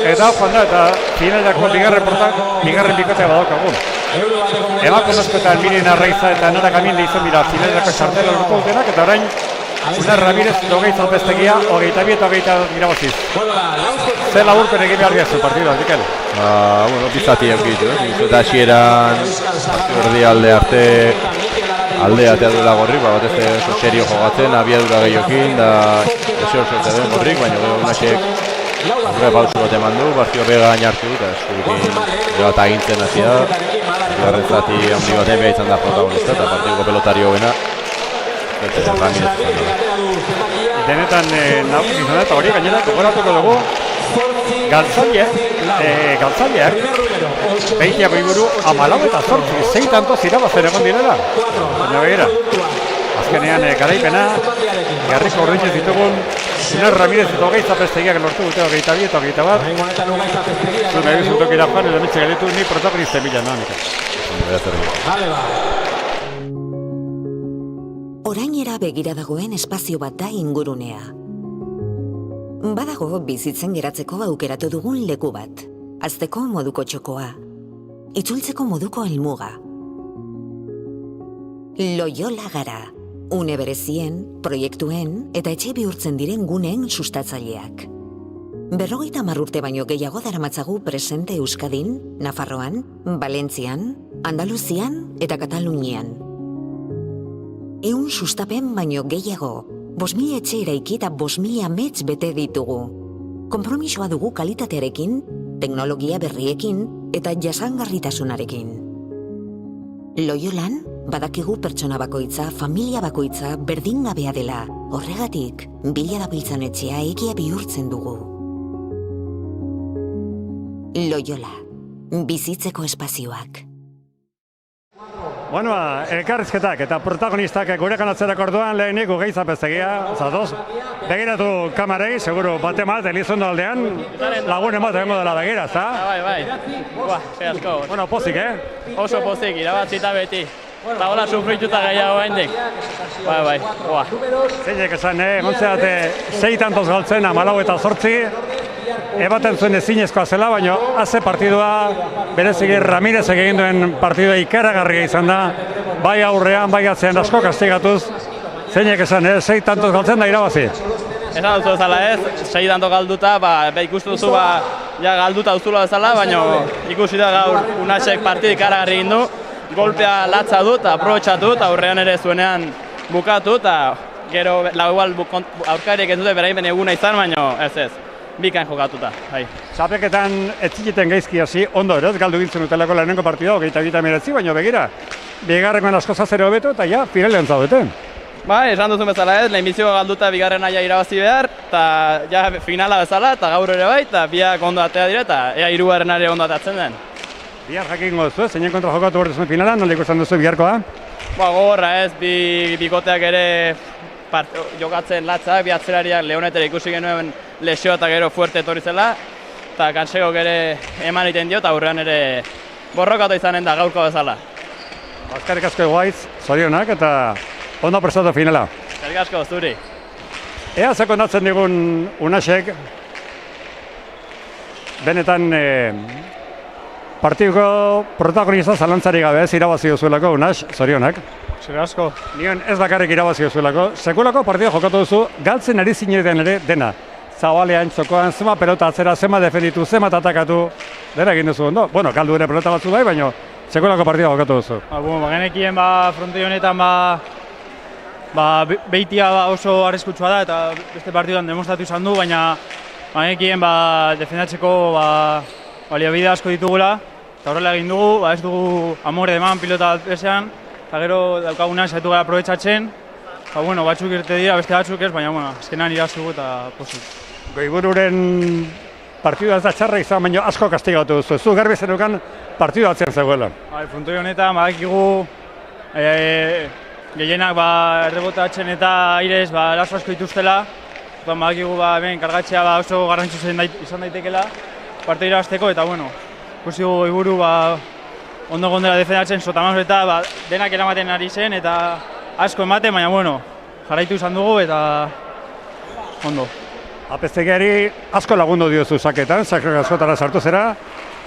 Eta joan da, eta finalerako bigarren bikotea badaukagun. Emakumezkoetan Miren Arraiza eta Nara Kaminde izan dira finalerako txartela lortu dutenak, eta orain Uner Ramirez 20 alpestegia, 22 eta 22 irabaziz. Zer laburpen egin behar diazu partidua, Mikel? Bizati eukitu, eta hasieran erdi alde arte aldea atea duela Gorrik, batez oso serio jogatzen, abiadura gehiokin, da eseo sorte den Gorrik, baina gero unasek aurre pausu bat eman du, partio bega gain hartu eta eskubikin bat agintzen hasi da. Bigarren zati handi baten beha izan da protagonista eta partidoko pelotario bena. Eta Ramirez izan da. Denetan izan da eta hori gainera gogoratuko dugu galtzaileak Beitiako inguru 14 eta 8, 6 tantoz irabazen egon direla. Baina begira, azkenean garaipena, garriko Urrinez ditugun, Uner Ramirez eta 20 alpestegiak lortu dute 22 eta 21. Zu nahi bizutok irajoan edo mitxe galitu ni protagoniste bila, no, Orainera begira dagoen espazio bat da ingurunea. Badago bizitzen geratzeko aukeratu dugun leku bat. Hazteko moduko txokoa. Itzultzeko moduko helmuga. Loyola gara. Une berezien, proiektuen eta etxe bihurtzen diren guneen sustatzaileak. 50 urte baino gehiago daramatzagu presente Euskadin, Nafarroan, Valentzian, Andaluzian eta Katalunian. 100 sustapen baino gehiago, 5.000 etxe eraiki eta 5.000 amets bete ditugu. Konpromisoa dugu kalitatearekin, teknologia berriekin eta jasangarritasunarekin. Loyolan, badakigu pertsona bakoitza, familia bakoitza berdingabea dela. Horregatik, bila dabiltzan etxea egia bihurtzen dugu. Loyola, bizitzeko espazioak. Bueno, elkarrizketak eta protagonistak gurekan atzerako orduan lehenik Ugeiz alpestegia, zatoz. Begiratu kamarei, seguru bate bat, Elizondo aldean, lagunen bat egongo dela begira, ezta? Bai. Buah, asko. Bueno, pozik, Oso pozik, irabatzita beti. Eta hola sufrituta gehiago haindik. Bai, buah. Zeinek esan, gontzeate 6 tantoz galtzen, 14 eta 8, ebaten zuen ezinezkoa zela, baina haze partidua bereziki Ramirez egin duen partidua ikaragarria izan da, bai aurrean, bai atzean asko kastigatuz. Zeinek esan, 6 tantoz galtzen da irabazi. Esan duzu bezala ez, 6 tanto galduta, ikustu duzu ja galduta duzula bezala, baina ikusi da gaur Unasek partida ikaragarri egin du, golpea latza dut, aprobetxatu eta aurrean ere zuenean bukatu, eta gero igual aurkariek ez dute beraimen eguna izan, baina ez. Bikain jokatuta, bai. Txapeketan ez zikiten gaizki hasi, ondo eroz, galdu gintzen dutelako lehenengo partida, 22 baina begira, bigarrengoan asko zazero hobeto eta ja, finalean zaudete. Bai, esan duzun bezala ez, lehenbizio galduta bigarren aia irabazi behar, eta ja finala bezala, eta gaur ere bai, eta biak ondo atea dira, eta ea hirugarren ere ondo atatzen den. Bihar jakingo duzu, zeinen kontra jokatu behar duzuen finala, nola ikusten duzu biharkoa? Gogorra ez, bikoteak ere jokatzen latzak, bi atzerariak Leonetere ikusi genuen lesio eta gero fuerte etorri zela, eta Kansegok ere eman egiten dio, eta aurrean ere borrokatu izanen da gaurko bezala. Eskerrik asko Eguaiz, zorionak eta ondo prestatu finala. Eskerrik asko, zuri. Ea sekundatzen digun Unasek, benetan partidoko protagonista zalantzari gabe ez irabazi duzuelako Unas, zorionak. Eskerrik asko. Nion ez bakarrik irabazi duzuelako, sekulako partida jokatu duzu, galtzen ari zineten ere dena. Zabalean, txokoan, zema pelota atzera, zema defenditu, zema atakatu, dena egin duzu ondo. Bueno, galdu ere pelota batzu bai, baina sekulako partida jokatu duzu. Genekien fronte honetan Beitia oso arriskutsua da eta beste partiduan demostratu izan du, baina banekien defendatzeko baliabide asko ditugula eta horrela egin dugu, ez dugu amore eman pilota bat bezean eta gero daukaguna saiatu gara aprobetxatzen. Batzuk irte dira, beste batzuk ez, baina azkenan iraztugu eta pozik. Goibururen partidua ez da txarra izan, baina asko kastigatu duzu. Zu garbi zenukan partidua atzean zegoela. Puntoi honetan badakigu gehienak errebotatzen eta airez arazo asko dituztela. Badakigu hemen kargatzea oso garrantzitsu izan daitekela parte irabazteko eta ikusi dugu Goiburu ondo gondela defendatzen sotamaz eta denak eramaten ari zen eta asko ematen, baina jarraitu izan dugu eta ondo. Apeztegiari asko lagundu diozu saketan, sakrak askotara sartu zera,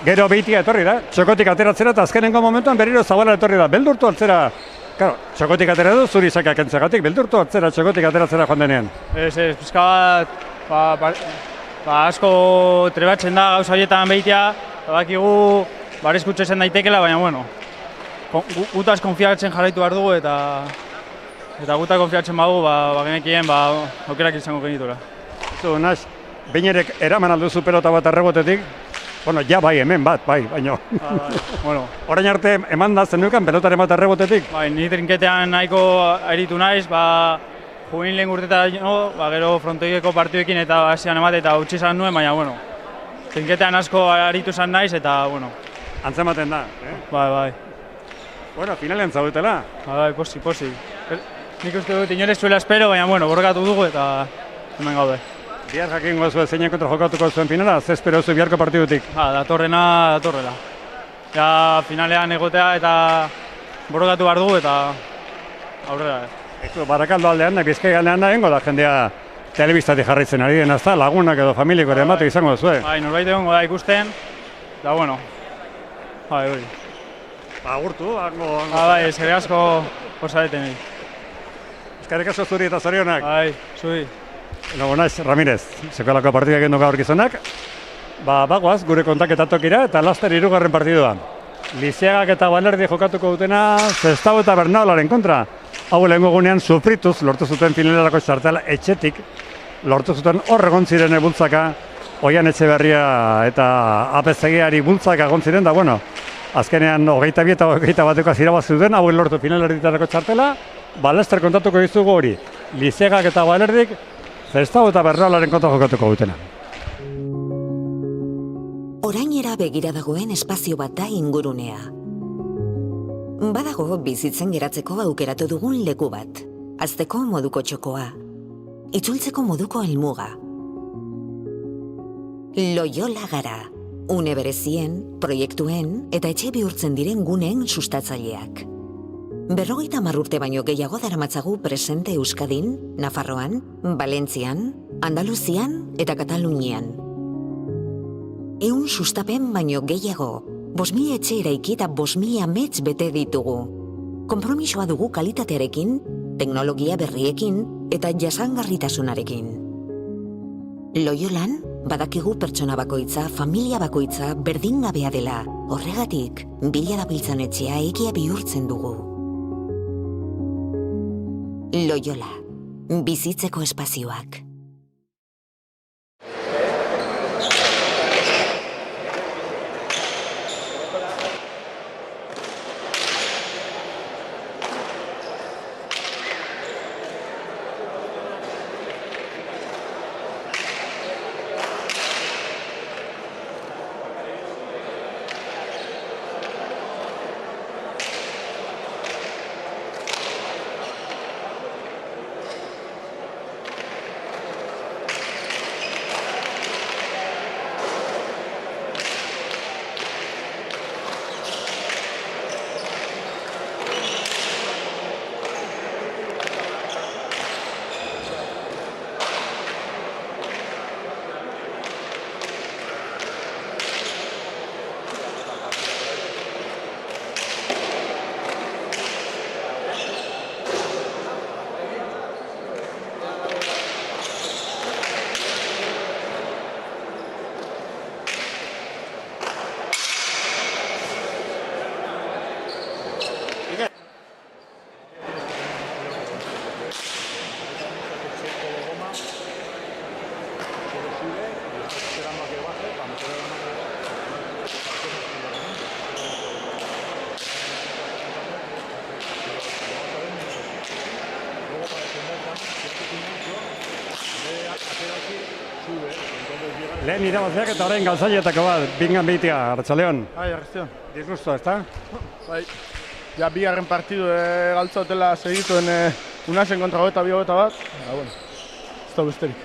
gero Beitia etorri da, txokotik ateratzera eta azkenengo momentuan berriro Zabala etorri da, beldurtu altzera, txokotik atera du, zuri sakak entzagatik, beldurtu altzera txokotik ateratzera joan denean. Ez, pizka bat, asko trebatzen da gauza horietan Beitia, eta bakigu barrizkutzen daitekela, baina gutaz konfiatzen jarraitu behar dugu eta gutaz konfiatzen badugu, genekien aukerak izango genituela. Naz, Beinerek eraman alduzu pelota bat arrebotetik, ja bai hemen bat, baina. Orain arte eman da zenukan pelotaren bat arrebotetik? Ni trinketean nahiko aritu naiz, jubilin lehen urtetan gero frontoieko partiduekin eta hasian emate eta utzi izan nuen, baina trinketean asko aritu izan naiz eta Antzematen da, Bai. Finalean zaudetela? Bai, posi. Nik uste dut inore zuela espero, baina borrokatu dugu eta hemen gaude. Bihar jakingo zuen zeinen kontra jokatuko zuen finala, ze espero zu biharko partidutik? Datorrela. Ja, finalean egotea eta borrokatu behar dugu eta aurrera. Barakaldo aldean, Bizkai aldean da, da jendea telebistatik jarraitzen ari den, azta, lagunak edo familiko ere emate izango zuen. Norbait egongo da ikusten, eta hori. Agurtu, eskerrik asko posareten egin. Eskerrik asko zuri eta zorionak. Zuri. Naiz, Ramirez, sekolako partida egin gaur gizonak. Bagoaz, gure kontaketatokira eta laster 3. partidua. Lizeagak eta Balerdi jokatuko dutena Sestao eta Bernaolaren kontra. Hau lehengo gunean sufrituz lortu zuten finalerako txartela etxetik. Lortu zuten horregon ziren bultzaka, Oian Etxeberria eta Apeztegiari bultzaka egon ziren, da azkenean 22 eta 21 irabazi duten, hau lortu finalerditarako txartela. Laster kontatuko dizugu hori. Lizeagak eta Balerdik Sestao eta Bernaolaren kontra jokatuko dutena. Orainera begira dagoen espazio bat da ingurunea. Badago bizitzen geratzeko aukeratu dugun leku bat. Hazteko moduko txokoa. Itzultzeko moduko helmuga. Loyola gara. Une berezien, proiektuen eta etxe bihurtzen diren guneen sustatzaileak. 50 urte baino gehiago daramatzagu presente Euskadin, Nafarroan, Valentzian, Andaluzian eta Katalunian. 100 sustapen baino gehiago, 5.000 etxe eraiki eta 5.000 amets bete ditugu. Konpromisoa dugu kalitatearekin, teknologia berriekin eta jasangarritasunarekin. Loyolan, badakigu pertsona bakoitza, familia bakoitza berdingabea dela. Horregatik, bila dabiltzan etxea egia bihurtzen dugu. Loyola, bizitzeko espazioak. Lehen irabazleak eta orain galtzaileetako bat, Bingan Beitia, Arratsaldeon. Bai, arreztion. Disgusto, ezta? Bai, ja bigarren partidu galtza hotela segituen Unasen kontra 22 bat. Bueno, ez da besterik.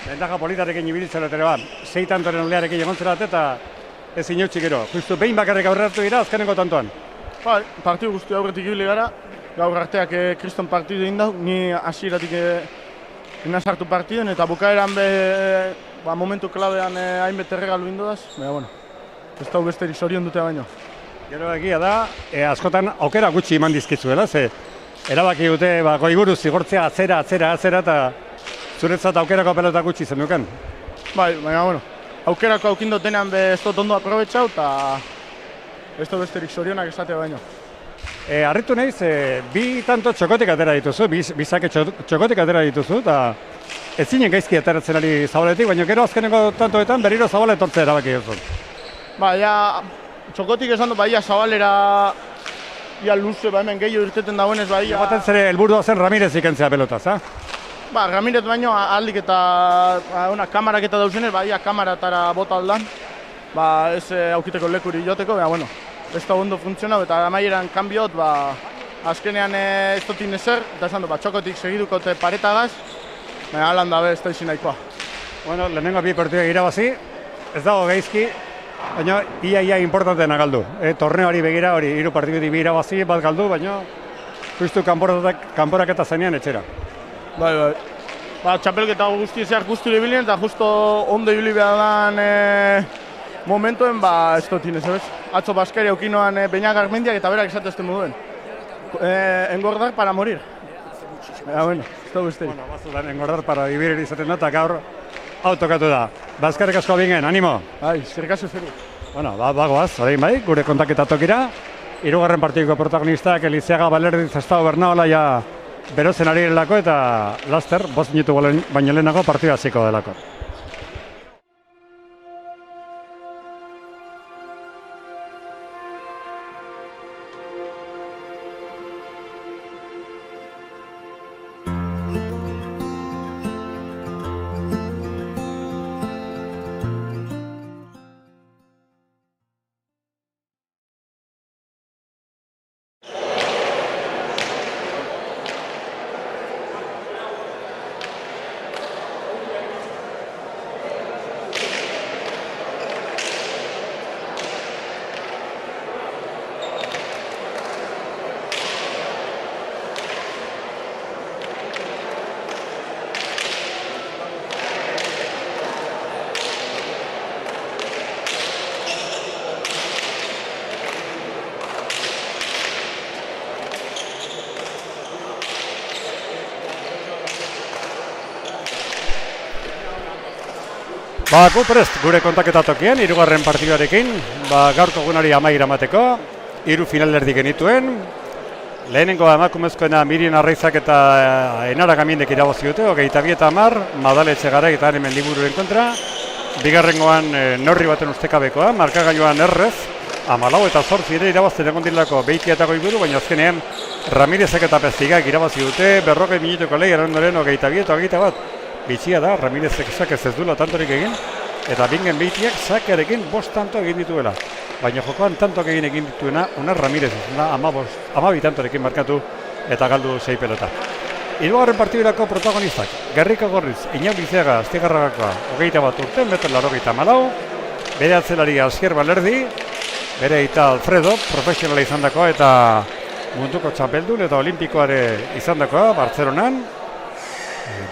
Ventaja politarekin ibilitzen ere bat, 6 tantoren olearekin egon zerat eta ez inautxik gero. Justu behin bakarrik aurreratu dira azkeneko tantoan. Bai, partidu guzti aurretik ibili gara. Gaur arteak kriston partidu egin dau, ni hasieratik sartu partiduen eta bukaeran momentu klabean hainbet erregalu indudaz. Baina, bueno, ez da besterik zorion dute baino. Gero egia da, askotan aukera gutxi eman dizkizuela, ze erabaki dute goiburu zigortzea atzera eta zuretzat aukerako pelota gutxi zenuken. Bai, baina, bueno, aukerako aukin dutenean ez dut ondo aprobetxau eta ez da besterik zorionak esate baino. Harritu nahiz, bi tanto txokotik atera dituzu, bizake txokotik atera dituzu, eta ez zinen gaizki ateratzen ari Zabaletik, baina gero azkeneko tantoetan berriro Zabala etortzea erabaki duzu. Ba, ja, txokotik esan du, ia Zabalera ia luze, hemen gehiago irteten dagoenez, ia... Baten zere helburua zen Ramirez ikentzea pelotaz, ha? Ba, Ramirez baino aldik eta kamarak eta dauzenez, ia kamaratara bota aldan, ez aukiteko lekuri joteko, bueno, ez da ondo funtzionau eta amaieran kanbiot, azkenean ez dutin ezer, eta esan du, txokotik segidukote paretagaz, baina alan dabe ez da izin nahikoa. Bueno, lehenengo bi partiduak irabazi, ez dago gaizki, baina ia importanteena galdu. Torneoari begira hori, 3 partidu bi irabazi, bat galdu, baina justu kanporaketa zenean etxera. Bai. Txapelketa guzti zehar guzti ibilien eta justo ondo ibili behar dan momentuen, ez dutin ez. Atzo Baskari aukinoan Beñat Garmendiak eta berak esatezten moduen. Engordar para morir. Bueno, ez da besterik. Bueno, bazudan engordar para vivir izaten da, eta gaur autokatu da. Bazkarrik asko bingen, animo! Bai, zerkazu zeru. Bueno, bagoaz, orain bai, gure kontaketa tokira. 3. partidiko protagonistak Eliziaga, Balerdi, Zestao, Bernaola ja berotzen ari delako eta laster, 5 minutu baino lehenago partida hasiko delako. Gu prest gure kontaketa tokian, 3. partiduarekin, gaurko egunari amaiera emateko, 3 finalerdi genituen. Lehenengo emakumezkoena Mirien Arraizak eta Enara Gamindek irabazi dute, 22-10, Madaletxe Garai eta hemen libururen kontra. Bigarrengoan Norri baten ustekabekoa, markagailuan Errez, 14 eta 8 ere irabazten egon direlako Beitia eta Goiburu, baina azkenean Ramirezek eta Pezigak irabazi dute, 40 minutuko lehi erandoren 22 eta 21. Bitxia da, Ramirezek sakez ez duela tantorik egin, eta Bingen Beitiak sakearekin 5 tanto egin dituela. Baina jokoan tantoak egin dituena, Unar Ramirez, 12 tantorekin markatu eta galdu 6 pelota. 3. partidurako protagonistak, Gerriko Gorriz, Iñau Lizeaga, Astigarragakoa, 21 urte, 1,84 m, bere atzelari Asier Balerdi, bere aita Alfredo, profesionala izandakoa eta munduko txapeldun eta olimpikoare izandakoa, Bartzelonan.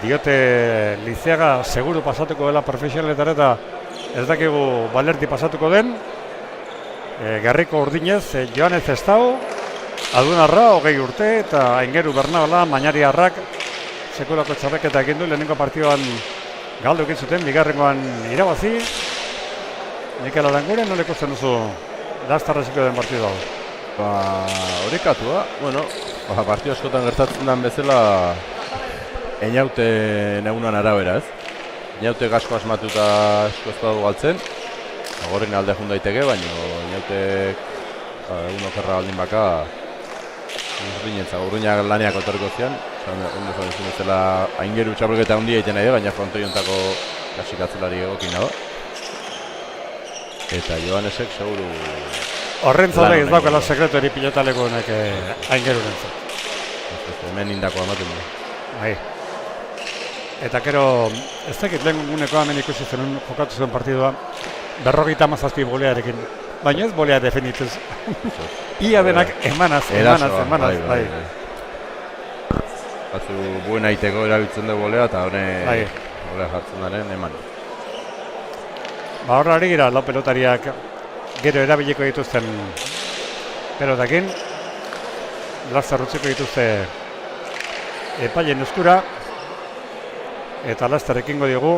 Diote Lizeaga seguru pasatuko dela profesionaletara eta ez dakigu Balerdi pasatuko den. Gerriko Urdinez, Joanez Zestao, Adunarra, 20 urte, eta Aingeru Bernaola, Mañariarrak, sekulako txarreketa egin du, lehenengo partioan galdu egin zuten, bigarrengoan irabazi. Mikel Aranguren, nola ikusten duzu dastarraziko den partidu hau? Horikatua, partio askotan gertatzen den bezala Einaute egunan arabera, ez? Einaute asko asmatuta asko ez dago galtzen. Gorrin alde jun daiteke, baina Einautek egun okerra baldin baka Urruñak laneak otorko zian. Ondo zain zela Aingeru txapelketa handia egiten nahi, baina frontoi ontako kasik atzelari egokin dago. Eta Joanesek seguru... Horren zaude ez daukala sekretuari pilotaleko honek aingeruren zut. Hemen indako amaten du. Bai. Eta gero, ez dakit lehen guneko hemen ikusi zenun jokatu zuen partidua, 57 bolearekin. Baina ez bolea definituz. Ia denak emanaz. Bai. Batzu buen aiteko erabiltzen du bolea eta bolea jartzen daren eman. Ba horra ari gira, lau pelotariak gero erabiliko dituzten pelotakin. Laster utziko dituzte epailen eskura. Eta laster ekingo diogu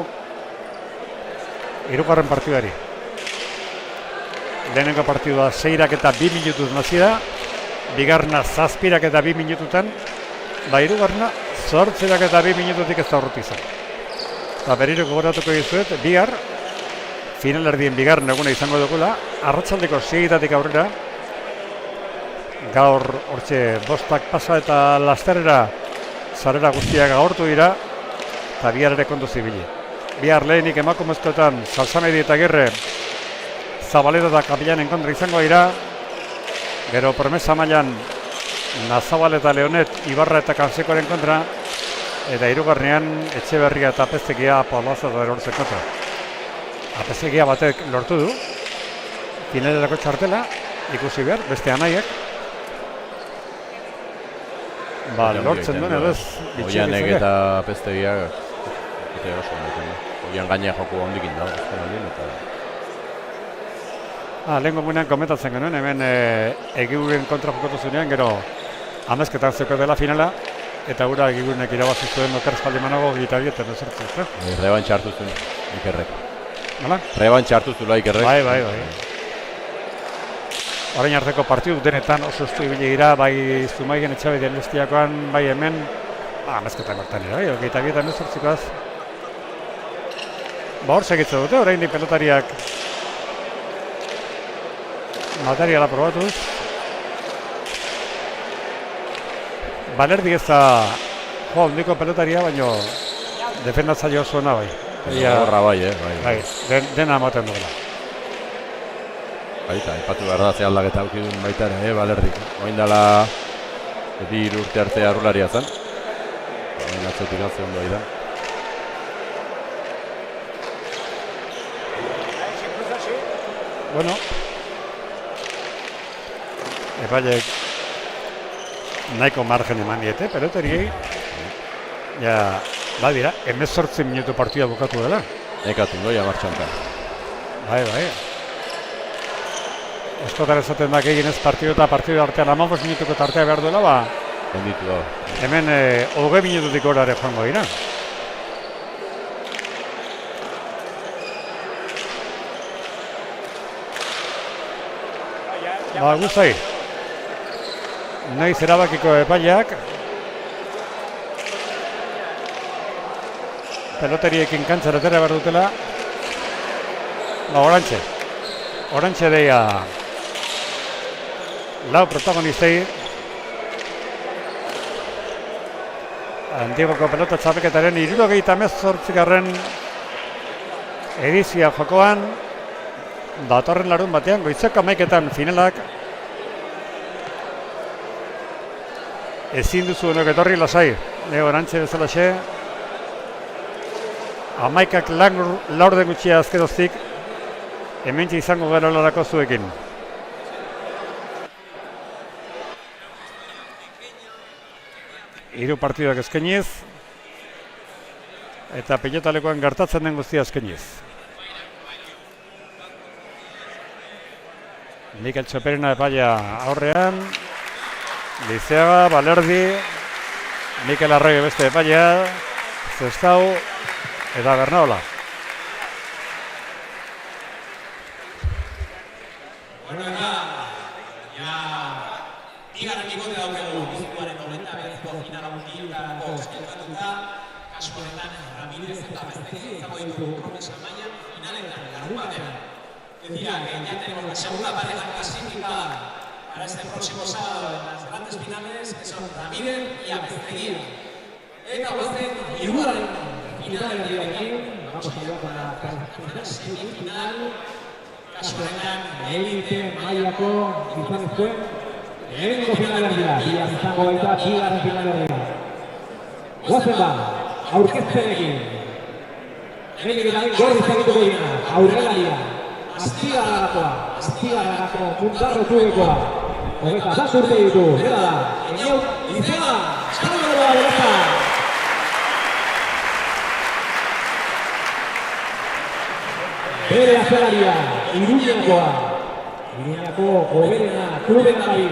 hirugarren partidari. Lehenengo partidua 6 eta 2 minutuz nazi da. Bigarna 7 eta 2 minututan. Ba, hirugarna 8 eta 2 minututik ez da urruti izan. Eta berriro gogoratuko dizuet, bihar, finalerdien bigarren eguna izango dugula, arratsaldeko 6-tatik aurrera, gaur hortxe 5 pasa eta lasterera sarera guztiak agortu dira, eta bihar ere kontu zibili. Bihar lehenik emakumezkoetan Salsamedi eta Gerre Zabaleta eta Kapilanen kontra izango dira, gero promesa mailan Nazabal eta Leonet, Ibarra eta Kansekoren kontra, eta hirugarrenean Etxeberria eta Apeztegia Palaza eta Erortzen kontra. Apeztegia batek lortu du, finalerako txartela, ikusi behar, beste anaiek. Ba, lortzen duen edo ez bitxik. Oianek eta Apeztegia, eta oso honetan. Oian gainea joku hondikin da, eta... Lehen gomunean komentatzen genuen, hemen Egiguren kontra jokatu zunean, gero amezketan zeko dela finala, eta gura Egigurenek irabazi zuen oker espaldimanago gitabieten ezertzu. Rebantxa hartu zuen Ikerrek. Nola? Rebantxa hartu zula Ikerrek. Bai. Orain arteko partidu denetan oso estu ibili dira, bai Zumaigen Etxabideen Lestiakoan, bai hemen, amezketan gortan dira, bai, gitabietan ezertzikoaz. Ba hor segitze dute, orain di pelotariak materiala probatuz. Balerdi ez da handiko pelotaria, baina defendatzaile osoena bai. Horra bai. Dena ematen duela. Baita, ipatu behar da ze aldaketa aukidun baita ere, Balerdik. Oin dela 2 urte arte arrularia zen. Oin atzetik atze ondo da. Bueno, epailek nahiko margen eman diete, peloteriei. Ja, badira, 18 minutu partida bukatu dela. Nekatu doia martxantan. Bai. Eskotar esaten da egin ez partidu eta partidu artean 15 minutuko tartea behar duela, ba... Henditu da. Hemen 20 minututik gorare joango dira. Ba, guztai. Noiz erabakiko epaileak. Peloteriekin kantzara atera behar dutela. Ba, orantxe deia lau protagonistei. Antigoko pelota txapelketaren 78. edizia jokoan. Datorren larun batean, goizeko 11etan finalak. Ezin duzu honok etorri lasai. Orantxe bezalaxe. 11ak laurden gutxia azkeroztik. Hementxe izango gara larako zuekin. Hiru partidak eskainiz. Eta pilotalekoan gertatzen den guztia eskainiz. Mikel Txoperina epaia aurrean. Lizeaga, Balerdi, Mikel Arrege beste epaia, Zestau eta Bernaola. Bueno, bigarren bikote daukegu bizituaren 99ko finala mundialeko eskelkatuta, kasu honetan Ramirez eta Apeztegia izango ditugu promesa mailan finaletan larun batean. Decía que ya tenemos la segunda pareja clasificada para este próximo sábado en las grandes finales, que son Ramírez y Apeztegia. Eta guazen, hirugarren finalean, vamos a ir con la semifinal. kasu honetan, elite mailako gizonezkoen lehenengo finalerdia, bihar izango baita bigarren finalerdia. Goazen ba, aurkezpenekin. Lehenik eta behin gorri zagituko dira, aurrelaria, azpigarragako mundarro tubekoa. Hogeita bat urte ditu, bera da, Eneut Lizeaga, Salvador Beleza. Bere azelaria, Iruñako hoberena, klubena bai,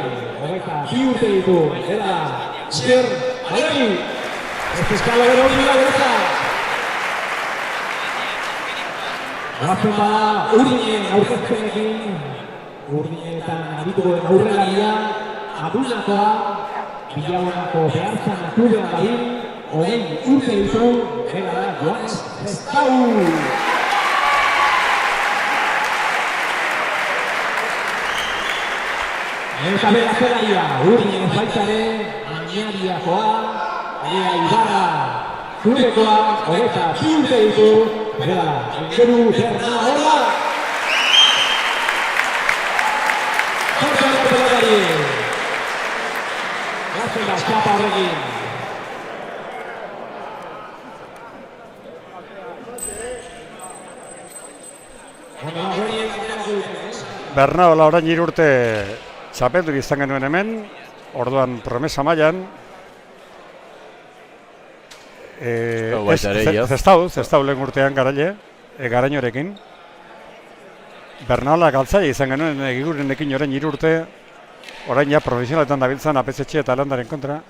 hogeita bi urte ditu, bera da, Iker Aleri. Ez eskalo bero hori da Beleza. Gazen bada, Urdinen aurkezpenekin, Urdinetan abituko den aurrelaria, Adunakoa, Bilabonako behartzan klubean bai, 20 urte ditu, bera da, Joanes Zestau. Eta bera zelaria, Urdinen ez baitare, Añariakoa, Ea Ibarra, Zurekoa, hogeita bi urte ditu, bera da, Engeru Bernaola. Zortzen dut pelotari. Gazen da, txapa horrekin. Bernaola orain 3 urte txapeldu izan genuen hemen, orduan promesa mailan. Zestau lehen urtean garainorekin. Bernaola galtzaile izan genuen egigurenekin orain 3 urte, orain ja profesionaletan dabiltzan APZ eta Landaren kontra.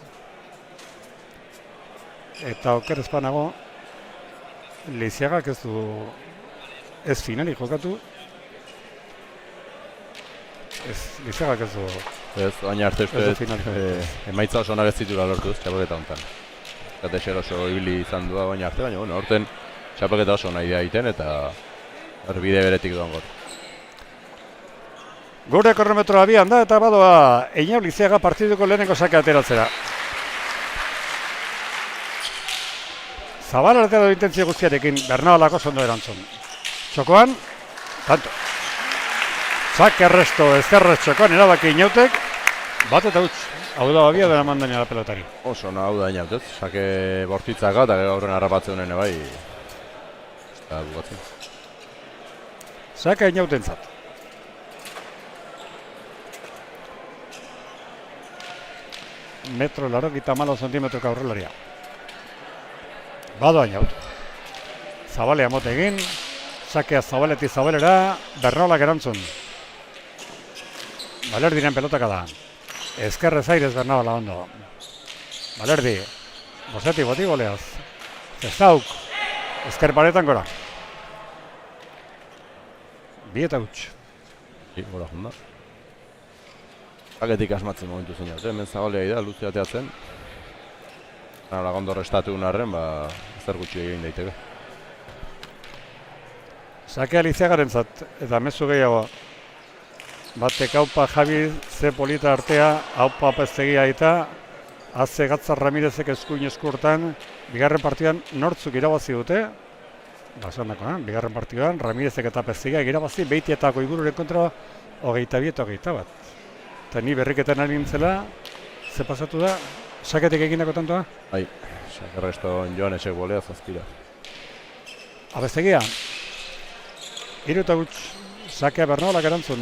Eta oker ezpanago, Lizeagak ez finalik jokatu. Lizeagak ez du... Ez, baina arte uste emaitza oso onak ez zitura lortuz, txapelketa honetan. Katexer oso ibili izan du baina arte, baina bueno, horten txapelketa oso nahi egiten eta bide beretik doan gor. Gure kronometroa abian da eta badoa Einau Lizeaga partiduko lehenengo sake ateratzera. Zabal artea du intentzio guztiarekin Bernaolako ondo erantzun. Txokoan, tanto. Sake erresto, ezkerrez txokoan erabaki Einautek, bat eta utz. Hau da babia dara mandaina da pelotari. Oso na hau da Einautez, sake bortitzaka eta gaurren harrapatzen honen bai. Eta bukatzen. Sake Einautentzat. Metro 84 zentimetroko aurrelaria. Bado Einaut. Zabalea mote egin, sakea zabaletik zabalera, Bernaolak erantzun. Balerdiren pelotaka da. Ezkerrez airez Bernaola ondo. Balerdi, bosetik boti goleaz. Zestauk, ezker paretan gora. Bi eta huts. Gora jonda. Paketik asmatzen momentu zein jaute, hemen zabalea da, luze ateatzen. Lagondo restatu unarren, zer gutxi egin daiteke. Sakea Lizeagaren zat, eta mezu gehiago. Batek haupa Javi ze polita artea, haupa apeztegia eta Aze Gatzar Ramirezek eskuin eskurtan, bigarren partidan nortzuk irabazi dute. Basandako, bigarren partidan, Ramirezek eta apeztegia irabazi, Beitietako Igururen kontra 22 eta 21. Eta ni berriketan ari nintzela, ze pasatu da, saketik egindako tantoa? Bai, sakerresto joan etxek bolea zazpira. Apeztegia, 3 eta huts, sakea Bernaolak erantzun.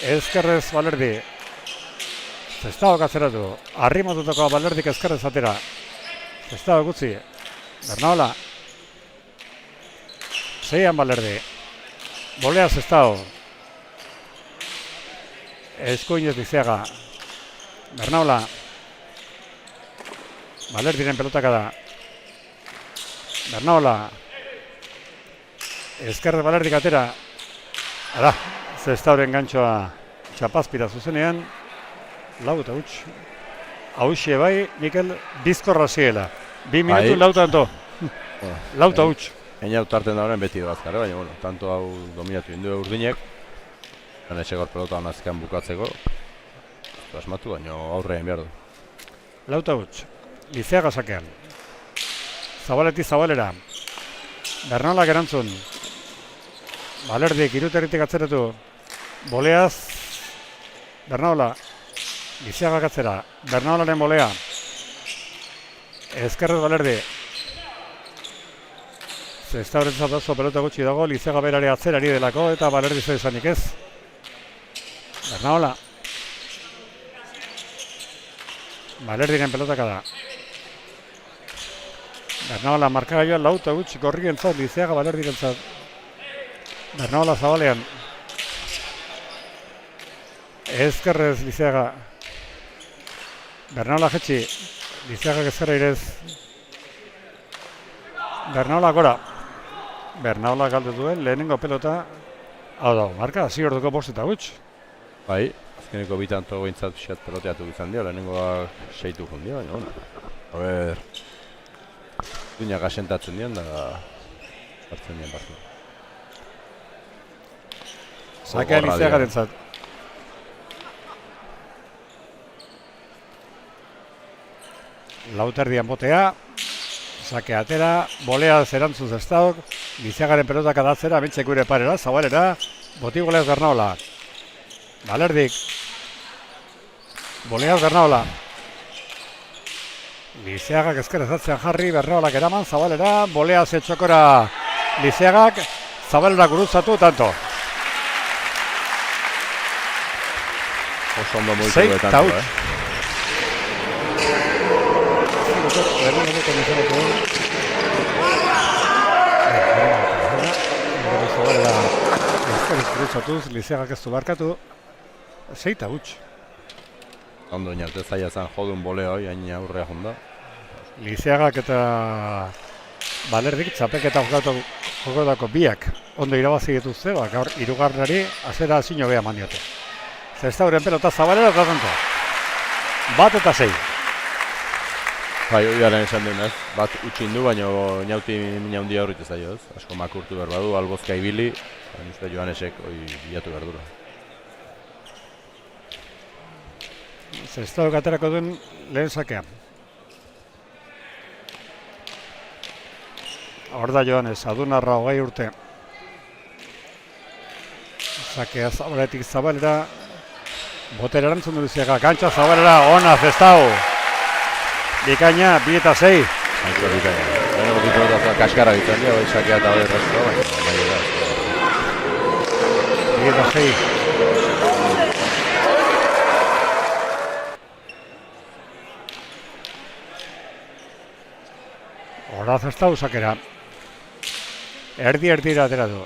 Ezkerrez Balerdi, Zestauk atzeratu, arrimatutako Balerdik ezkerrez atera. Zestauk gutzi, Bernaola, 6an Balerdi, bolea Zestauk, eskuinez Lizeaga, Bernaola, Balerdiren pelotaka da, Bernaola, ezkerrez Balerdik atera, ara, Zestauren gantxoa txapazpira zuzenean, 4 eta huts. Hauxe bai, Mikel, bizkorra ziela. 2 minutu lautanto. 4 eta huts. Einaut tarten da horren beti bazkara, baina bueno, tanto hau dominatu indu Urdinek. Etxegor pelota honazkean bukatzeko. Asmatu, baina aurrean behar du. 4 eta huts. Lizeaga sakean. Zabaletik zabalera. Bernaolak erantzun. Balerdik iruterritik atzeratu. Boleaz Bernaola. Lizeagak atzera. Bernaolaren bolea. Ezkerrez Balerdi. Zesta horretzat oso pelota gutxi dago, Lizeaga berare atzerari delako eta Balerdi zer izanik ez. Bernaola. Balerdiren pelotaka da. Bernaola markagailua lauta gutxi gorrientzat, Lizeaga Balerdirentzat. Bernaola zabalean. Ezkerrez Lizeaga. Bernaola jetxi. Lizeagak ezkerra irez. Bernaola gora. Bernaola galdu duen lehenengo pelota. Hau da, marka, hasi orduko 5 eta huts. Bai, azkeneko bitanto gointzat pixat peloteatu izan dio, lehenengoa 6 jundio, baina hona. Haber, duinak asentatzen dian da hartzen dian partida. Sakea Lizeagarentzat. Lauterdian botea. Sake atera, bolea zerantzuz estauk, Lizeagaren pelotak adatzera, mentzek gure parera, zabalera, botigoleaz Bernaola. Balerdik. Boleaz Bernaola. Lizeagak ezkerrezatzean jarri, Bernaolak eraman, zabalera, boleaz etxokora Lizeagak, zabalera guruzatu, tanto. Oso ondo mugitu de tanto, Guruzatuz, Lizeagak ez du barkatu, 6 eta huts. Ondo inarte zaila zen jodun bolea hoi, hain aurrea jonda. Lizeagak eta Balerdik txapeketa jokotako biak ondo irabazi dituzte, gaur hirugarrenari azera zino beha mandiote. Zestauren pelota zabalera eta tanto. 1 eta 6. Bai, hori garen esan duen ez, bat utxin du, baina inauti mina hundia horritu zaio ez. Asko makurtu behar badu, albozka ibili, baina uste Joanesek hori bilatu behar dura. Zestauk aterako duen lehen sakea. Hor da Joanes, adunarra 20 urte. Sakea zabaletik zabalera. Botera erantzun du Lizeaga, kantxa zabalera, ona Zestau. Bikaina, 2 eta 6. Haitzu bikaina. Baina botipelota kaskarra ditzen dira, bai sakea eta hori resto, baina nahi da. 2 eta 6. Hora Zestau sakera. Erdi-erdira atera du.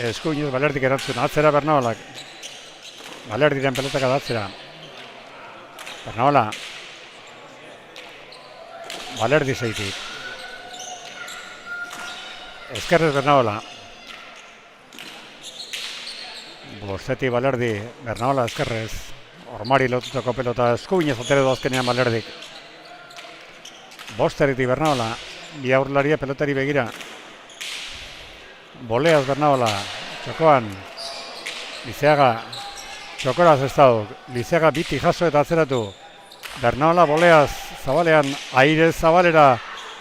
Eskuinez Balerdik erantzun, atzera Bernaolak. Balerdiren pelotak adatzera. Bernaola. Balerdi zeitik. Ezkerrez Bernaola. Bosteti Balerdi, Bernaola ezkerrez. Ormari lotutako pelota eskuinez atera du azkenean Balerdik. Bosteriti Bernaola. Bi aurlaria pelotari begira. Boleaz Bernaola. Txokoan. Lizeaga. Txokoraz Zestau. Lizeaga biti jaso eta atzeratu. Bernaola boleaz zabalean. Aire zabalera.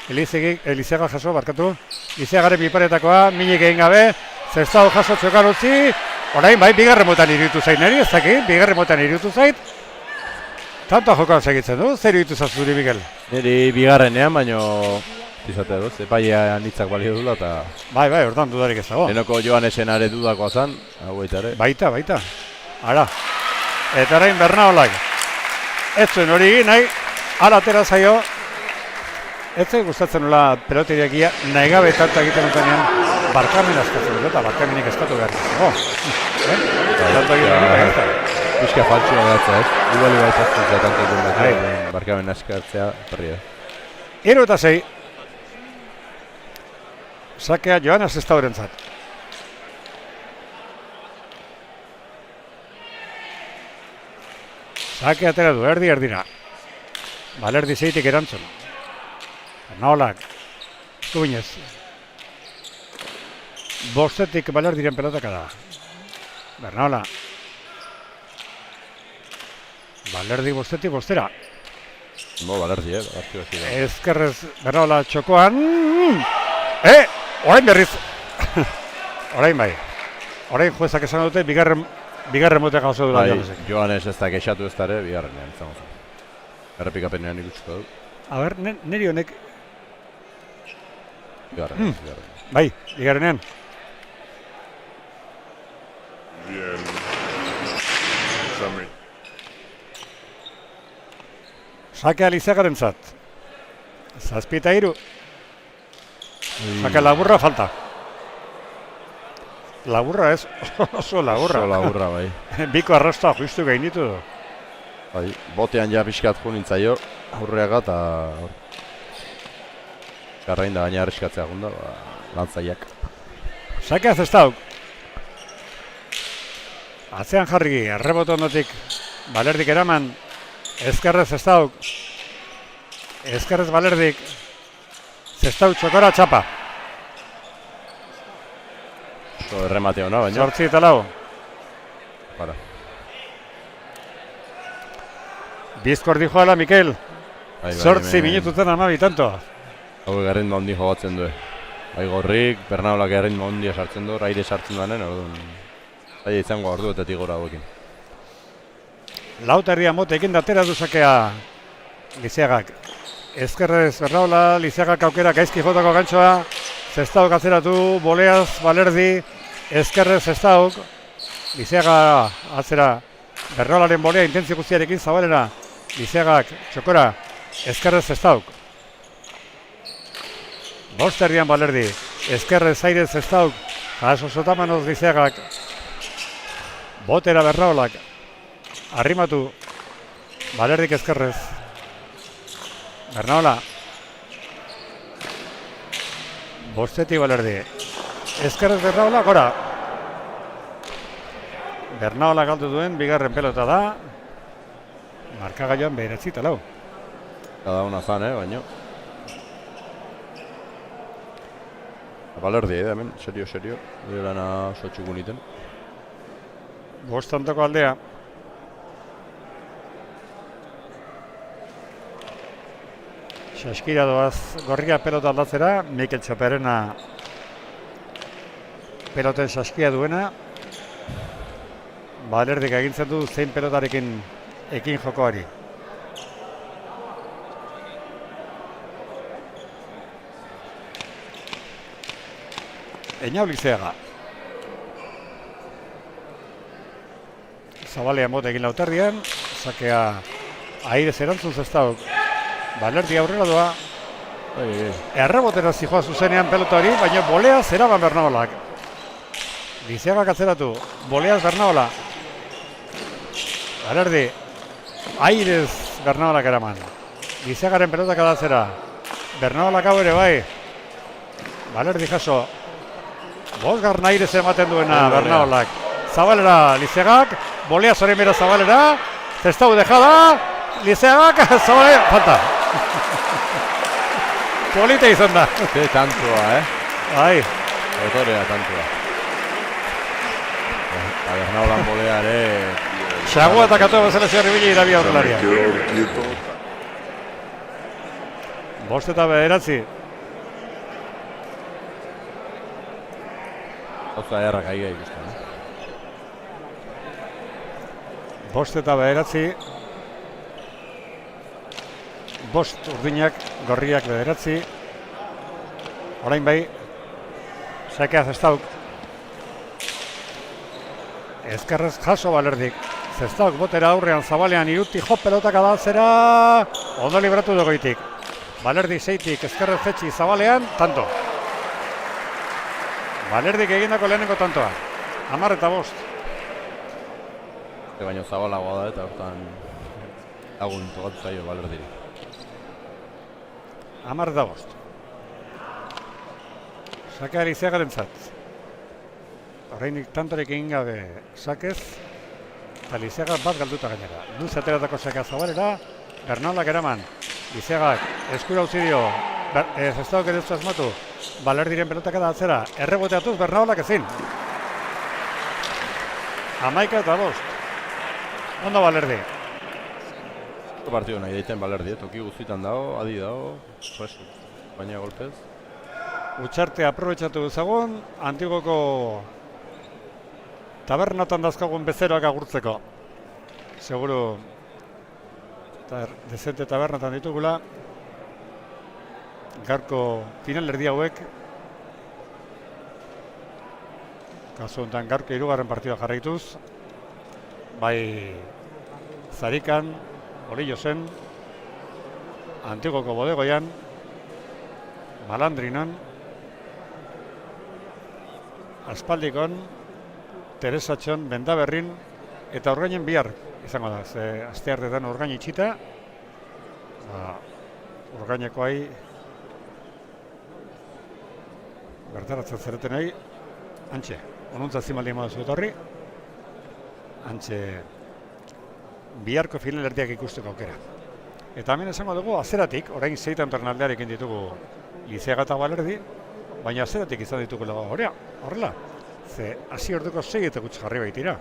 Lizeaga jaso, barkatu. Lizeagaren biparetakoa. Minik egin gabe. Zestau jaso txokan utzi. Orain bai, bigarren motan iritu zait neri. Ez dakit, bigarren motan iritu zait. Tanto jokoan segitzen du. Zer iritu zazuri, Miguel? Niri bigarrenean, baino izate duz, epailean hitzak balio dula eta... Bai, hortan dudarik ez dago. Enoko Joanesen are dudakoa zan, hau baita ere. Baita. Ara. Eta orain Bernaolak. Ez zuen hori egin nahi, ala atera zaio. Ez zuen gustatzen nola peloteriakia nahi gabe tanto egiten dutenean barkamen askatzen dut eta barkamenik eskatu behar dago. Tanto egiten dut. Pizka faltsua datza ez, igual izatzen tanto egiten dut, barkamen askatzea, perria. 3 eta 6. Sakea Joanes Zestaurentzat. Sake atera du, erdira. Balerdi zeitik erantzun. Bernaolak. Eskuinez. Bostetik Balerdiren pelotaka da. Bernaola. Balerdi bostetik bostera. Balerdi, Ezkerrez Bernaola txokoan. Orain berriz. Orain bai. Orain juezak esan dute, bigarren motea gauza dula Joanesek. Joanes ez da kexatu ez dara, bigarrenean, izango zen. Errepikapenean ikutsiko du. A ber, niri honek, Bigarrenean. bai, bigarrenean. Sakea Lizagaren zat. 7-3. Sake laburra falta. Laburra ez, oso laburra. Oso laburra, bai. Biko arrastoa justu gainitu du. Bai, botean ja pixkat jo nintzaio, aurreaga eta... Garrain da gaina arriskatzea gunda, lantzaiak. Sakea zestauk. Atzean jarri, erreboto ondotik, Balerdik eraman, ezkerrez zestauk. Ezkerrez Balerdik, zestauk txokora txapa. Oso erremate hona, baina. 8-4. Para. Bizkor dijoala, Mikel. Bai, 8 minututan 12 tanto. Hau erritmo handi jogatzen du. Bai gorrik, Bernaolak erritmo handia sartzen du, raire sartzen duanen, orduan. Bai izango orduetetik gora hauekin. Lauterria mote ekin datera du Sakea Lizeagak. Ezkerrez Bernaola, Lizeagak aukera gaizki jotako gantxoa. Zestauk atzeratu, Boleaz, Balerdi, ezkerrez Zestauk. Lizeaga atzera, Bernaolaren bolea intentzi guztiarekin zabalera. Lizeagak txokora, ezkerrez Zestauk. Bosterrian Balerdi, ezkerrez Zairez Zestauk. Jaso sotamanoz Lizeagak. Botera Bernaolak. Arrimatu, Balerdik ezkerrez. Bernaola. Bostetik Balerdi. Ezkerrez Bernaola, gora. Bernaola galdu duen, bigarren pelota da. Markagailuan 9-4. Cada una zan, baino. Balerdi, hemen, serio. Nire lana sotxukun iten. Bostantoko aldea. Saskira doaz gorria pelota aldatzera, Mikel Txoperena peloten saskia duena. Balerdik agintzen du zein pelotarekin ekin jokoari. Eñau Lizeaga. Zabalea motekin lauterrian, Sakea aire zerantzun zestauk. Balerdi aurrera doa. Errebotera zijoa zuzenean pelotari, baina Boleaz eraban Bernaolak. Lizeagak atzeratu, Boleaz Bernaola. Balerdi, airez Bernaolak eraman. Lizeagaren pelotak adatzera. Bernaolak hau ere bai. Balerdi jaso. Bosgarren airez ematen duena Bernaolak. Zabalera Lizeagak, Boleaz horren bera Zabalera. Zestau dejada, Lizeagak, Zabalera, falta. Polita izan da. Ze tantua, Bai. Otorea tantua. Bernaolan bolea ere... Xagua eta katoa bezala zerri bila irabia horrelaria. 5-9. Oza errak aiga ikusten. 5-9. 5 urdinak, gorriak 9. Orain bai, Sakea Zestauk. Ezkerrez jaso Balerdik. Zestauk botera aurrean Zabalean iruti jo pelotak adatzera. Ondo libratu dugoitik. Balerdi 6-tik, ezkerrez jetxi Zabalean, tanto. Balerdik egindako lehenengo tantoa. 10-5. Baina zabalagoa da eta hortan lagun tokatu zaio Balerdiri. 10-5. Sakea Lizeagaren zat. Horreinik tantorek egin gabe Sakez. Eta Lizeagak bat galduta gainera. Luz ateratako Sakea Zabalera. Bernaolak eraman. Lizeagak eskura utzi dio. Zestauk ere ez asmatu. Balerdiren pelotak atzera. Erreboteatuz Bernaolak ezin. 11-5. Ondo Balerdi. Partido nahi daiten Balerdi, toki guztietan dago, adi dago, preso, baina golpez. Utxarte aprobetxatu dezagun, Antigoko tabernatan dazkagun bezeroak agurtzeko. Seguru dezente tabernatan ditugula. Gaurko finalerdi hauek. Kasu honetan gaurko 3. partida jarraituz. Bai Zarikan, Orillosen, Antigoko bodegoian, Malandrinan, Aspaldikon, Teresatxon, Bendaberrin, eta Orgainen bihar izango da. Ze asteartetan Orgain itxita, Orgainekoai bertaratzen zeretenei, antxe, onuntza zimaldi modu etorri, antxe biharko finalerdiak ikusteko aukera. Eta hemen esango dugu azeratik, orain 6 tornaldearekin ditugu Lizeaga eta Balerdi, baina azeratik izan ditugu horrela. Ze hasi orduko 6 eta gutxi jarri baitira.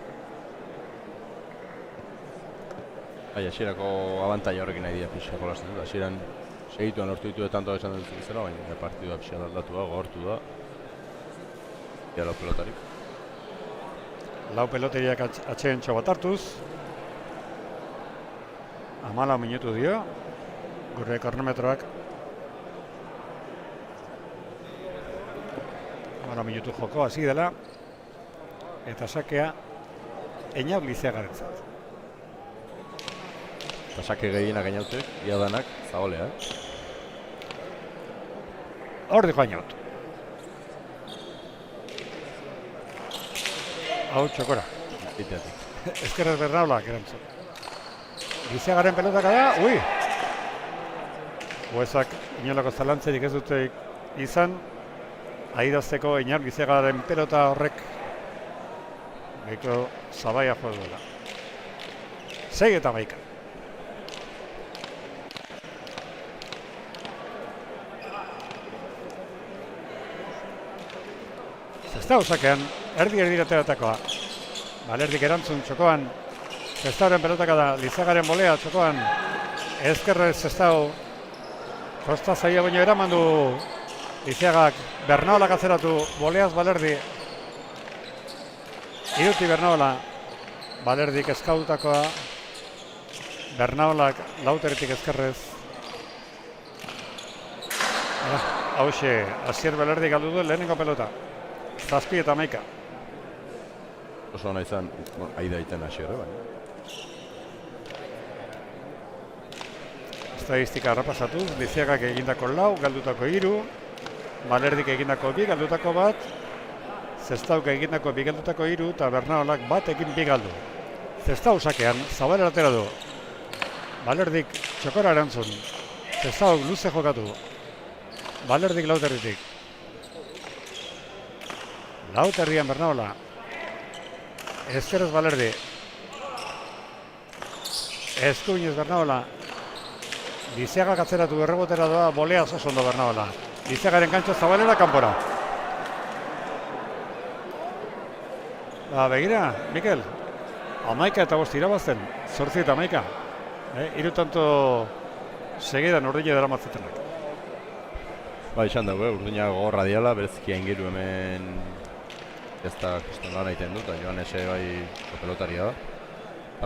Hasierako abantaila horrekin nahi dira pixka jolasten dut. Hasieran segituan lortu ditu tanto esan dut zela, baina partidua pixka aldatu da, gogortu da. Ja lau pelotarik. Lau peloteriak atxeen bat hartuz. 14 minutu dio, gure kronometroak. 14 minutu joko hasi dela, eta sakea Eñaut Lizeagarentzat. Eta sake gehienak Eñautek, ia danak, zabolea. Hor diko Eñaut. Hau txokora. Iteatik. Ezkerrez Bernaulak erantzun. Lizeagaren pelotaka da, Huesak inolako zalantzerik ez dute izan, aidazteko Eñaut Lizeagaren pelota horrek behiko zabaia jo duela. 6 eta 11. Zestau sakean, erdi ateratakoa. Balerdik erantzun txokoan, Zestauren pelotaka da, Lizeagaren bolea txokoan, ezkerrez Zestau, kosta zaila baino eraman du Lizeagak, Bernaolak atzeratu, boleaz Balerdi, iruti Bernaola, Balerdik eskautakoa, Bernaolak lauteretik ezkerrez. Hauxe, Asier Balerdi galdu du lehenengo pelota, 7 eta 11. Oso hona izan, aida iten Asier, baina. Estadistika errapasatuz, Lizeagak egindako 4, galdutako 3, Balerdik egindako 2, galdutako 1, Zestauk egindako 2, galdutako 3, eta Bernaolak 1 egin 2 galdu. Zestau sakean, Zabalera atera du. Balerdik txokora erantzun. Zestauk luze jokatu. Balerdik lauterritik. Lauterrian Bernaola. Ezkerrez Balerdi. Eskuinez Bernaola. Lizeagak atzeratu errebotera doa, boleaz oso ondo Bernaola. Lizeagaren kantxo Zabalera kanpora. Begira, Mikel, 11 eta 5 irabazten, 8 eta 11. 3 tanto segidan urdine dara matzetenak. Izan dago, urdina gogorra diala, bereziki aingeru hemen ez da kriston lan egiten dut, Joanese bai pelotaria da.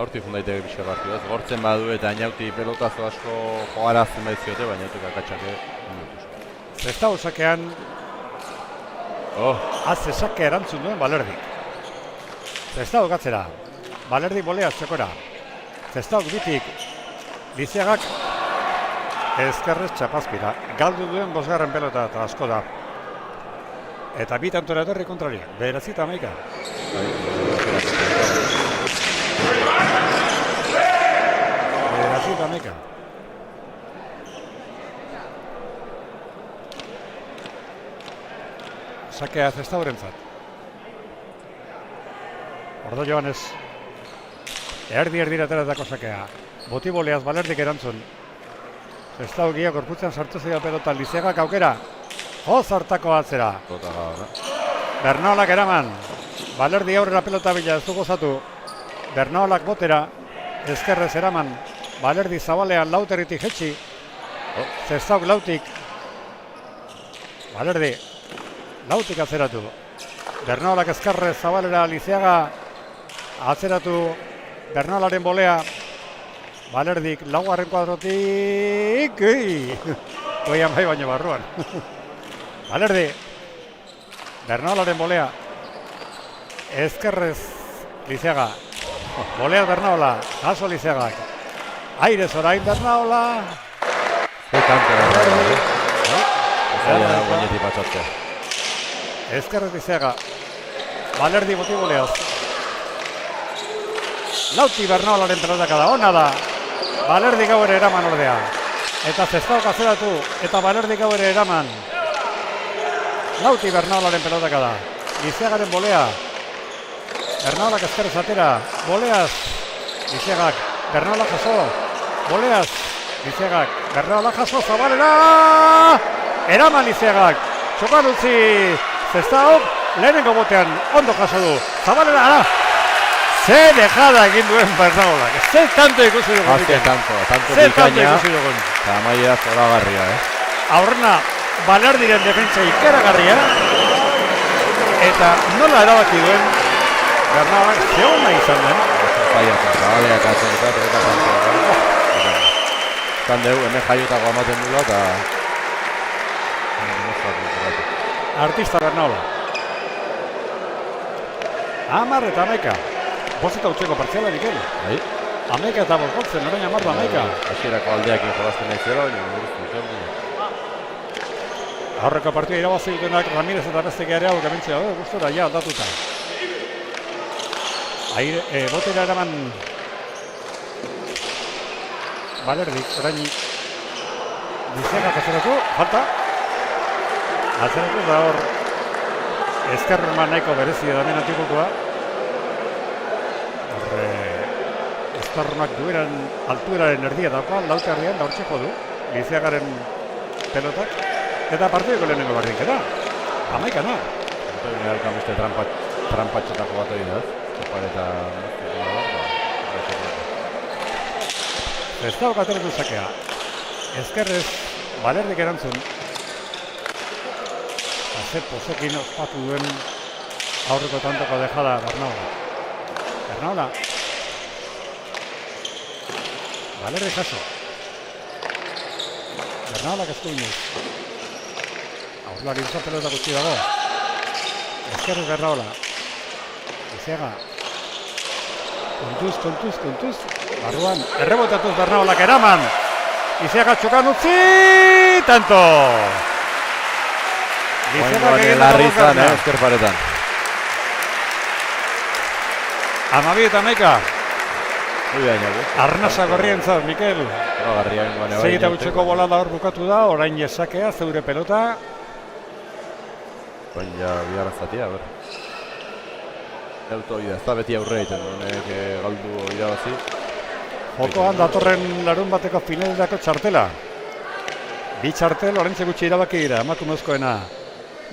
Hortik fundaiteke pixka partiu ez, gortzen badu eta Eñauti pelotazo asko jogarazten baiziote, baina Eñautik akatxake indutuz. Zestau sakean, Azze sake erantzun duen Balerdik. Zestau gatzera, Balerdik boleaz txokora. Zestau bitik, Lizeagak ezkerrez txapazpira. Galdu duen 5. pelota eta asko da. Eta 2 tantora etorri kontrariak, 9 eta 11. Eta 11. Sakea Zestaurentzat. Ordo Joanes. Erdi ateratako sakea. Boti boleaz Balerdik erantzun. Zestau gia korputzen sartu zida pelota Lizeagak aukera. Joz hartako atzera. Bernaolak eraman. Balerdi aurrera pelota bila ez du gozatu. Bernaolak botera. Ezkerrez eraman. Balerdi Zabalean lauterritik jetxi. Zestauk lautik. Balerdi Lautik atzeratu. Bernaolak ezkarrez Zabalera Lizeaga atzeratu Bernaolaren bolea. Balerdik laugarren kuadrotik. Goian bai baino barruan. Balerdi. Bernaolaren bolea. Ezkerrez Lizeaga. Bolea Bernaola. Jaso Lizeagak. Airez orain Bernaola. Kanto Bernaola. Zaila guainetik patxatzea. Ezkerrez Lizeaga. Balerdi boti boleaz. Lauti Bernaolaren pelotaka da. Ona da. Balerdi gau ere eraman ordea. Eta Zestauk azeratu. Eta Balerdi gau ere eraman. Lauti Bernaolaren pelotaka da. Lizeagaren bolea. Bernaolak ezkerrez atera. Boleaz. Lizeagak. Bernaolak jaso. Boleaz. Lizeagak. Bernaolak jaso. Zabalera. Eraman Lizeagak. Txokan utzi. Zestauk. Lehenengo botean ondo jaso du. Zabalera. Ara. Ze dejada egin duen Bernaolak. Ze tanto ikusi dugun. Azken tanto Ze tanto bikaina. ikusi dugun. Eta amaia zoragarria, Aurrena Balerdiren defentsa ikeragarria. Eta nola erabaki duen Bernaolak ze ona izan den. Zabaleak atzen eta kantoa. Zan dugu, hemen jaiotako amaten dula eta... Artista Bernaola. 10 eta 11. Bozeta utxeko partziala Mikel. Bai. 11 eta bozkotzen, orain 10 eta 11. Hasierako aldeakin jolazten nahi zela, baina buruztu zen. Aurreko partida irabazi dutenak Ramirez eta beste gehiago gabentzea dugu, gustora, ja, aldatuta. Botera eraman Balerdik, orain Lizeagak azeratu, falta. Azeratu da hor ezkerreman nahiko berezia damen antikokoa. Estormak dueran altueraren erdia dauka, lautarrian da hortxeko du, Lizeagaren pelotak, eta partideko lehenengo barrinketa. 11 na. Antonio Alkan beste trampatxotako bat egin daz. Txopar eta... Ez dauk ateratu zakea. Ezkerrez, Balerdik erantzun. Azer pozekin ospatu duen aurreko tantoko dejada Bernaola. Bernaola. Balerdi jaso. Bernaolak eskuinez. Aurlari usa pelota gutxi dago. Ezkerrez Bernaola. Lizeaga. Kontuz. Barruan, errebotatuz Bernaolak eraman. Lizeaga txokan utzi. Tanto! Lizeagak egin dago gozgarna. Ezker paretan. 12 eta 11. Arnasa gorrien gorrientzat, Mikel. Sei eta utxeko bolada hor bukatu da, orain esakea, zeure pelota. Baina biharra zatia, ber. Euto ez da beti aurre egiten, honek galdu irabazi. Jokoan datorren larun bateko finalerako txartela. Bi txartel, orentxe gutxi irabaki dira, emakumezkoena.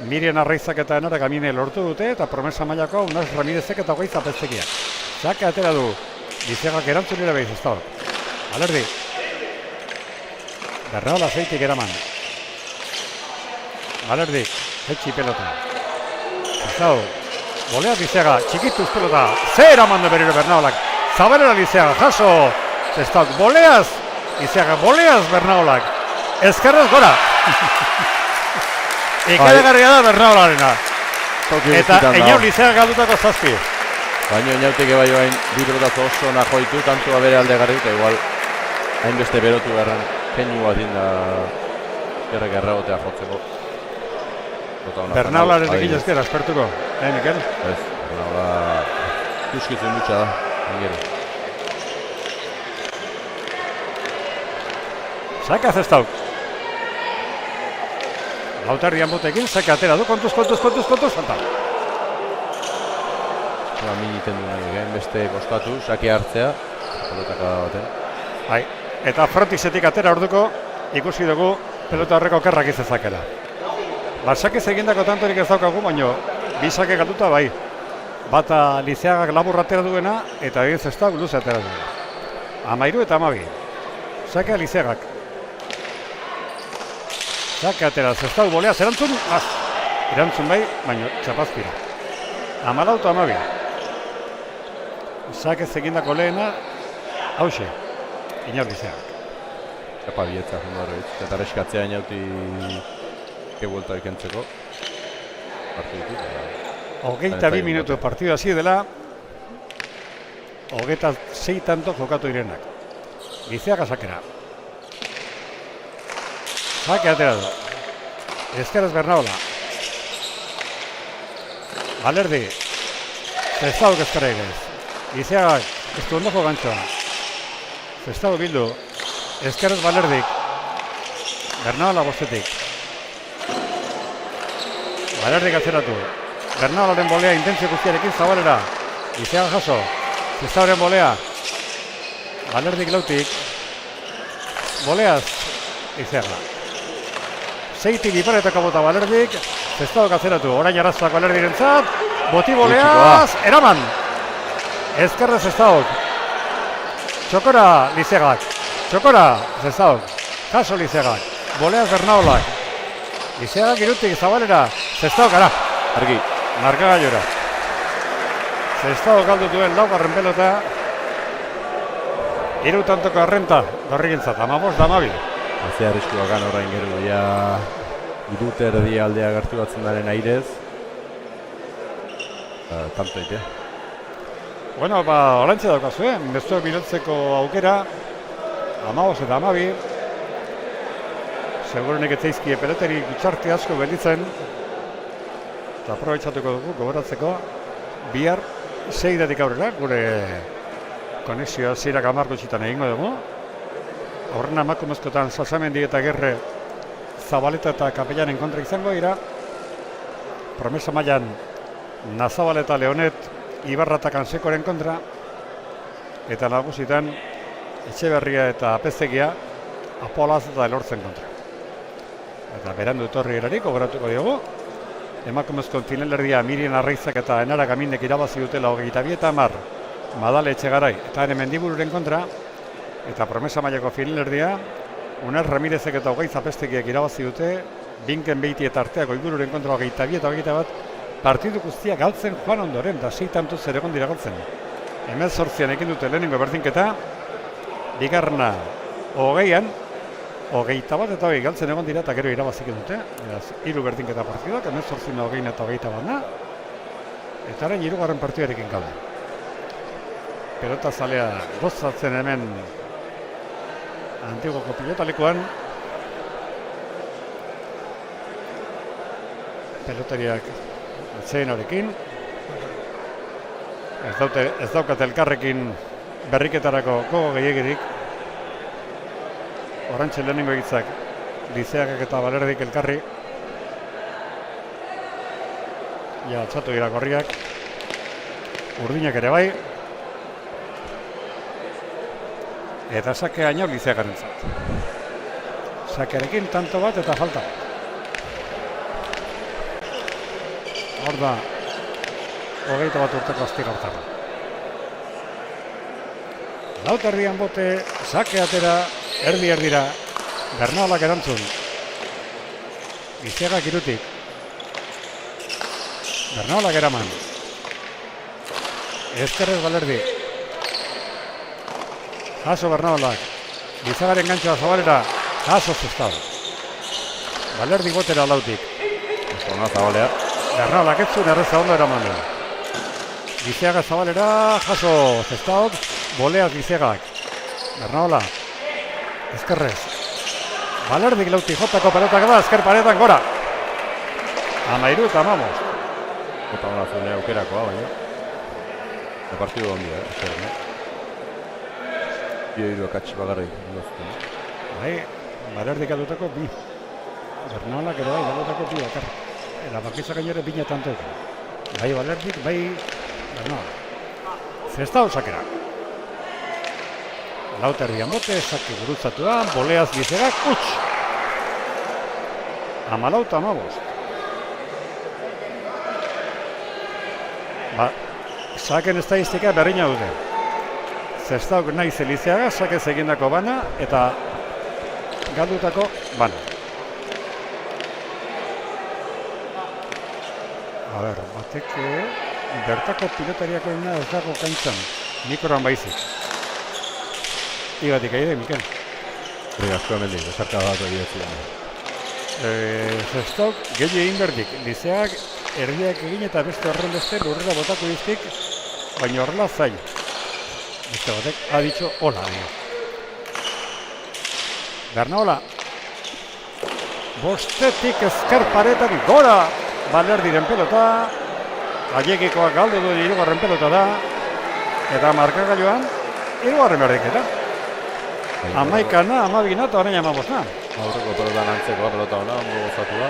Mirian Arraizak eta Enara Gamine lortu dute, eta promesa mailako Unaz Ramirezek eta Hogei Zapestekia. Sake atera du, Lizeagak erantzun ere behiz, ez da. Balerdi. Bernaola zeitik eraman. Balerdi, etxi pelota. Zau, bolea Lizeaga, txikituz pelota. Ze eraman da berriro Bernaolak. Zabalera Lizeaga, jaso. Zestauk, boleaz. Lizeaga, boleaz Bernaolak. Ezkerrez gora. Ikaragarria da Bernaolarena. Eta Eñaur Lizeaga galdutako 7. Baina inauteke bai bain bi pelotazo oso najoitu, tantua bere alde garri, eta igual hainbeste berotu beharren keinu bat inda gerra-gerragotea jotzeko. Bernaolaren ekin ezkera, espertuko, Mikel? Ez, Bernaola tuskitzen dutxa da, ingero. Saka Zestauk. Lautarrian botekin, saka atera du, kontuz, falta. Min iten du nahi, beste kostatu, sake hartzea, pelotaka baten. Bai, eta frontizetik atera orduko, ikusi dugu pelota horreko kerrak izazakela. Basakez egindako tantorik ez daukagu, baino, bi sake galduta bai. Bata Lizeagak laburra atera duena, eta egin Zestauk luze atera duena. 13 eta 12. Sake Lizeagak. Sake atera, Zestauk bolea, zerantzun, erantzun bai, baina txapazpira. 14-12. Sakez egindako lehena, hause, Inor Lizeagak. Epa bietza, eta reskatzea inauti kebuelta ikentzeko. Hogeita 2 minutu partidu hasi dela, 26 tanto jokatu direnak. Lizeaga sakera. Sake atera du. Ezkerrez Bernaola. Balerdi. Zestauk ezkerra egez. Lizeagak ez du ondoko gantxoa. Zestauk bildu. Ezkerrez Balerdik. Bernaola bostetik. Balerdik atzeratu. Bernaolaren bolea intentzio guztiarekin Zabalera. Lizeaga jaso. Zestauren bolea. Balerdik lautik. Boleaz Lizeaga. Seitik iparetako bota Balerdik. Zestauk atzeratu. Orain arrazoak Balerdirentzat. Boti boleaz. Eraman. Ezkerrez Zestauk. Txokora Lizeagak. Txokora Zestauk. Kaso Lizeagak. Boleaz Bernaolak. Lizeagak irutik Zabalera. Zestauk ara. Argi. Marka gaiora. Zestauk galdu duen laugarren pelota. 3 tantoko arrenta. Gorrigintzat. 15-12. Azea arriskua gan orain gero, ja irute erdi aldea gertu batzen daren airez. Tanto eite. Bueno, horantxe daukazu, bestuak bilotzeko aukera. 15 eta 12. Segurunek etzaizkie peloteri gutxarte asko gelditzen. Eta aprobetxatuko dugu, gogoratzeko. Bihar, 6 aurrera, gure konexioa zirak 10 gutxitan egingo dugu. Horren emakumezkotan Sasamendi eta Gerre Zabaleta eta Kapellanen kontra izango dira. Promesa mailan Nazabaleta Leonet Ibarra eta Kansekoren kontra. Eta nagusitan Etxeberria eta Apezegia Apolaz eta Elortzen kontra. Eta berandu etorri erarik, gogoratuko diogu. Emakumezkoen finalerdia Mirien Arraizak eta Enara Gaminek irabazi dutela 22-10 Madale Etxegarai eta ere Mendibururen kontra. Eta promesa mailako finalerdia Uner Ramirezek eta Ogaiz Apestegiak irabazi dute. Binken Beiti eta Arteako Igururen kontra 22 eta 21 partidu guztiak galtzen joan ondoren, da 6 tantuz ere egon dira galtzen. 18an ekin dute lehenengo berdinketa, bigarrena 20an, 21 eta 20 galtzen egon dira eta gero irabazik dute. Beraz, 3 berdinketa partiduak, 18an 20 eta 21a, eta haren 3. partidarekin gaude. Pelota zalea gozatzen hemen Antigoko pilotalekuan. Pelotariak atzeen horekin. Ez daukat elkarrekin berriketarako gogo gehiagirik. Orantxe lehenengo egitzak Lizeagak eta Balerdik elkarri. Ja, txatu dira gorriak. Urdinak ere bai. Eta sake hainau Lizeagarentzat. Sakearekin tanto bat eta falta. Hor da, 21 urteko Astigartarra. Lauterdian bote, sake atera, erdi-erdira, Bernaolak erantzun. Lizeagak irutik. Bernaolak eraman. Ezkerrez Balerdi. Jaso Bernaolak. Lizeagaren gantxoa Zabalera. Jaso Zestau. Balerdi botera lautik. Zona Zabalea. Bernaolak etzun erreza ondo eraman du. Lizeaga Zabalera. Jaso Zestau. Boleaz Lizeagak. Bernaola. Ezkerrez. Balerdik lautik jotako pelotak da. Ezker paretan gora. 13 eta 15. Eta hona zunea aukerakoa, baina. Partidu ondia, ezker, Bio akatsi bagarri. Bai, Balerdik adutako bi. Bernaolak ere bai, adutako bi bakar. Eta bakizak gainore bina tanto. Bai Balerdik, bai Bernaola. Zestau sakera. Lauterdian bote, sake gurutzatu da, Boleaz Lizeagak, utx! 14 eta 15. Saken estadistika berdina dute. Zestauk nahi Lizeaga, sakez egindako bana eta galdutako bana. A ber, batek bertako pilotariako ina ez dago kantzan, mikroan baizik. Igatik aire, Mikel. Hori asko hemen dik, esarka bat egidetzen. Zestok, gehi egin berdik. Lizeak erdiak egin eta beste horren beste lurrera botako diztik, baina horrela zain. Beste batek, ha dicho, hola. Bernaola. Bostetik ezker paretan gora Balerdiren pelota. Aiekikoak galdu du hirugarren pelota da. Eta markagailuan, hirugarren berdiketa. 11na, 12na eta orain 15na. Aurreko pelotan antzekoa, pelota ona, ondo gozatu da.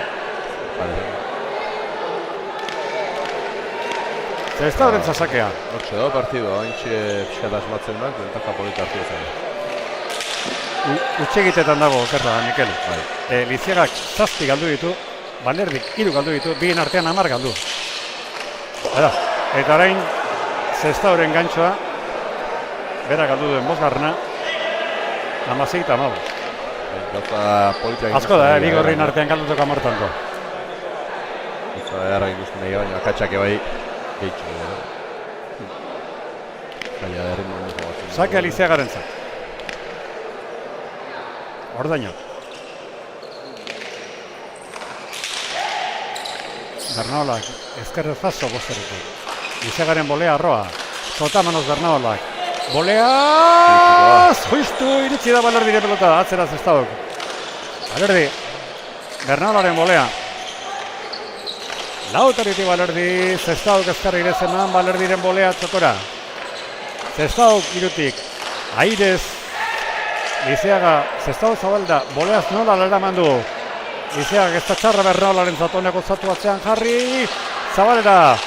Zestauren zazakea. Hortxe da, partidua, haintxe pixkat asmatzen da, bentaka polita hartu ezagir. Utxegitetan dago, okerra, Mikel. Liziagak 7 galdu ditu, Balerdik 3 galdu ditu, bien artean 10 galdu. Eta orain, Zestauren gantxoa, bera galdu duen 5garrena, 16 eta 15. Asko da, bigorrin artean galduteko amortanko. Eta erra ikusten nahi, baina akatxak ebai gehitxo. Baina errin momentu batzen. Sakea Liziagaren zat. Ordainot. Bernaolak, ezkerrez jaso bosteruko. Liziagaren bolea arroa. Zotamanos Bernaolak. Bolea! Justu iritsi da Balerdiren pelota, atzera Zestauk. Balerdi, Bernaolaren bolea. Lautariti Balerdi, Zestauk ezkerra irezeman, Balerdiren bolea txokora. Zestauk irutik, airez, Liziaga, Zestauk zabalda, boleaz nola leraman du. Liziaga ez da txarra Bernaolaren zatoneko zatu atzean jarri, zabalera.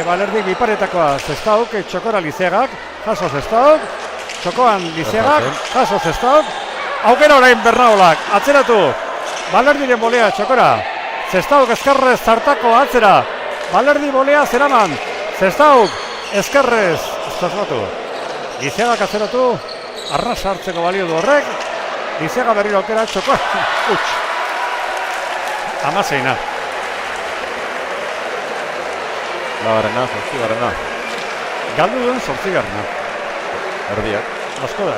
Balerdi biparetakoa Zestauk, txokora Liziagak, jaso Zestauk, txokoan Liziagak, jaso Zestauk, aukera orain Bernaolak, atzeratu, Balerdiren bolea txokora, Zestauk ezkerrez zartako atzera, Balerdi bolea zeraman, Zestauk ezkerrez zazbatu, Liziagak atzeratu, arrasa hartzeko balio du horrek, Liziaga berriro aukera txokoan, utx, 16na. Lagarrena, 8garrena. Galdu duen 8garrena. Erdiak. Asko da,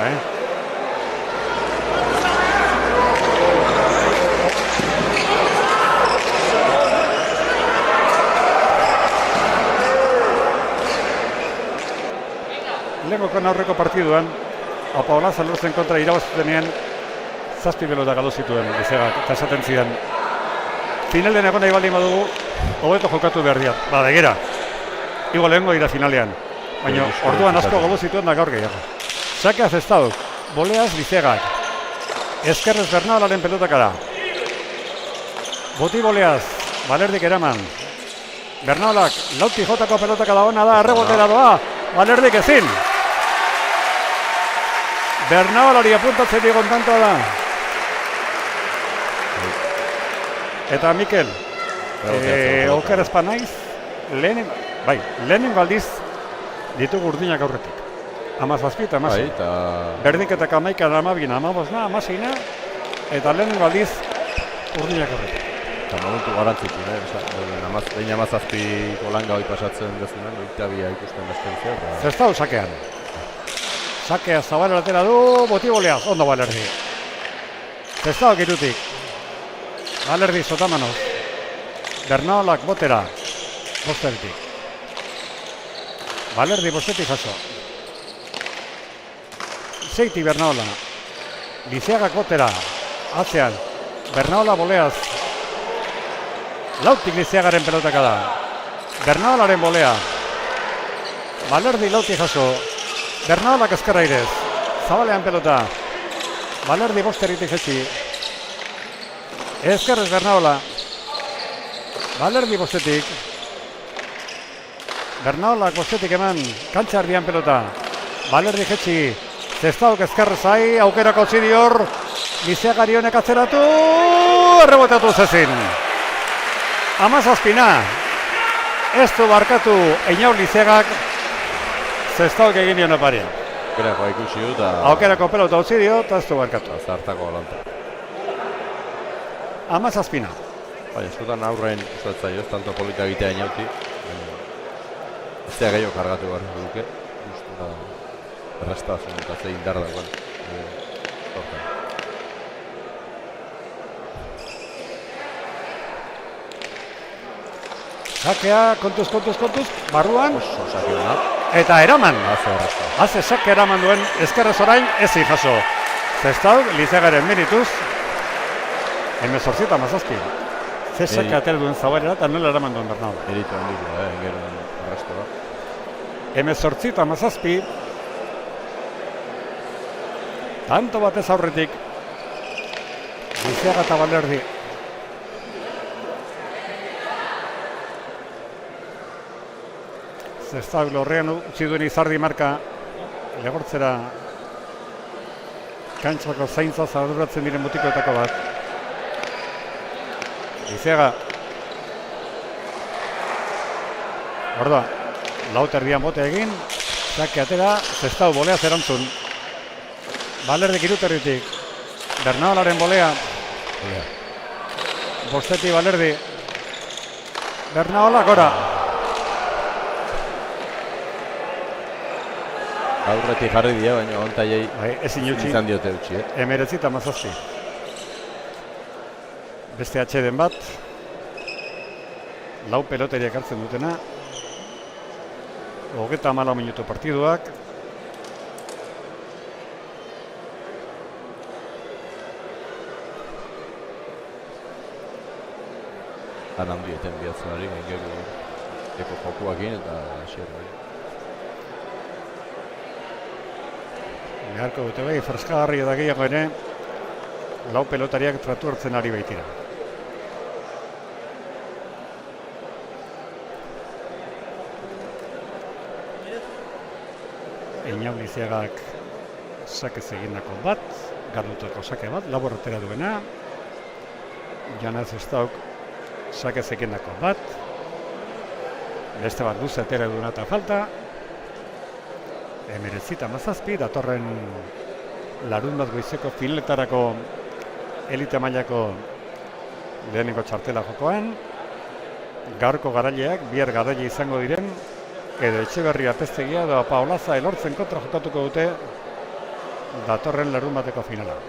Lengoko aurreko partiduan, Apaola Zalurzen kontra irabaztenean 7 pelota galdu zituen Liziagak, eta esaten zidan. Finalen egon nahi baldin badugu, hobeto jokatu behar diat. Begera, igo lehengo dira finalean. Baina orduan asko galdu zituen da gaur gehiago. Sakea Zestauk, boleaz Liziagak. Ezkerrez Bernaolaren pelotaka da. Boti boleaz, Balerdik eraman. Bernaolak, lauti jotako pelotaka da ona da, arrebotera doa. Balerdik ezin. Bernaolari apuntatzen digon tantoa da. Eta Mikel, oker ezpa naiz, lehenengo aldiz ditugu urdinak aurretik. 17 eta 16. Berdinketak 11, 12, 15, 16, eta lehenengo aldiz urdinak aurretik. Eta momentu garantzitu, behin 17ko langa hori pasatzen dezunen, oitabia ikusten estentzia. Zestau sakean. Sakea Zabala atera du, boti boleaz, ondo Balerdi. Zestau girutik. Balerdi Zotamanos. Bernaolak botera. Bosteretik. Balerdi bostetik jaso. Zeiti Bernaola. Liziagak botera. Atzean. Bernaola boleaz. Lautik Liziagaren pelotaka da. Bernaolaren bolea. Balerdi lautik jaso. Bernaolak ezkerra irez. Zabalean pelota. Balerdi bosteritik jetzi. Ezkerrez Bernaola. Balerdi bostetik. Bernaolak bostetik eman. Kantxardian pelota. Balerdi jetzi. Zestauk ezkerrez zai. Aukerako zidi hor. Liziagari honek atzeratu. Errebotatu zezin. 17na. Ez du barkatu Einaur Liziagak. Zestauk egin dion oparia. Aukerako ikusi du eta... Aukerako pelota utzi dio eta ez du barkatu. Zartako balanta. 17na. Baina, eskutan aurren usatzai, tanto polita egitea inauti. Ez da gehiago kargatu behar duke. Justu da, errastazun eta ze indar dagoen. Sakea, kontuz, barruan. Oso sake hona. Eta eraman. Haze sake eraman duen ezkerrez orain ezin jaso. Zestau, Lizegaren merituz. 18-17. Ze sake atera duen Zabalera eta nola eraman duen Bernal. Meritu handiko, ingeren arrastoa. 18-17. Tanto batez aurretik. Lizega eta Balerdi. Zestau lorrean utzi duen Izardi marka legortzera kantxako zaintza arduratzen diren mutikoetako bat. Lizega. Orda, lauterdian bote egin, sake atera, Zestau boleaz erantzun. Balerdik iruterritik, Bernaolaren bolea. Bosteti Balerdi. Bernaola gora. Aurretik jarri dira, baina ontaiei izan diote utzi. 19-17. Beste atxeden bat. Lau peloteriak hartzen dutena. 34 minutu partiduak. Han handieten bihatzunari, gaingero eko jokuakin eta xerra. Beharko dute bai, freskagarri eta gehiago ere, lau pelotariak tratu hartzen ari baitira. Einau Lizeagak sake egindako bat, gardutako sake bat, labor atera duena. Janaz Zestauk sake egindako bat. Beste bat luze atera duena eta falta. 19-17, datorren larun bat goizeko filetarako elite mailako lehenengo txartela jokoan. Gaurko garaileak, bihar garaile izango diren, edo Etxeberria Pestegia edo Paolaza Elortzen kontra jokatuko dute datorren larun bateko finala.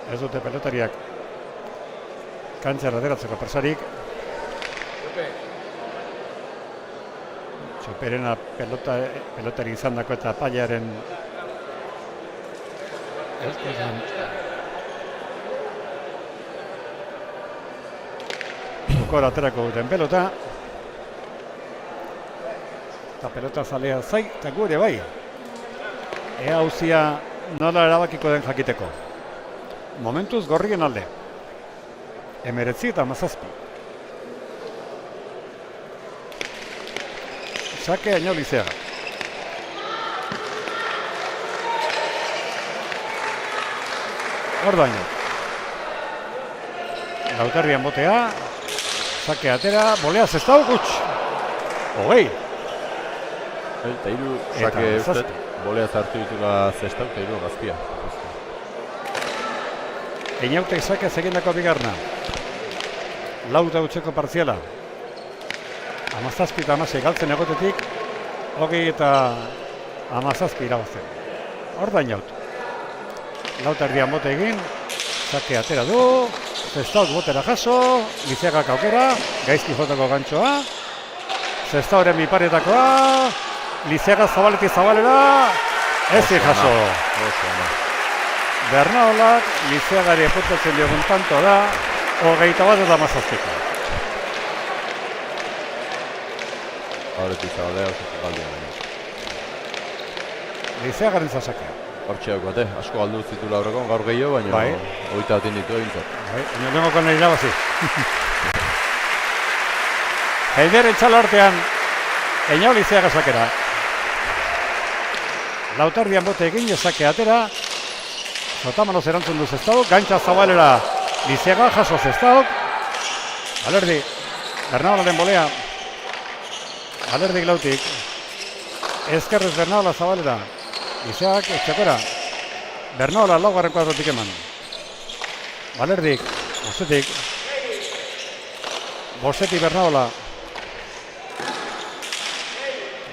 Ez dute pelotariak kantxara ateratzeko presarik. Txoperena pelotari izan dako eta paiaren Jokora aterako duten pelota. Eta pelota zalea zai, eta gure bai. Ea hauzia nola erabakiko den jakiteko. Momentuz gorrien alde. 19-17. Sake Ainau Lizeaga. Ordaino. Lauterrian botea. Sake atera, bolea Zestau gutx. Hogei. Eta hiru sake ustet, bolea zartu ditula Zestau eta hiru gazpia. Einautek sake egindako bigarna. Lauta utzeko partziala. 17 eta 16 galtzen egotetik, 20 eta 17 irabazten. Ordainaut. Lauterdian bote egin, sake atera du, Zestauk botera jaso, Lizeagak aukera, gaizki jotako gantxoa, Zestauren biparetakoa, Lizeaga Zabaletik Zabalera, ezin jaso. Bernaolak, Lizeagari epuntatzen diogun tanto da, 21 eta 17. Horretik Zabalea oso galdia baina. Lizeagaren zasakea. Hortxeak bate, asko galdu zitula horrekon, gaur gehiago, baina bai. Oita batin ditu egintzat. Baina lengoko nahi irabazi. Heider etxala artean, Einau Lizeaga sakera. Lautardian bote egin sake atera. Zotamanos erantzun du Zestauk, gantxa Zabalera Lizeaga, jaso Zestauk. Balerdi, Bernaolaren bolea. Balerdik lautik. Ezkerrez Bernaola Zabalera. Lizeagak etxakora. Bernaola laugarren kuadrotik eman. Balerdik, Bostetik Bernaola.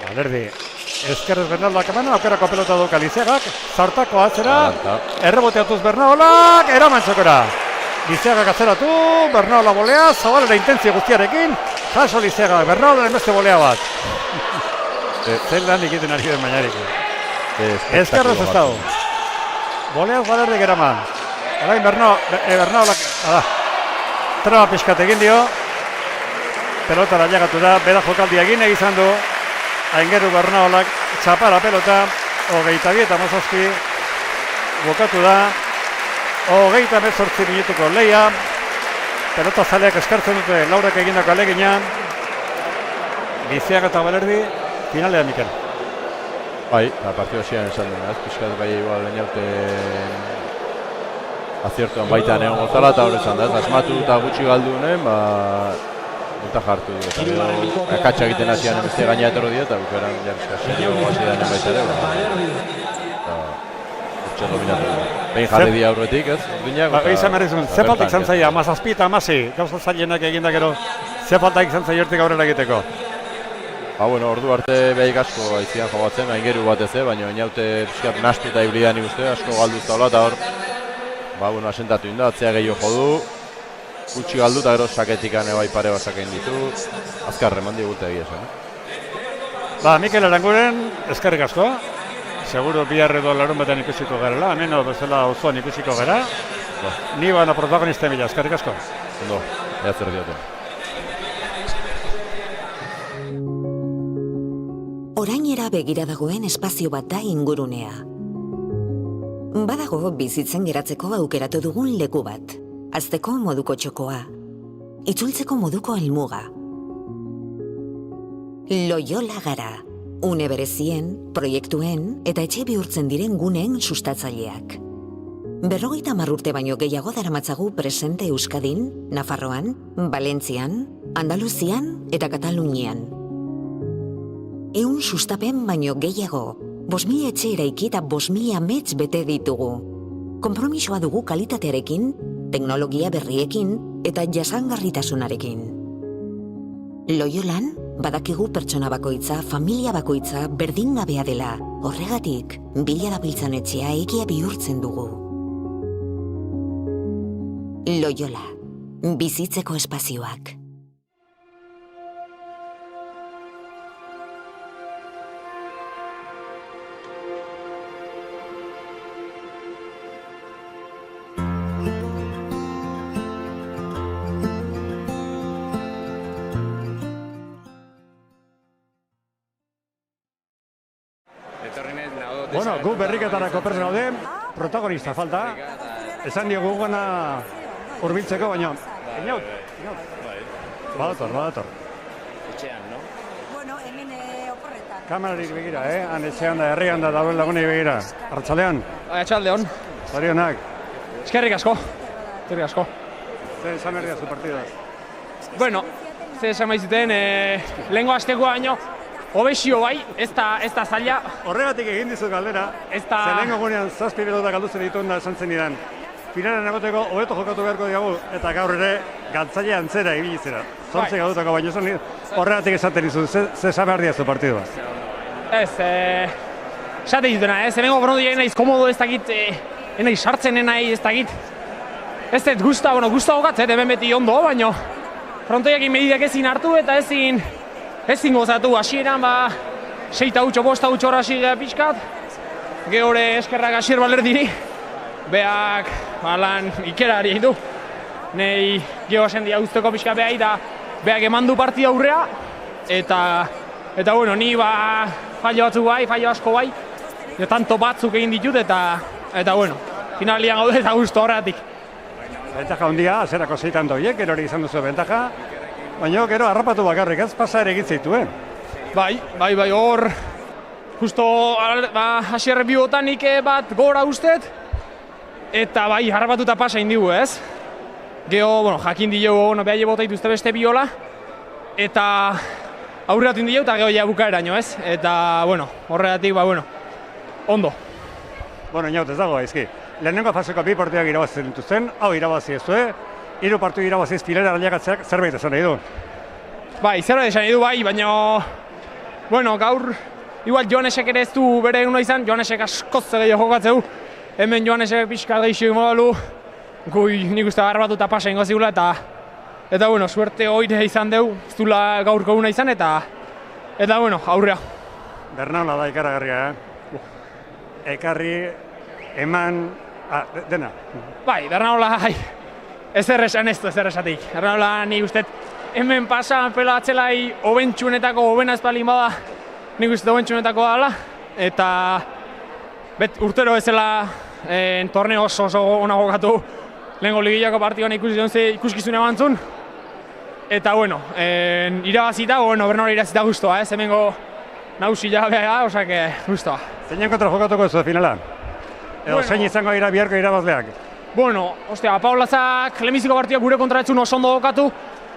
Balerdi. Ezkerrez Bernaldak eman, aukerako pelota duka Lizegak. Zartako atzera. Erreboteatuz Bernaolak. Eraman txokora. Lizegak atzeratu. Bernaola bolea. Zabalera intentzio guztiarekin. Jaso Lizegak. Bernaola beste bolea bat. Zer lan ikiten ari den bainarekin. Ezkerrez ez dago. Boleaz Balerdik eraman. Orain Bernaolak. Traba pixkat egin dio. Pelotara llegatu da. Bera jokaldia egin egizan du. Aingeru Bernaolak txapara pelota. 22:17. Bukatu da. 38 minutuko leia. Pelota zaleak eskartzen dute Laurek egindako alegina. Lizeaga eta Balerdi. Finalea, Mikel. Bai, partidu hasian esan dena, pixkat bai igual leinauten aziertuan baitan egon gozala eta horretzan da, asmatu eta gutxi galdunen, eta jartu du. Eta gero, akatsa egiten hasian emezte gaina etorro dio, eta bukeran jarrizka serio hasi denen baita ere. Eta urtsa dominatu du. Behin jarri dia aurretik, ez? Izan berrizun, ze faltak izan zaila, 17 eta 16, gauza zailenak eginda gero, ze faltak izan zaila hortik aurrera egiteko? Bueno, ordu arte behik asko aizian jogatzen, Aingeru batez, baina inaute pixkat nastu eta hibridan ikuste, asko galdu zaula eta hor, asentatu inda, atzea gehiago jodu, gutxi galdu eta gero saketikan ebai pare bat sakein ditu, azkarre mandi gulte egia zen. Mikel Aranguren, eskerrik asko, seguro bihar edo larun batean ikusiko garela, hemen bezala osoan ikusiko gara, ni baina protagonista mila, eskerrik asko. Ondo, ea zer dioten. Orainera begira dagoen espazio bat da ingurunea. Badago bizitzen geratzeko aukeratu dugun leku bat. Hazteko moduko txokoa. Itzultzeko moduko helmuga. Loyola gara. Une berezien, proiektuen eta etxe bihurtzen diren guneen sustatzaileak. 50 urte baino gehiago daramatzagu presente Euskadin, Nafarroan, Valentzian, Andaluzian eta Katalunian. 100 sustapen baino gehiago, 5.000 etxe eraiki eta 5.000 amets bete ditugu. Konpromisoa dugu kalitatearekin, teknologia berriekin eta jasangarritasunarekin. Loyolan, badakigu pertsona bakoitza, familia bakoitza berdingabea dela. Horregatik, bila dabiltzan etxea egia bihurtzen dugu. Loyola, bizitzeko espazioak. Bueno, gu berriketarako prest gaude, protagonista falta. Esan diogu gana hurbiltzeko, baina... Inaut. Badator. Etxean, no? Bueno, hemen oporretan. Kamerarik begira, han etxean da, herrian da, dagoen lagunei begira. Arratsaldean. Arratsaldeon. Zorionak. Eskerrik asko. Zer esan berdia zu partidaz? Bueno, zer esan baizuten, lehengo asteko baino, obesio bai, ez da zaila. Horregatik egin dizut galdera, zelengo gunean 7 pelota galduzen dituen da esan zenidan. Finalen egoteko hobeto jokatu beharko diagu, eta gaur ere galtzaile antzera ibilizera. 8 gaudutako baino esan horregatik esaten dizu, ze esan behar diazu partidua? Ez, esate dituna, hemengo brondu egin naiz komodo ez dakit, enaiz sartzen enaiz ez dakit. Ez dut guzta hokatzet, hemen beti ondo, baino frontoiakin medidak ezin hartu eta ezin gozatu, hasieran 6 hautxo, 5 hautxo horasi pixkat. Gehore eskerrak Asier Balerdiri, beak lan ikerari egin du. Nei geho asendia guzteko pixkat behai da, beak eman du partida aurrea, eta bueno, ni fallo batzuk bai, fallo asko bai, tanto batzuk egin ditut, eta bueno, finalian gaude eta guztu horretik. Bentaja handia, zerako 6 tantoiek, gero hori izan duzu bentaja, baina gero harrapatu bakarrik ez pasa ere egin zaituen. Bai, hor, justo Asier bibotanik bat gora ustet, eta bai, harrapatuta pasa indigu ez. Geho, bueno, jakin diogu, behar bota dituzte beste biola, eta aurreatu indigu eta geho ja bukaeraino ez. Eta, bueno, horregatik, ondo. Bueno, inaut ez dago, aizki. Lehenengo faseko 2 partidak irabazten dituzten, hau irabazi ezue, 3 partidu irabaziz finalera ailegatzeak zerbait esan nahi du. Bai, zerbait esan nahi du bai, baina bueno, gaur igual Joanesek ere ez du bere eguna izan, Joanesek askoz gehiago jokatzeu. Hemen Joanesek pixka gehiago modalu, nik uste garbatuta pasa ingo zigula eta bueno, suerte oire izan deu, ez dula gaurko eguna izan eta bueno, aurrea. Bernaula da ikaragarria, Ekarri, eman, dena. Bai, Bernaula, ezer esan ez du, ezer esatik. Bernaula nik uste hemen pasa pela atzelai hobentxunetako hobena ez balin bada, nik uste hobentxunetako dala, eta urtero ezela torneo oso ona jokatu, lehenko ligillako partioan ikuskizune bantzun, eta bueno, irabazita, Bernaula irabazita guztua, hemengo nausi jabea, osea que guztua. Zeinen kontra jokatuko ez finala? Edo zein izango dira biharko irabazleak? Bueno, Paulazak lehenbiziko partioak gure kontra etzun oso ondo jokatu,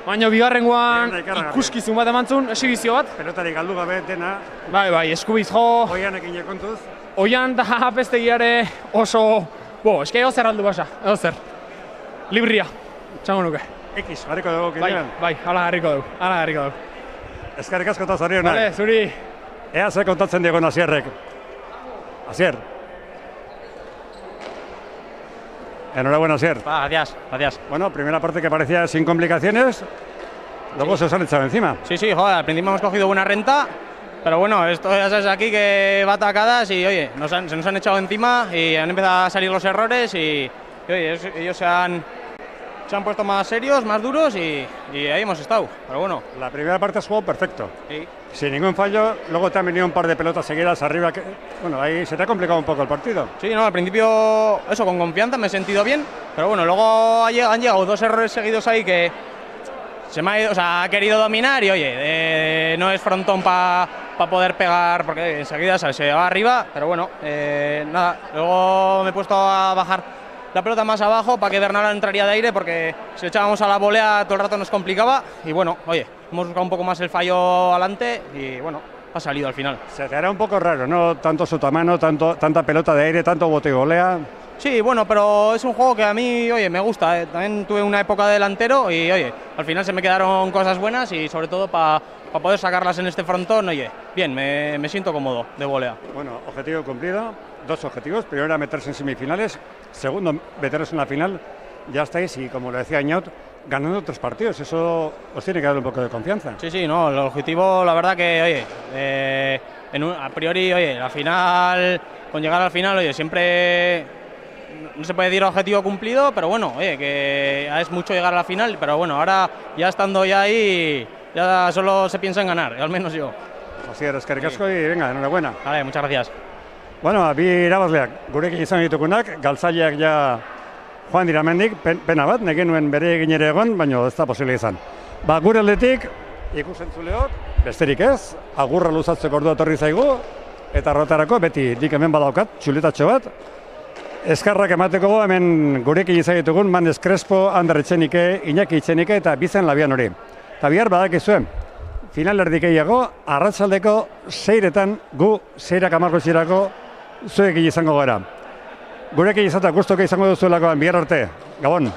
baina bigarrengoan ikuskizun bat emantzun, esibizio bat. Pelotari galdu gabe dena. Bai, eskubiz jo. Oianekin kontuz. Oian da apestegiare oso... eske edo zer aldu basa, edo zer. Libria, txango nuke. X, harriko dugu kinean. Bai, hala harriko dugu. Eskerrik asko eta zorionak. Vale, zuri. Ea ze kontatzen diegon Asierrek. Asier. Enhorabuena, Asier. Gracias. Bueno, primera parte que parecía sin complicaciones, luego se os han echado encima. Sí, joder, al principio hemos cogido buena renta, pero bueno, esto ya sabes aquí que va atacadas y oye, se nos han echado encima y han empezado a salir los errores y oye, ellos se han puesto más serios, más duros y ahí hemos estado, pero bueno. La primera parte has jugado perfecto. Sí. Sin ningún fallo, luego te han venido un par de pelotas seguidas arriba, bueno, ahí se te ha complicado un poco el partido. Sí, no, al principio eso, con confianza me he sentido bien, pero bueno, luego han llegado 2 errores seguidos ahí que ha querido dominar y oye, no es frontón para poder pegar porque enseguida se va arriba, pero bueno, nada, luego me he puesto a bajar la pelota más abajo para que Bernaula entraría de aire porque si le echábamos a la volea todo el rato nos complicaba y bueno, oye, hemos buscado un poco más el fallo adelante y bueno, ha salido al final. Se te hará un poco raro, ¿no? Tanto sotamano, tanta pelota de aire, tanto bote y volea. Sí, bueno, pero es un juego que a mí, oye, me gusta. También tuve una época de delantero y, oye, al final se me quedaron cosas buenas y sobre todo para poder sacarlas en este frontón, oye, bien, me siento cómodo de volea. Bueno, objetivo cumplido, 2 objetivos. Primero era meterse en semifinales, segundo, meteros en la final. Ya estáis y, como lo decía Añaut, ganando 3 partidos. Eso os tiene que dar un poco de confianza. Sí, no, el objetivo, la verdad que, oye, a priori, oye, la final, con llegar al final, oye, siempre... No se puede decir objetivo cumplido, pero bueno, oye, que es mucho llegar a la final, pero bueno, ahora ya estando ya ahí, ya solo se piensa en ganar, al menos yo. Así es, eskerrik asko y venga, enhorabuena. Vale, muchas gracias. Bueno, bi irabazleak, gurekin izan ditugunak, galtzaileak ja joan dira mendik, pena bat, neken nuen bere egin ere egon, baina ez da posible izan. Gure aldetik, ikusentzuleok, besterik ez, agurra luzatzeko ordua etorri zaigu, eta rotarako beti dik hemen badaukat, txuletatxo bat, eskarrak emateko hemen gurekin izan ditugun Mandes Crespo, Ander Etxenike, Iñaki Etxenike eta Bizen Labian hori. Eta bihar badakizuen, finalerdik gehiago, arratsaldeko 6etan gu 6:10 zuekin izango gara. Gurekin izatea gustuko izango duzuelakoan bihar arte. Gabon!